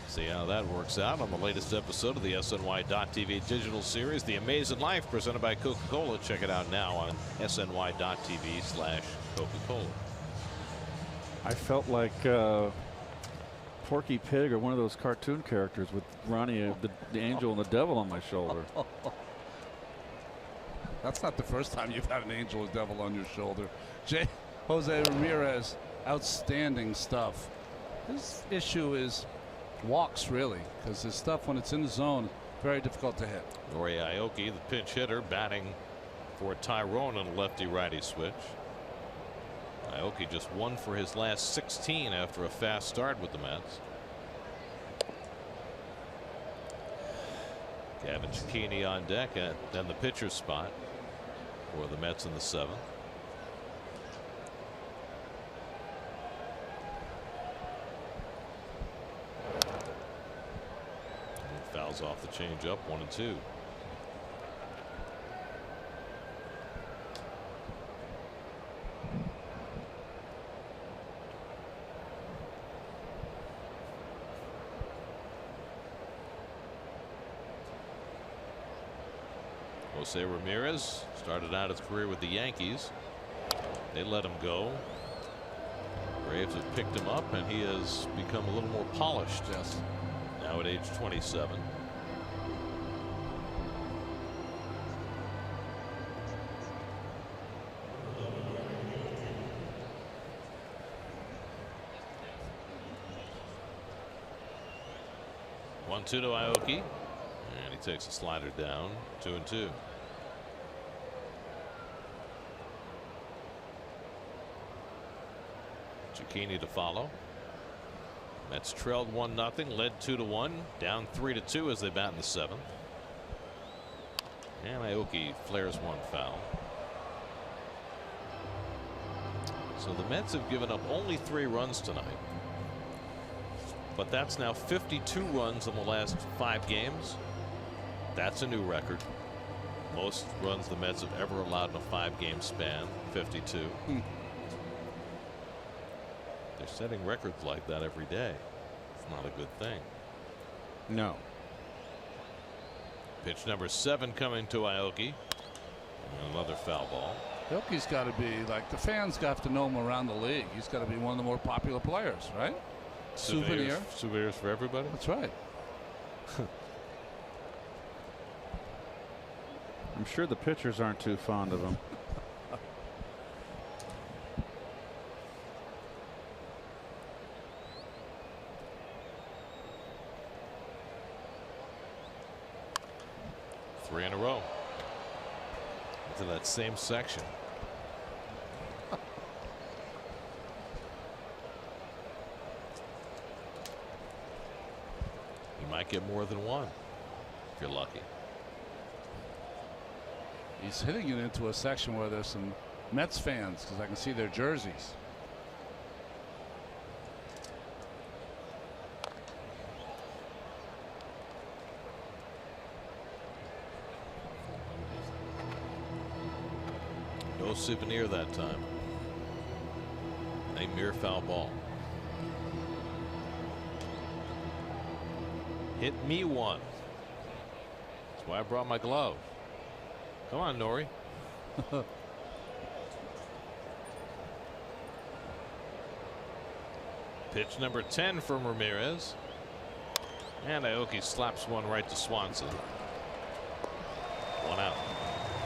See how that works out on the latest episode of the SNY.TV digital series, The Amazing Life, presented by Coca-Cola. Check it out now on SNY.TV/Coca-Cola. I felt like Porky Pig or one of those cartoon characters with Ronnie, the angel and the devil on my shoulder. That's not the first time you've had an angel or devil on your shoulder. Jose Ramirez, outstanding stuff. His issue is walks, really, because his stuff, when it's in the zone, very difficult to hit. Nori Aoki, the pinch hitter, batting for Tyrone on a lefty-righty switch. Aoki just 1 for his last 16 after a fast start with the Mets. Gavin Cicchini on deck and then the pitcher's spot for the Mets in the 7th. Fouls off the changeup, 1-2. Jose Ramirez started out his career with the Yankees. They let him go. Braves have picked him up and he has become a little more polished. Yes. Now at age 27. One-two to Aoki, and he takes a slider down. 2-2. Cicchini to follow. Mets trailed 1-0, led 2-1, down 3-2 as they bat in the 7th. And Aoki flares one foul. So the Mets have given up only 3 runs tonight. But that's now 52 runs in the last 5 games. That's a new record. Most runs the Mets have ever allowed in a 5-game span, 52. They're setting records like that every day. It's not a good thing. No. Pitch number 7 coming to Aoki. And another foul ball. Aoki's got to be like, the fans got to know him around the league. He's got to be one of the more popular players, right? Souvenir. Souvenirs for everybody. That's right. I'm sure the pitchers aren't too fond of him. Three in a row into that same section. You might get more than one if you're lucky. He's hitting it into a section where there's some Mets fans, because I can see their jerseys. No souvenir that time. A mere foul ball. Hit me one. That's why I brought my glove. Come on, Nori. Pitch number 10 from Ramirez. And Aoki slaps one right to Swanson. One out.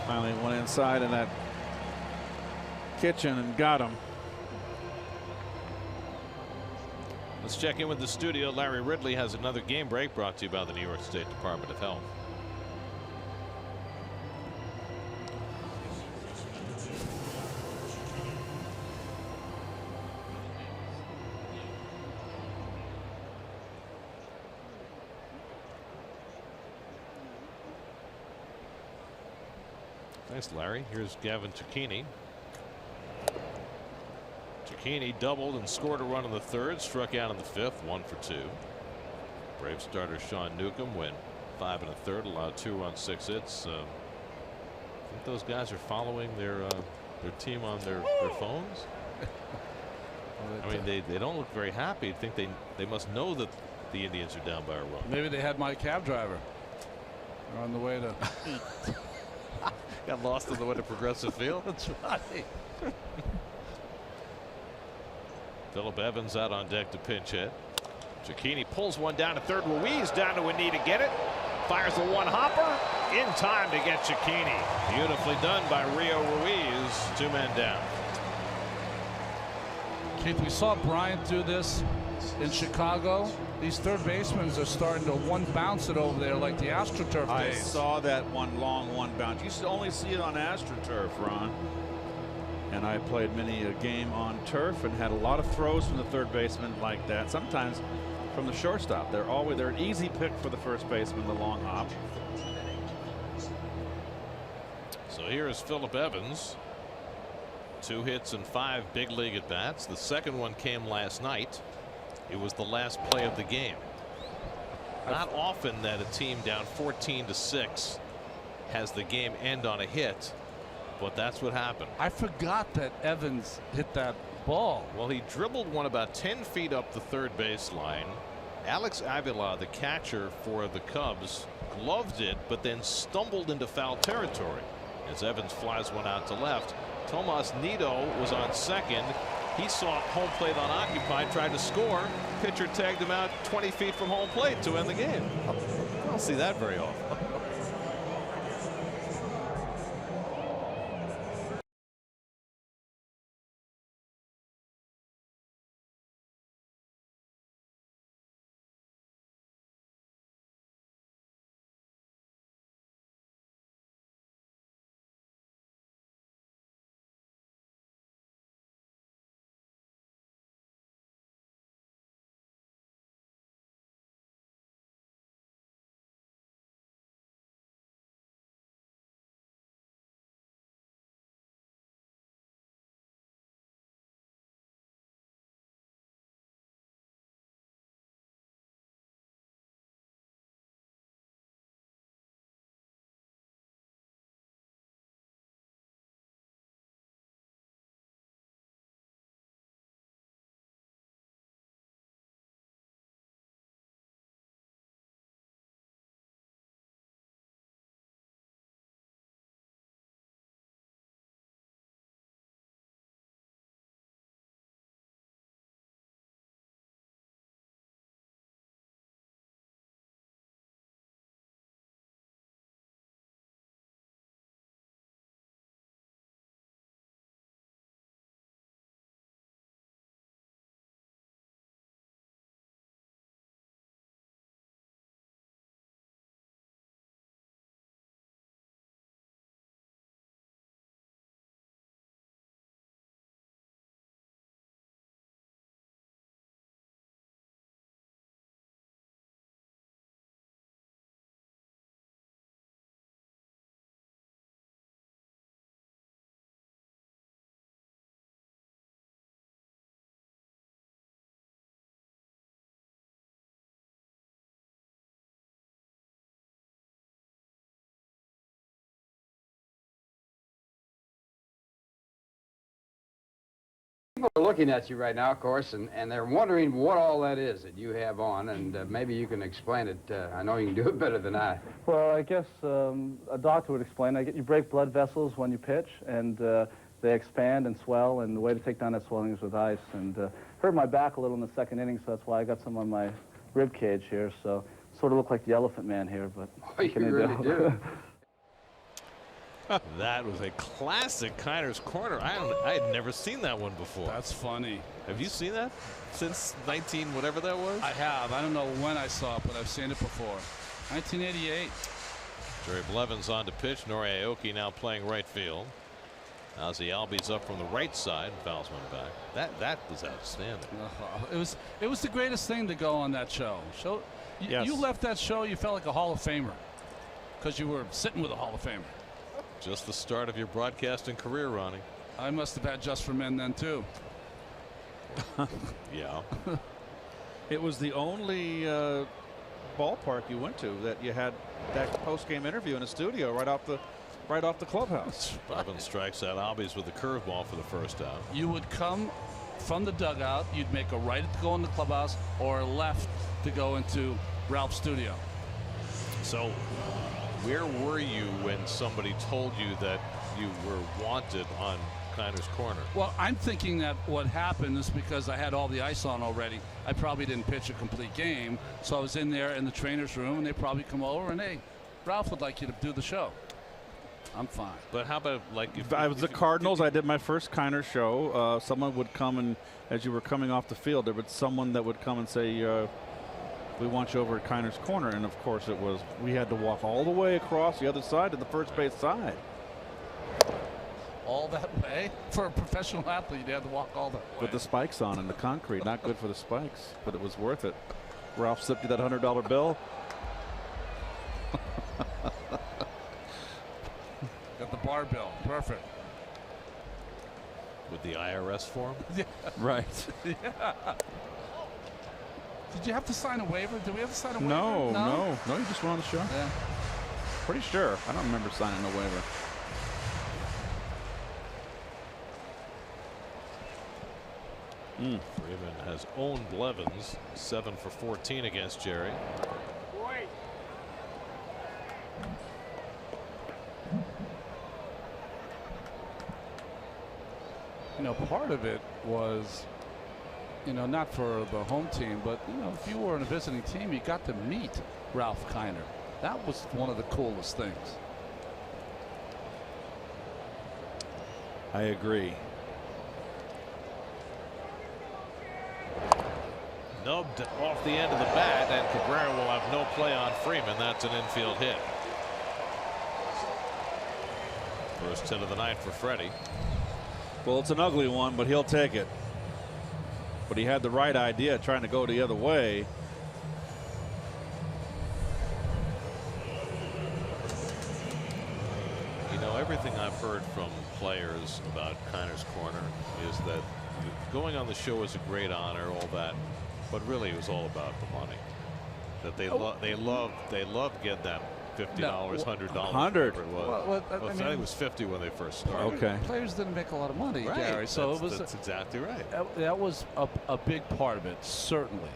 Finally went inside in that kitchen and got him. Let's check in with the studio. Larry Ridley has another game break brought to you by the New York State Department of Health. Thanks, Larry. Here's Gavin Cicchini. Cicchini doubled and scored a run in the third, struck out in the fifth, 1 for 2. Brave starter Sean Newcomb went 5 1/3, allowed 2 runs, 6 hits. I think those guys are following their team on their phones. I mean, they don't look very happy. I think they must know that the Indians are down by a run. Maybe they had my cab driver. They're on the way to. Got lost on the way to Progressive Field. That's right. Phillip Evans out on deck to pinch hit. Cicchini pulls one down to third. Ruiz down to a knee to get it. Fires the one hopper in time to get Cicchini. Beautifully done by Rio Ruiz. 2 men down. Keith, we saw Bryant do this in Chicago. These third basemen are starting to one bounce it over there like the AstroTurf I days. saw that long one bounce. You used to only see it on AstroTurf, Ron. And I played many a game on turf and had a lot of throws from the third baseman like that. Sometimes from the shortstop. They're an easy pick for the first baseman, the long hop. So here's Phillip Evans. 2 hits and 5 big league at bats. The second one came last night. It was the last play of the game. Not often that a team down 14-6 has the game end on a hit, but that's what happened. I forgot that Evans hit that ball. Well, he dribbled one about 10 feet up the third baseline. Alex Avila, the catcher for the Cubs, gloved it, but then stumbled into foul territory as Evans flies one out to left. Tomas Nido was on second. He saw home plate unoccupied, tried to score. Pitcher tagged him out 20 feet from home plate to end the game. I don't see that very often. People are looking at you right now, of course, and they're wondering what all that is that you have on, and maybe you can explain it. I know you can do it better than I. Well, I guess a doctor would explain. You break blood vessels when you pitch, and they expand and swell, and the way to take down that swelling is with ice. And hurt my back a little in the second inning, so that's why I got some on my rib cage here. So sort of look like the Elephant Man here, but you really do. That was a classic Kiner's Corner. I had never seen that one before. That's funny. Have you seen that since 19 whatever that was? I have. I don't know when I saw it, but I've seen it before. 1988. Jerry Blevins on to pitch. Nori Aoki now playing right field. Ozzie Albies up from the right side, fouls one back. That was outstanding. It was the greatest thing to go on that show. Yes. You left that show, you felt like a Hall of Famer because you were sitting with a Hall of Famer. Just the start of your broadcasting career, Ronnie. I must have had Just for Men then too. Yeah. It was the only ballpark you went to that you had that post-game interview in a studio right off the clubhouse. Levin strikes out Albies with a curveball for the first out. You would come from the dugout. You'd make a right to go in the clubhouse or a left to go into Ralph's studio. So where were you when somebody told you that you were wanted on Kiner's corner? Well, I'm thinking that what happened is because I had all the ice on already. I probably didn't pitch a complete game, so I was in there in the trainer's room, and they probably come over and, hey, Ralph would like you to do the show. I'm fine. But how about, like, if I was the Cardinals, I did my first Kiner show. Someone would come, and as you were coming off the field, there was someone that would come and say, we want you over at Kiner's corner. And of course it was, we had to walk all the way across the other side to the first base side. All that way? For a professional athlete, you had to walk all that way. With the spikes on and the concrete. Not good for the spikes, but it was worth it. Ralph slipped you that $100 bill. Got the bar bill. Perfect. With the IRS form? Yeah. Right. Yeah. Did you have to sign a waiver? Did we have to sign a waiver? No, you just went on the show. Yeah. Pretty sure. I don't remember signing a waiver. Freeman has owned Blevins, 7 for 14 against Jerry. You know, part of it was, you know, not for the home team, but, you know, if you were on a visiting team, you got to meet Ralph Kiner. That was one of the coolest things. I agree. Nubbed off the end of the bat, and Cabrera will have no play on Freeman. That's an infield hit. First hit of the night for Freddie. Well, it's an ugly one, but he'll take it. But he had the right idea, trying to go the other way. You know, everything I've heard from players about Kiner's corner is that going on the show is a great honor, all that, but really it was all about the money. That they love getting that $50, $100. $100. It was. I think it was 50 when they first started. Okay. Players didn't make a lot of money, Right. Gary. So That's exactly right. that was a big part of it, certainly.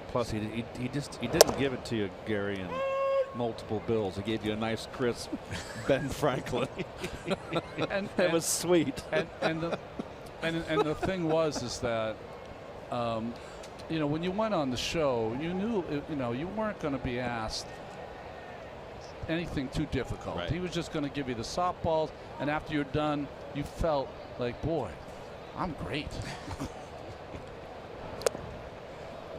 Plus, he didn't give it to you, Gary, in multiple bills. He gave you a nice, crisp Ben Franklin. And it was sweet. And the thing was that you know, when you went on the show, you knew, you know, you weren't going to be asked anything too difficult. Right. He was just going to give you the softballs, and after you're done, you felt like, boy, I'm great.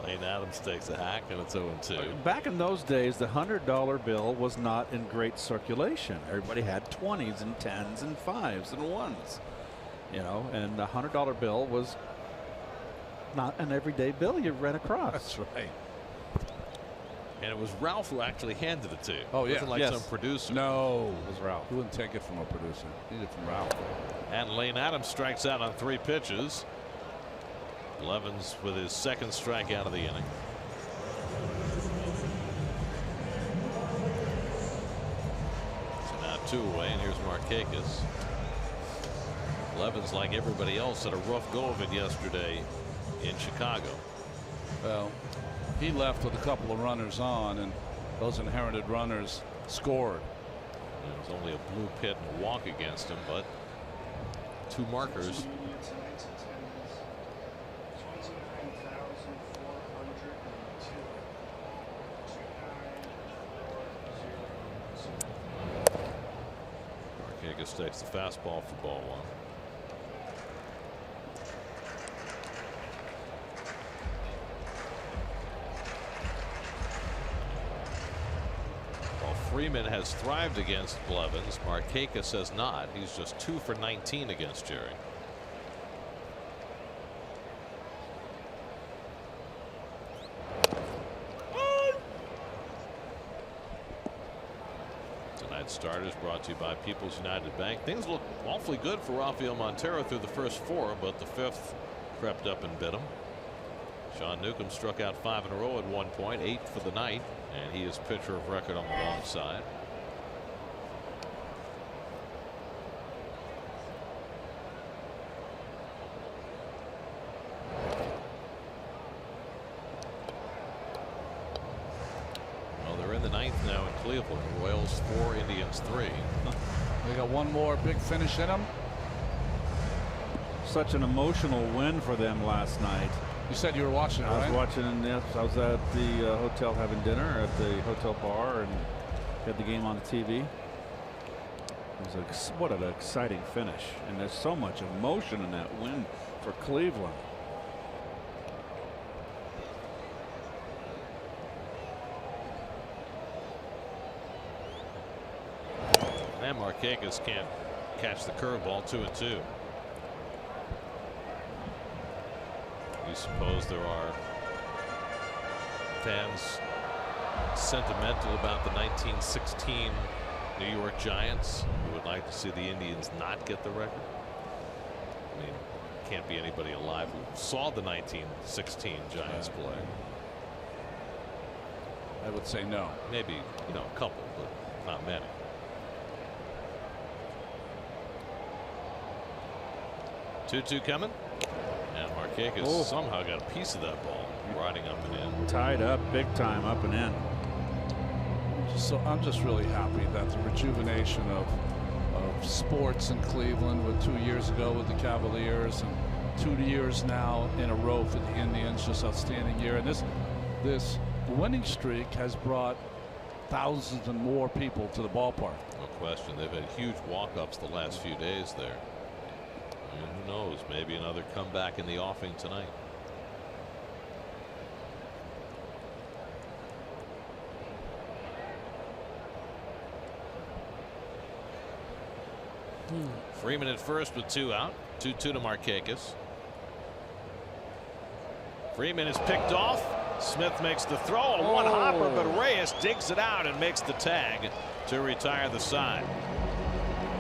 Lane Adams takes a hack, and it's 0-2. Back in those days, the $100 bill was not in great circulation. Everybody had 20s and 10s and 5s and 1s. You know, and the $100 bill was not an everyday bill you ran across. That's right. And it was Ralph who actually handed it to you. Oh, yeah. It wasn't like Yes. some producer. No, It was Ralph. you wouldn't take it from a producer. You need it from Ralph. And Lane Adams strikes out on 3 pitches. Blevins with his second strikeout of the inning. So now 2 away, and here's Markakis. Blevins, like everybody else, had a rough go of it yesterday in Chicago. Well, he left with a couple of runners on, and those inherited runners scored. There was only a blue pit and a walk against him, but 2 markers. Markakis takes the fastball for ball 1. Freeman has thrived against Blevins. Markakis has not. He's just 2 for 19 against Jerry. Tonight's starters brought to you by People's United Bank. Things look awfully good for Rafael Montero through the first 4, but the 5th crept up and bit him. Sean Newcomb struck out 5 in a row at one point, 8 for the night, and he is pitcher of record on the long side. Well, they're in the 9th now in Cleveland. Royals 4, Indians 3. They got one more big finish in them. Such an emotional win for them last night. You said you were watching it, right? I was watching. Yes, I was at the hotel having dinner at the hotel bar and had the game on the TV. It was what an exciting finish, and there's so much emotion in that win for Cleveland. And Markakis can't catch the curveball. 2-2. You suppose there are fans sentimental about the 1916 New York Giants who would like to see the Indians not get the record? I mean, can't be anybody alive who saw the 1916 Giants play. I would say no. Maybe, you know, a couple, but not many. Two coming. And Markakis somehow got a piece of that ball, riding up and in. Tied up big time, up and in. So I'm just really happy that the rejuvenation of sports in Cleveland, with 2 years ago with the Cavaliers and 2 years now in a row for the Indians, just outstanding year. And this winning streak has brought thousands and more people to the ballpark. No question. They've had huge walk-ups the last few days there. And who knows, maybe another comeback in the offing tonight. Freeman at first with 2 out. 2-2 to Markakis. Freeman is picked off. Smith makes the throw. A one-hopper, but Reyes digs it out and makes the tag to retire the side.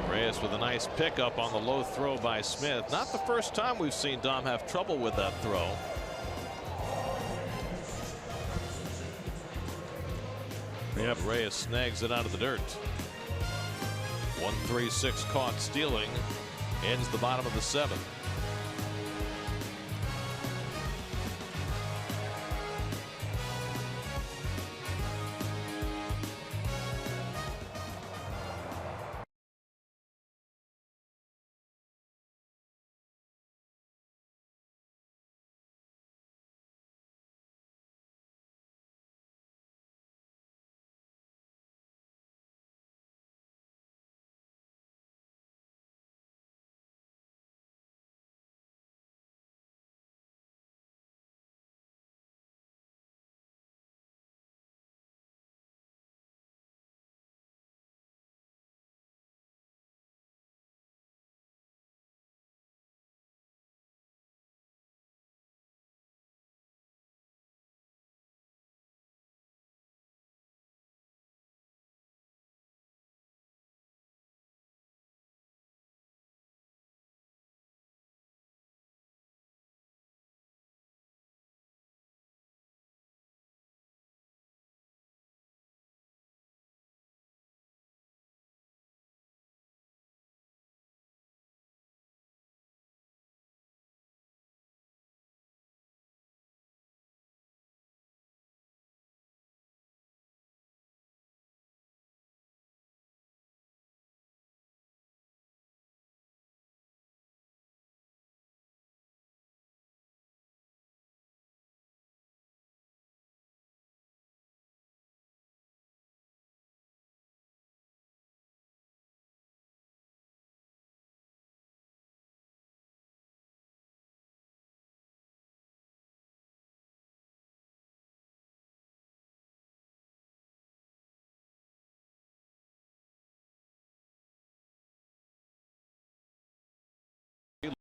Reyes with a nice pickup on the low throw by Smith. Not the first time we've seen Dom have trouble with that throw. Yep. Reyes snags it out of the dirt. 1-3-6 caught stealing. Ends the bottom of the 7th.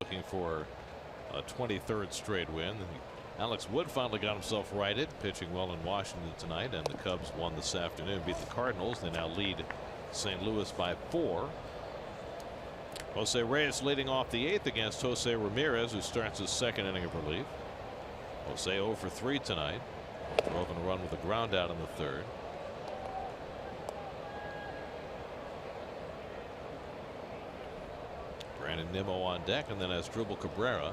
Looking for a 23rd straight win. Alex Wood finally got himself righted, pitching well in Washington tonight, and the Cubs won this afternoon, beat the Cardinals. They now lead St. Louis by 4. Jose Reyes leading off the 8th against Jose Ramirez, who starts his 2nd inning of relief. Jose 0 for 3 tonight. Drove in a run with a ground out in the third. Brandon Nimmo on deck, and then Asdrubal Cabrera.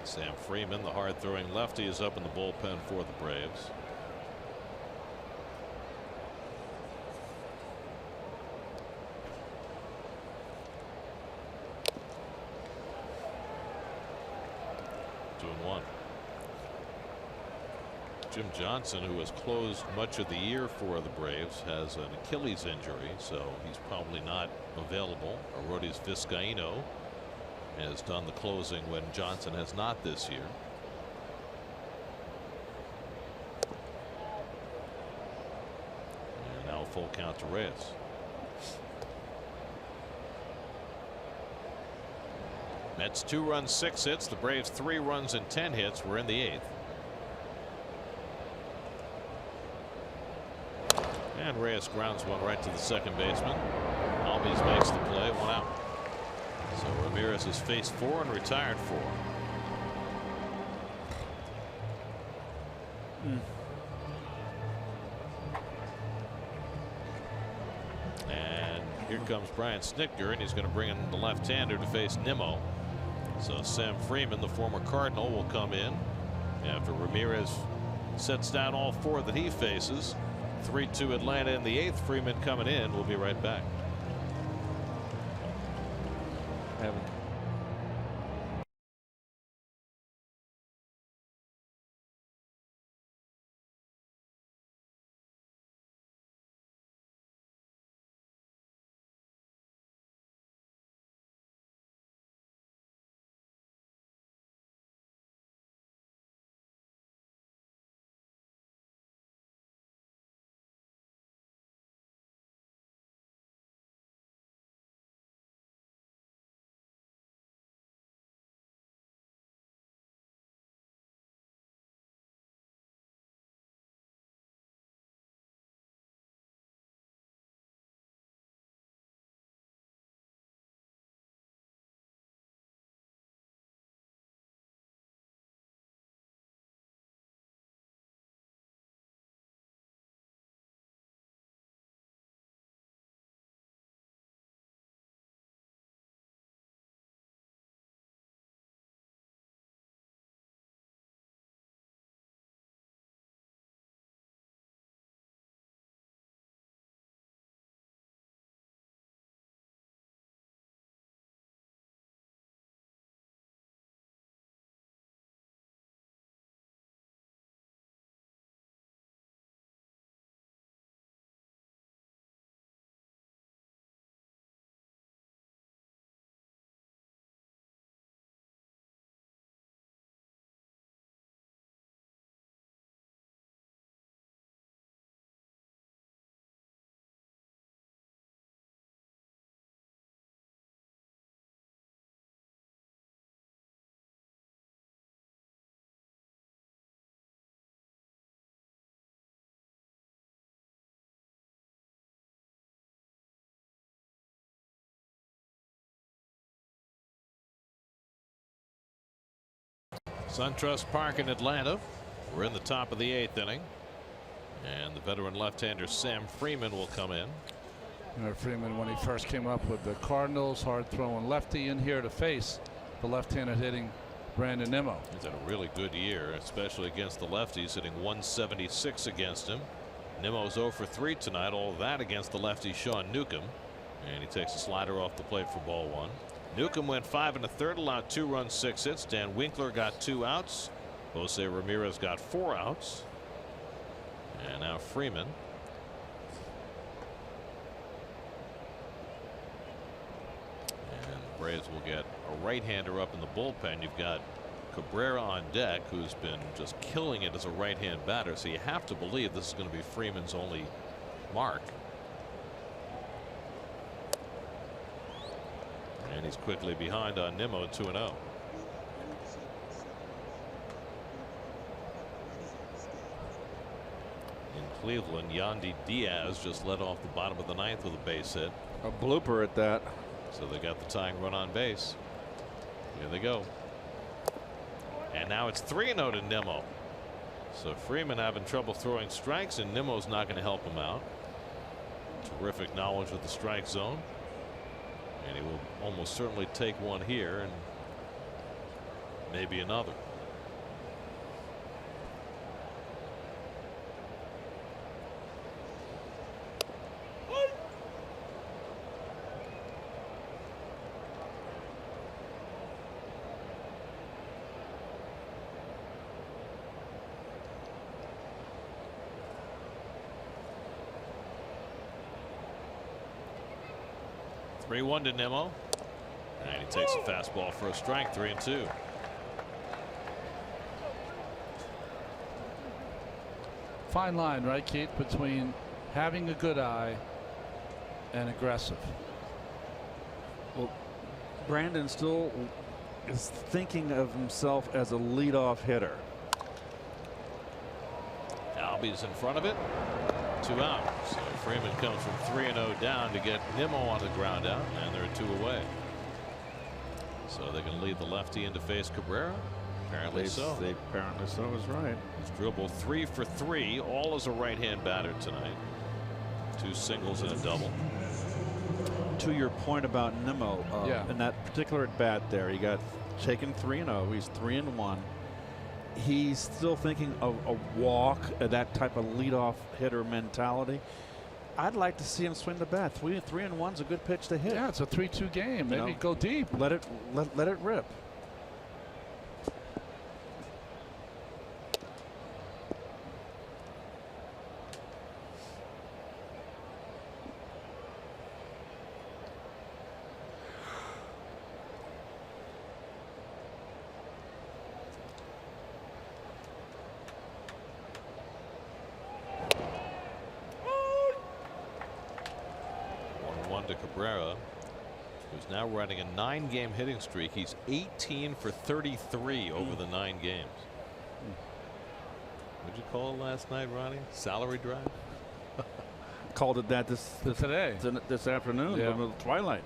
Sam Freeman, the hard-throwing lefty, is up in the bullpen for the Braves. Jim Johnson, who has closed much of the year for the Braves, has an Achilles injury, so he's probably not available. Arodys Vizcaíno has done the closing when Johnson has not this year. And now full count to Reyes. Mets 2 runs, 6 hits. The Braves 3 runs and 10 hits. We're in the 8th. And Reyes grounds one right to the second baseman. Albies makes the play, 1 out. So Ramirez has faced 4 and retired 4. And here comes Brian Snitker, and he's going to bring in the left-hander to face Nimmo. So Sam Freeman, the former Cardinal, will come in after Ramirez sets down all 4 that he faces. 3-2 Atlanta in the 8th. Freeman coming in. We'll be right back. SunTrust Park in Atlanta. We're in the top of the 8th inning, and the veteran left-hander Sam Freeman will come in. Freeman, when he first came up with the Cardinals, hard-throwing lefty in here to face the left-handed hitting Brandon Nimmo. He's had a really good year, especially against the lefties, hitting 176 against him. Nimmo's 0 for 3 tonight, all of that against the lefty Sean Newcomb, and he takes a slider off the plate for ball 1. Newcomb went 5 1/3, allowed 2 runs, 6 hits. Dan Winkler got 2 outs. Jose Ramirez got 4 outs. And now Freeman. And the Braves will get a right-hander up in the bullpen. You've got Cabrera on deck, who's been just killing it as a right-hand batter. So you have to believe this is going to be Freeman's only mark. And he's quickly behind on Nimmo, 2-0. In Cleveland. Yandy Diaz just led off the bottom of the ninth with a base hit. A blooper at that. So they got the tying run on base. Here they go. And now it's 3-0 to Nimmo. So Freeman having trouble throwing strikes, and Nimmo's not going to help him out. Terrific knowledge of the strike zone. And he will almost certainly take one here and maybe another. Three-1 to Nimmo, and he takes a fastball for a strike. 3-2. Fine line, right, Keith, between having a good eye and aggressive. Well, Brandon still is thinking of himself as a leadoff hitter. Albies in front of it. 2 out. So Freeman comes from 3-0 down to get Nimmo on the ground out, and they're 2 away. So they can lead the lefty in to face Cabrera. Apparently so. Apparently so is right. He's dribbled 3 for 3, all as a right-hand batter tonight. 2 singles and a double. To your point about Nimmo, in that particular at bat there, he got taken 3-0. He's 3-1. He's still thinking of a walk, that type of leadoff hitter mentality. I'd like to see him swing the bat. 3-1's a good pitch to hit. Yeah, it's a 3-2 game. Maybe go deep. Let it rip. To Cabrera, who's now running a 9-game hitting streak. He's 18 for 33 over the 9 games. What'd you call it last night, Ronnie? Salary drive? Called it that this afternoon, Yeah. but twilight.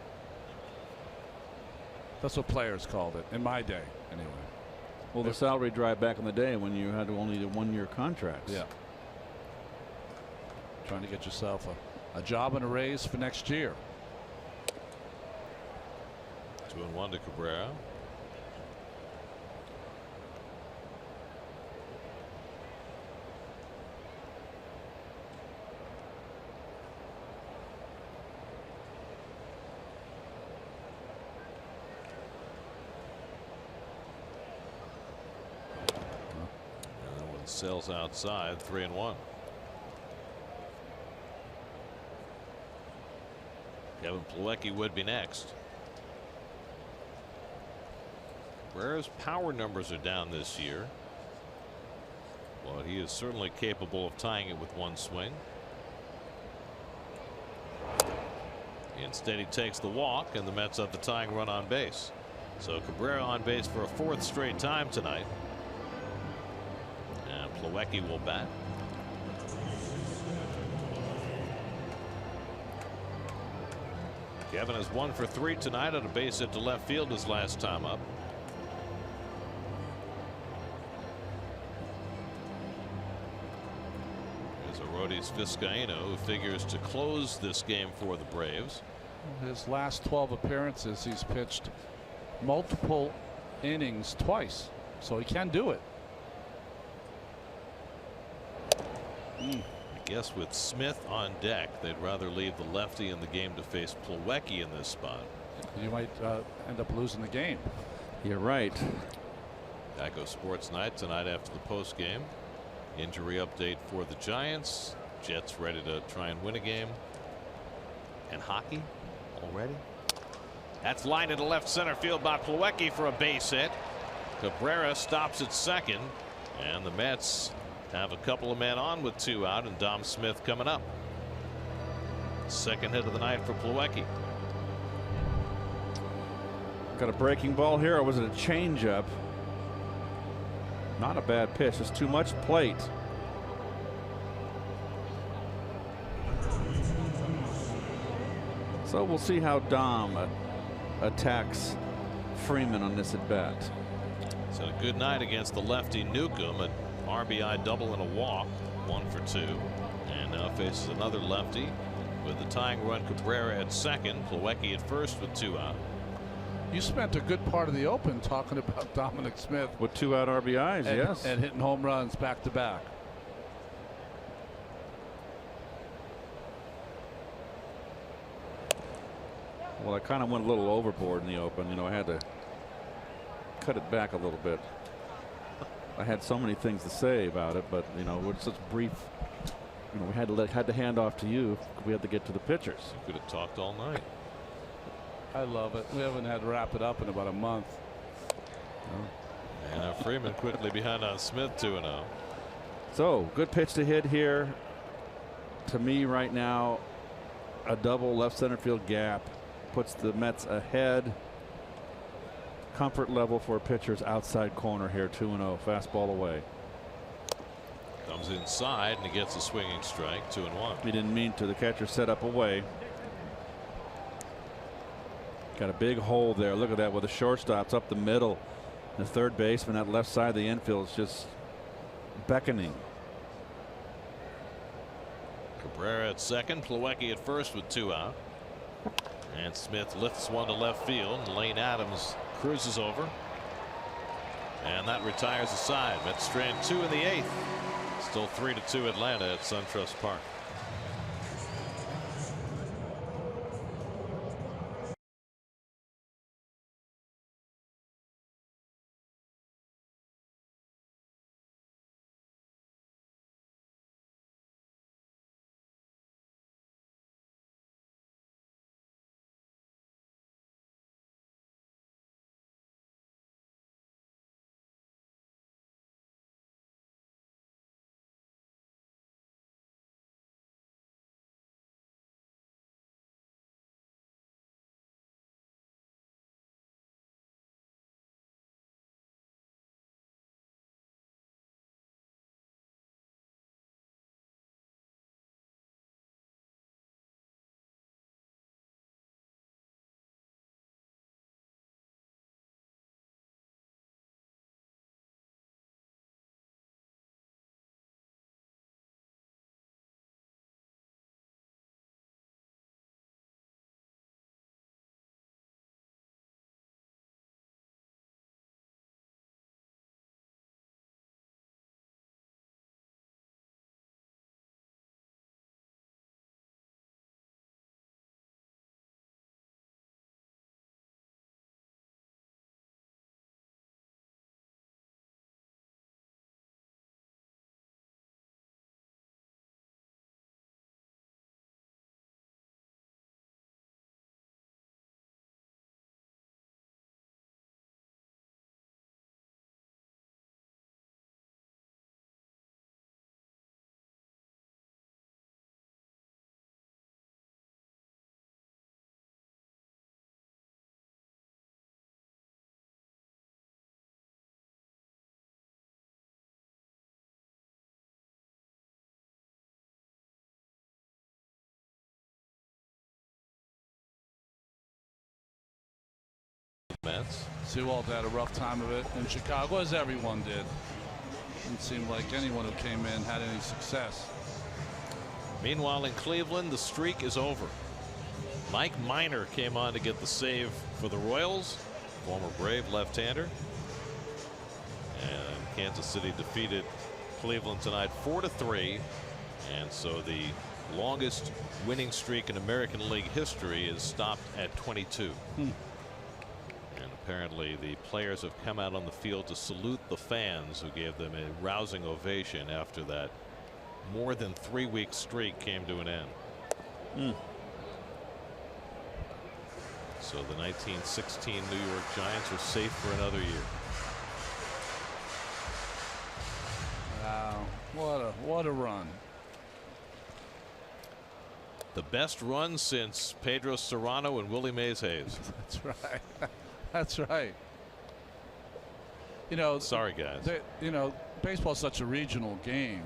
That's what players called it in my day, anyway. Well, the salary drive back in the day when you had only the 1-year contracts. Yeah. Trying to get yourself a job and a raise for next year. 2-1 to Cabrera. And that one sails outside. 3-1. Kevin Plawecki would be next. Cabrera's power numbers are down this year. Well, he is certainly capable of tying it with one swing. Instead, he takes the walk, and the Mets have the tying run on base. So Cabrera on base for a 4th straight time tonight. And Plawecki will bat. Kevin has 1 for 3 tonight on a base hit to left field his last time up. Arodys Vizcaíno, who figures to close this game for the Braves. His last 12 appearances, he's pitched multiple innings twice, so he can do it. I guess with Smith on deck, they'd rather leave the lefty in the game to face Plawecki in this spot. You might end up losing the game. You're right. Geico Sports Night tonight after the post game. Injury update for the Giants. Jets ready to try and win a game. And hockey already. That's lined into left center field by Plawecki for a base hit. Cabrera stops at second, and the Mets have a couple of men on with 2 out, and Dom Smith coming up. Second hit of the night for Plawecki. Got a breaking ball here, or was it a changeup? Not a bad pitch. It's too much plate. So we'll see how Dom attacks Freeman on this at bat. So a good night against the lefty Newcomb, an RBI double and a walk, 1 for 2, and now faces another lefty with the tying run Cabrera at second, Plawecki at first with 2 out. You spent a good part of the open talking about Dominic Smith with 2 out RBIs, yes, and hitting home runs back to back. Well, I kind of went a little overboard in the open. You know, I had to cut it back a little bit. I had so many things to say about it, but you know, with such brief, you know, we had to hand off to you. We had to get to the pitchers. You could have talked all night. I love it. We haven't had to wrap it up in about a month. And now Freeman quickly behind on Smith, 2-0. So good pitch to hit here. To me, right now, a double left center field gap puts the Mets ahead. Comfort level for pitchers outside corner here, 2-0, fastball away. Comes inside and he gets a swinging strike, 2-1. He didn't mean to. The catcher set up away. Got a big hole there. Look at that with the shortstops up the middle. The third baseman, that left side of the infield is just beckoning. Cabrera at second, Plawecki at first with 2 out. And Smith lifts one to left field, and Lane Adams cruises over. And that retires the side. Mets strand 2 in the 8th. Still 3-2 Atlanta at SunTrust Park. Mets. Sewald had a rough time of it in Chicago, as everyone did. Didn't seem like anyone who came in had any success. Meanwhile, in Cleveland, the streak is over. Mike Minor came on to get the save for the Royals, former Brave left-hander. And Kansas City defeated Cleveland tonight 4-3. And so the longest winning streak in American League history is stopped at 22. Apparently the players have come out on the field to salute the fans who gave them a rousing ovation after that more than 3-week streak came to an end. So the 1916 New York Giants are safe for another year. Wow, what a run. The best run since Pedro Serrano and Willie Mays Hayes. That's right. That's right. You know, sorry guys. You know, baseball is such a regional game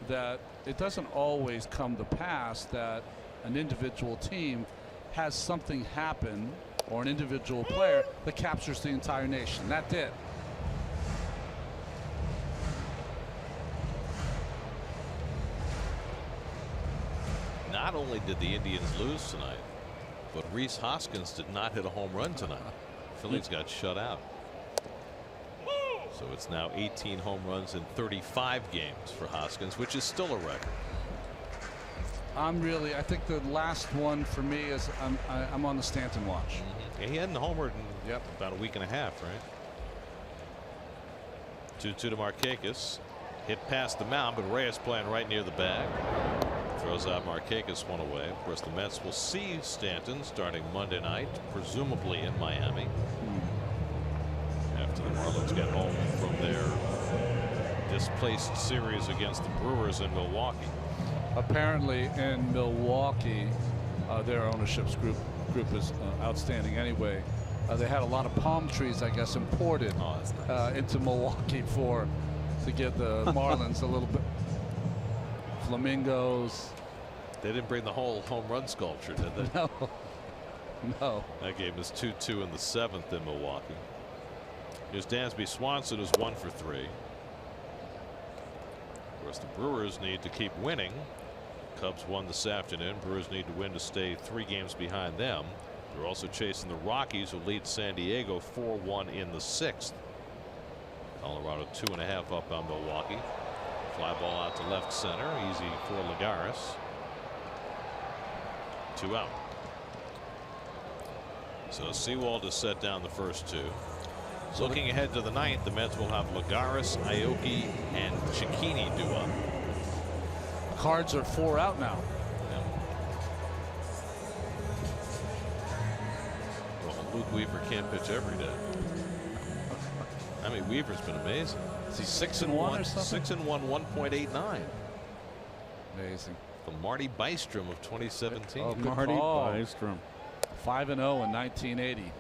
that it doesn't always come to pass that an individual team has something happen, or an individual player that captures the entire nation. That did. Not only did the Indians lose tonight, but Rhys Hoskins did not hit a home run tonight. Phillies got shut out. So it's now 18 home runs in 35 games for Hoskins, which is still a record. I think the last one for me is I'm on the Stanton watch. Yeah, he hadn't homered in about a week and a half, right? 2-2 to Markakis. Hit past the mound, but Reyes playing right near the bag. Throws out Markakis, one away. Of course, the Mets will see Stanton starting Monday night, presumably in Miami, after the Marlins get home from their displaced series against the Brewers in Milwaukee. Apparently in Milwaukee, their ownership's group is outstanding anyway. They had a lot of palm trees, I guess, imported into Milwaukee to give the Marlins a little bit. Flamingos. They didn't bring the whole home run sculpture, did they? No. No. That game is 2-2 in the 7th in Milwaukee. Here's Dansby Swanson, who's 1 for 3. Of course, the Brewers need to keep winning. Cubs won this afternoon. Brewers need to win to stay 3 games behind them. They're also chasing the Rockies, who lead San Diego 4-1 in the 6th. Colorado 2.5 up on Milwaukee. Fly ball out to left center. Easy for Lagares. 2 out. So Sewald has set down the first 2. Looking ahead to the 9th, the Mets will have Lagares, Aoki, and Cicchini due up. Cards are 4 out now. Yeah. Well, Luke Weaver can't pitch every day. I mean, Weaver's been amazing. Is he 6-1 or something? 6-1, 1.89. Amazing. From Marty Bystrom of 2017. Oh, Marty call. Bystrom. 5-0 in 1980.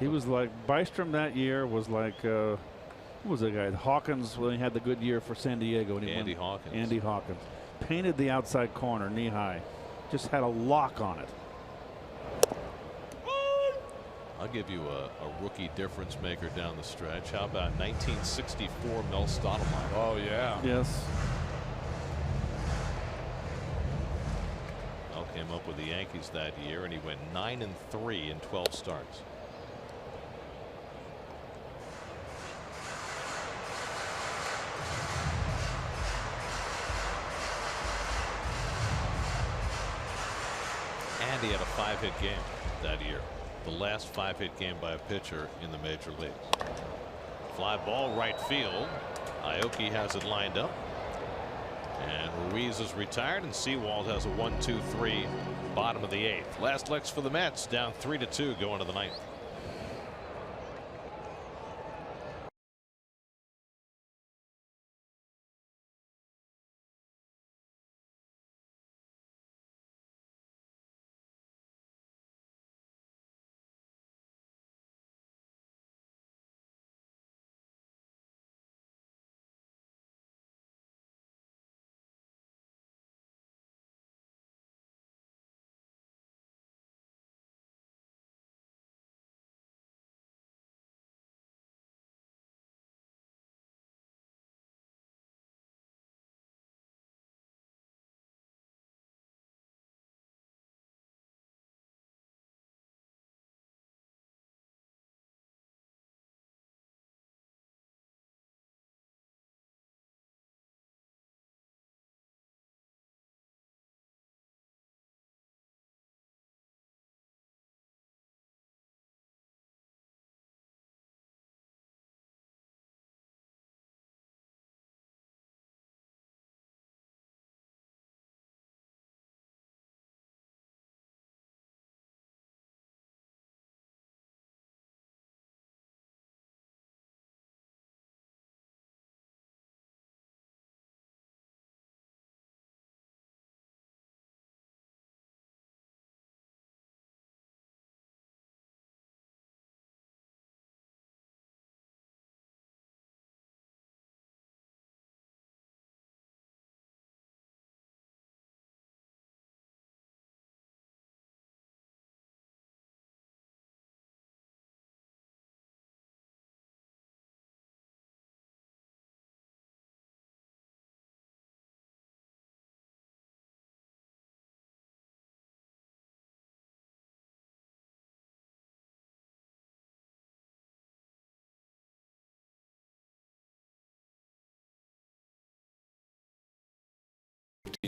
He was like Bystrom that year. Was like who was the guy? Hawkins, when he had the good year for San Diego. And he Andy won. Hawkins. Andy Hawkins painted the outside corner knee high. Just had a lock on it. I'll give you a rookie difference maker down the stretch. How about 1964 Mel Stottlemyre? Oh yeah. Yes. Mel came up with the Yankees that year, and he went 9-3 in 12 starts. And he had a 5-hit game that year. The last 5-hit game by a pitcher in the major leagues. Fly ball right field. Aoki has it lined up. And Ruiz is retired, and Sewald has a 1-2-3 bottom of the 8th. Last licks for the Mets, down 3-2 going to the 9th.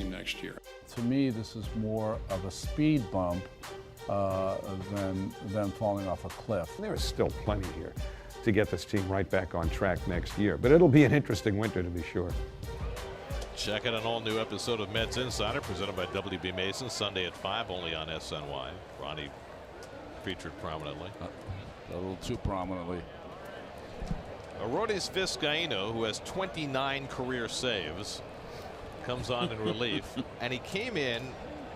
team next year. To me, this is more of a speed bump than falling off a cliff. There is still plenty here to get this team right back on track next year, but it'll be an interesting winter to be sure. Check out an all-new episode of Mets Insider presented by W.B. Mason Sunday at 5 only on SNY. Ronnie featured prominently. A little too prominently. Arodys Vizcaíno, who has 29 career saves, comes on in relief, and he came in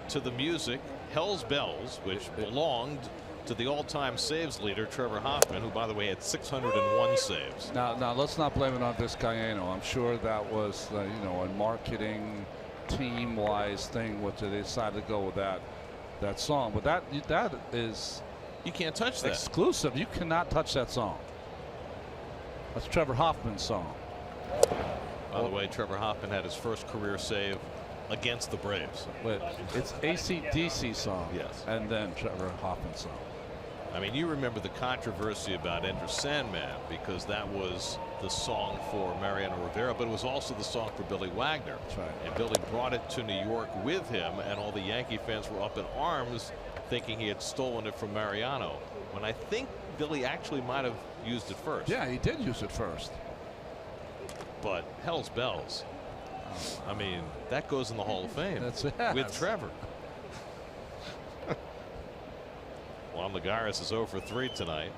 to the music Hell's Bells, which belonged to the all-time saves leader Trevor Hoffman, who by the way had 601 saves. Now let's not blame it on Vizcaíno. I'm sure that was you know, a marketing team-wise thing, which they decided to go with that song. But that is, you can't touch that. Exclusive. You cannot touch that song. That's Trevor Hoffman's song. By the way, Trevor Hoffman had his first career save against the Braves. It's AC/DC song. Yes. And then Trevor Hoffman's song. I mean, you remember the controversy about Enter Sandman because that was the song for Mariano Rivera, but it was also the song for Billy Wagner. That's right. And Billy brought it to New York with him, and all the Yankee fans were up in arms thinking he had stolen it from Mariano, when I think Billy actually might have used it first. Yeah, he did use it first. But Hell's Bells, I mean, that goes in the Hall of Fame. That's it. With Trevor. Juan Lagares is 0 for 3 tonight.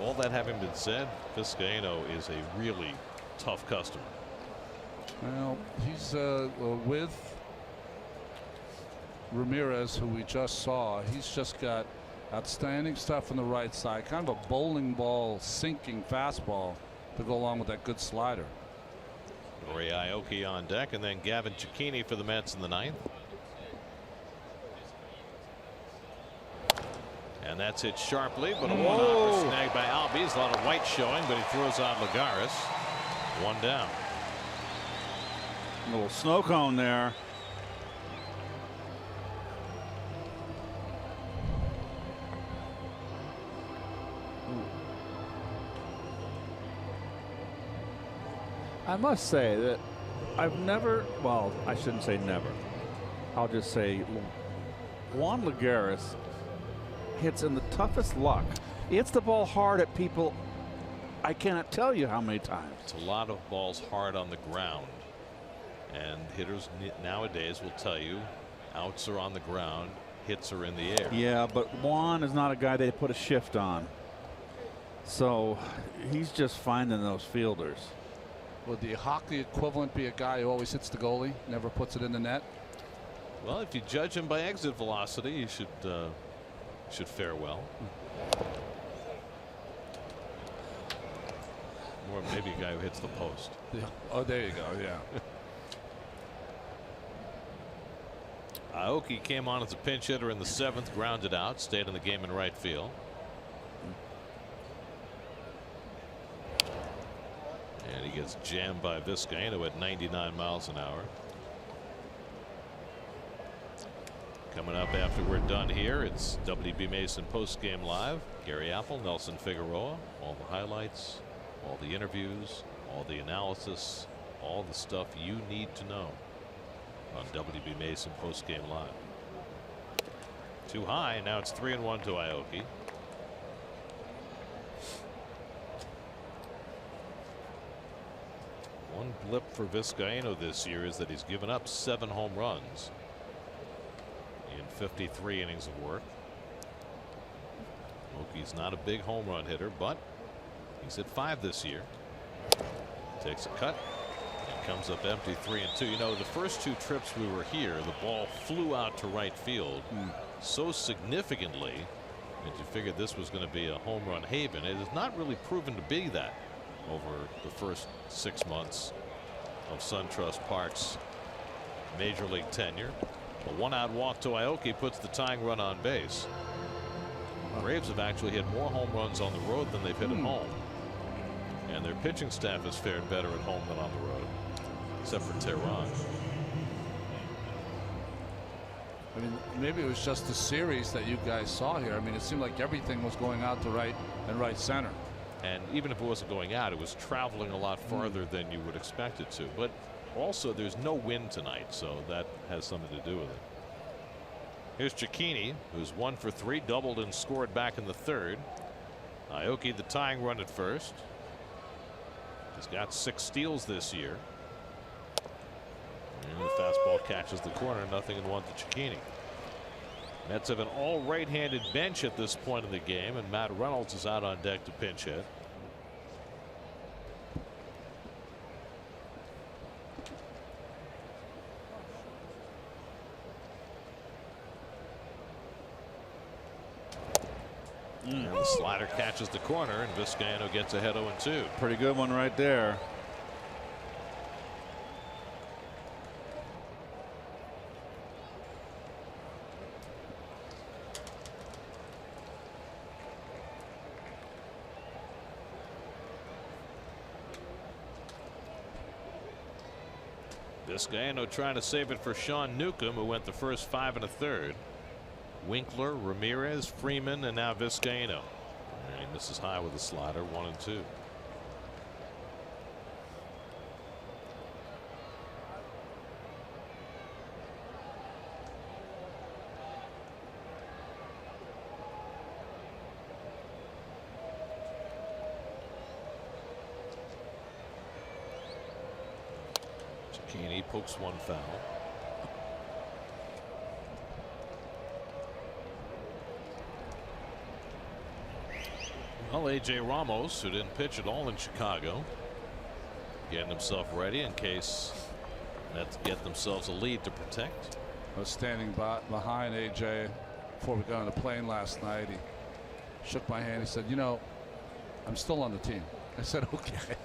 All that having been said, Vizcaíno is a really tough customer. Well, he's with Ramirez, who we just saw. He's just got outstanding stuff on the right side, kind of a bowling ball sinking fastball to go along with that good slider. Rory Aoki on deck, and then Gavin Cecchini for the Mets in the 9th. And that's hit sharply, but a one-hopper snagged by Albies. A lot of white showing, but he throws out Lagares. 1 down. A little snow cone there. I must say that I've never, well, I shouldn't say never. I'll just say Juan Lagares hits in the toughest luck. He hits the ball hard at people. I cannot tell you how many times. It's a lot of balls hard on the ground. And hitters nowadays will tell you outs are on the ground, hits are in the air. Yeah, but Juan is not a guy they put a shift on. So he's just finding those fielders. Would the hockey equivalent be a guy who always hits the goalie, never puts it in the net? Well, if you judge him by exit velocity, he should fare well. Or maybe a guy who hits the post. Yeah. Oh, there you go. Yeah. Aoki came on as a pinch hitter in the 7th, grounded out, stayed in the game in right field. And he gets jammed by Vizcaíno at 99 miles an hour. Coming up after we're done here, it's WB Mason postgame live. Gary Apple, Nelson Figueroa, all the highlights, all the interviews, all the analysis, all the stuff you need to know on WB Mason postgame live. Too high, and now it's 3-1 to Aoki. One blip for Vizcaíno this year is that he's given up 7 home runs in 53 innings of work. Aoki's not a big home run hitter, but he's hit 5 this year. Takes a cut and comes up empty, 3-2. You know, the first 2 trips we were here, the ball flew out to right field so significantly that you figured this was going to be a home run haven. It has not really proven to be that over the first 6 months of SunTrust Park's major league tenure. A 1-out walk to Aoki puts the tying run on base. The Braves have actually hit more home runs on the road than they've hit at home. And their pitching staff has fared better at home than on the road, except for Tehran. I mean, maybe it was just the series that you guys saw here. I mean, it seemed like everything was going out to right and right center. And even if it wasn't going out, it was traveling a lot farther than you would expect it to. But Also, there's no wind tonight, so that has something to do with it. Here's Cicchini, who's 1 for 3, doubled and scored back in the third. Aoki, the tying run at first. He's got 6 steals this year. And the fastball catches the corner, 0-1 to Cicchini. Mets have an all right-handed bench at this point in the game, and Matt Reynolds is out on deck to pinch hit. And the slider catches the corner, and Vizcaino gets ahead 0-2. Pretty good one right there. Vizcaino trying to save it for Sean Newcomb, who went the first 5 1/3. Winkler, Ramirez, Freeman, and now Vizcaino. And he misses high with a slider, 1-2. Cicchini pokes one foul. Well, A.J. Ramos, who didn't pitch at all in Chicago, getting himself ready in case Mets get themselves a lead to protect. I was standing behind A.J. before we got on the plane last night. He shook my hand. He said, "You know, I'm still on the team." I said, "Okay,"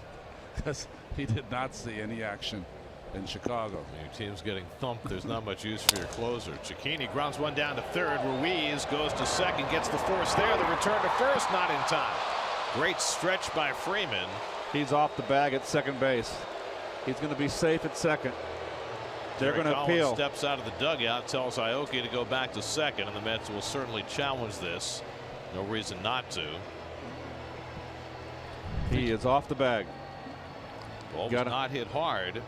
because he did not see any action in Chicago. Your team's getting thumped. There's not much use for your closer. Cicchini grounds one down to third. Ruiz goes to second, gets the force there. The return to first, not in time. Great stretch by Freeman. He's off the bag at second base. He's going to be safe at second. They're going to appeal. Steps out of the dugout, tells Aoki to go back to second, and the Mets will certainly challenge this. No reason not to. He is off the bag. Ball was not hit hard.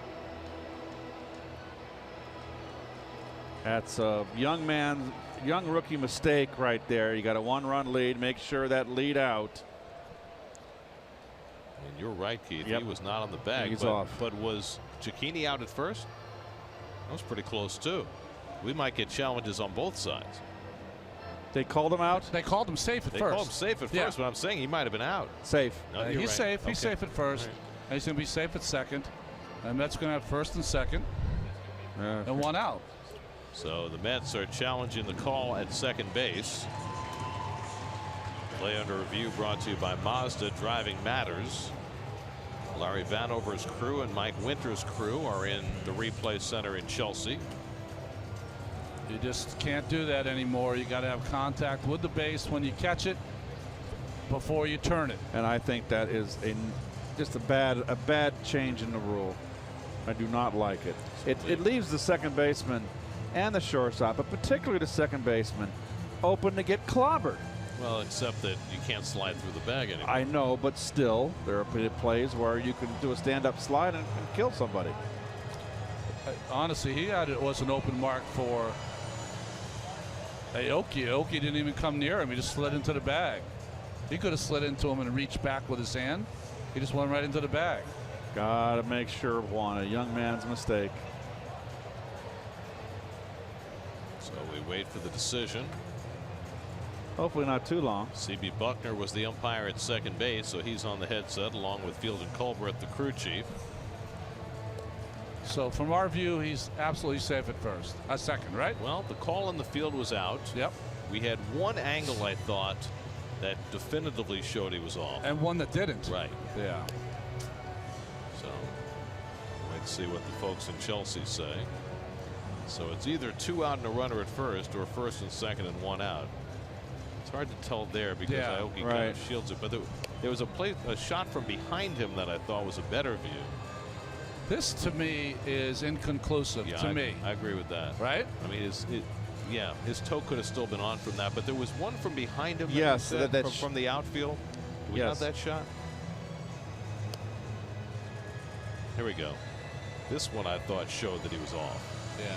That's a young rookie mistake right there. You got a 1-run lead. Make sure that lead out. And you're right, Keith. Yep. He was not on the bag. He's off. But was Cicchini out at first? That was pretty close too. We might get challenges on both sides. They called him out. They called him safe at first. They called him safe at first, but I'm saying he might have been out. Safe. No, he's right. safe. Okay. He's safe at first. Right. And he's going to be safe at second. And Mets going to have first and second. And 1 out. So the Mets are challenging the call at second base. Play under review brought to you by Mazda. Driving matters. Larry Vanover's crew and Mike Winter's crew are in the replay center in Chelsea. You just can't do that anymore. You got to have contact with the base when you catch it before you turn it. And I think that is just a bad change in the rule. I do not like it. It leaves the second baseman and the shortstop, but particularly the second baseman, open to get clobbered. Well, except that you can't slide through the bag anymore. I know, but still, there are plays where you can do a stand-up slide and kill somebody. Honestly, it was an open mark for Aoki. Aoki didn't even come near him. He just slid into the bag. He could have slid into him and reached back with his hand. He just went right into the bag. Gotta make sure, Juan, a young man's mistake. So we wait for the decision. Hopefully not too long. C.B. Buckner was the umpire at second base, so he's on the headset along with Field and Culbreth, the crew chief. So from our view, he's absolutely safe at second, right? Well, the call in the field was out. Yep. We had one angle, I thought, that definitively showed he was off. And one that didn't. Right. Yeah. So let's see what the folks in Chelsea say. So it's either 2 out and a runner at first, or first and second and 1 out. It's hard to tell there because Aoki kind of shields it, but there was a shot from behind him that I thought was a better view. This to me is inconclusive. I agree with that. Right? I mean, his toe could have still been on from that, but there was one from behind him. Yes, from the outfield. Do we have that shot? Here we go. This one I thought showed that he was off. Yeah.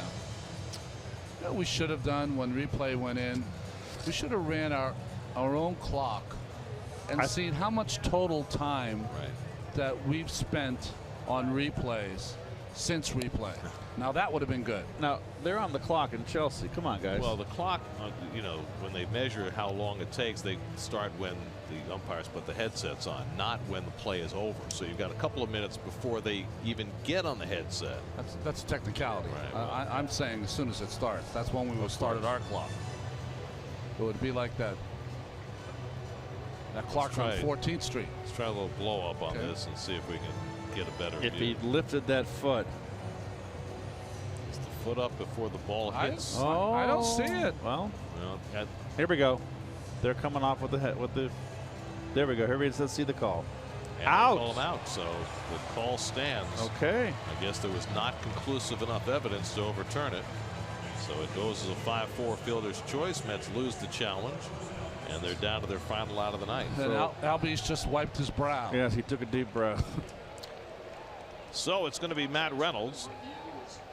What we should have done when replay went in, we should have ran our own clock and seen how much total time that we've spent on replays since replay. Now that would have been good. Now they're on the clock in Chelsea. Come on, guys. Well, the clock, you know, when they measure how long it takes, they start when the umpires put the headsets on, not when the play is over. So you've got a couple of minutes before they even get on the headset. That's a technicality. Right, well, I'm saying as soon as it starts. That's when we would start at our clock. It would be like that. That clock on 14th Street. Let's try a little blow up on this and see if we can get a better if view. he lifted that foot. Is the foot up before the ball hits? I don't see it. Well, here we go. They're coming off with the head. There we go. Here we go. Let's see the call. And out. Call him out. So the call stands. Okay. I guess there was not conclusive enough evidence to overturn it. So it goes as a 5-4 fielder's choice. Mets lose the challenge, and they're down to their final out of the night. And Albies just wiped his brow. Yes, he took a deep breath. So it's going to be Matt Reynolds.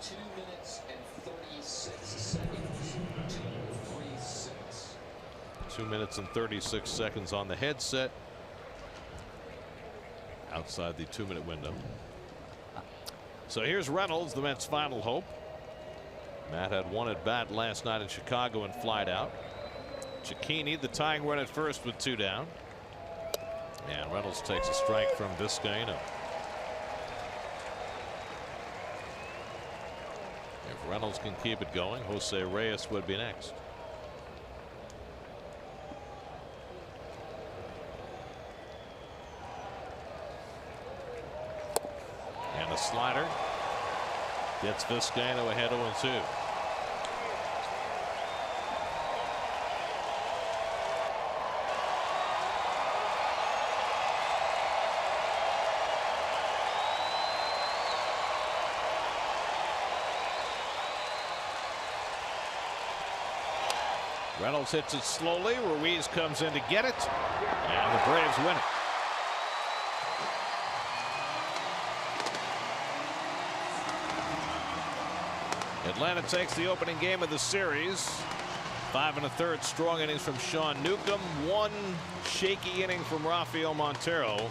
2 minutes and 36 seconds. 2:36. 2 minutes and 36 seconds on the headset. Outside the 2-minute window. So here's Reynolds, the Mets' final hope. Matt had one at bat last night in Chicago and flied out. Cicchini, the tying run at first with 2 down. And Reynolds takes a strike from Vizcaino. If Reynolds can keep it going, Jose Reyes would be next. And a slider gets Vizcaino ahead 0-2. Reynolds hits it slowly. Ruiz comes in to get it, and the Braves win it. Atlanta takes the opening game of the series. 5 1/3 strong innings from Sean Newcomb. 1 shaky inning from Rafael Montero.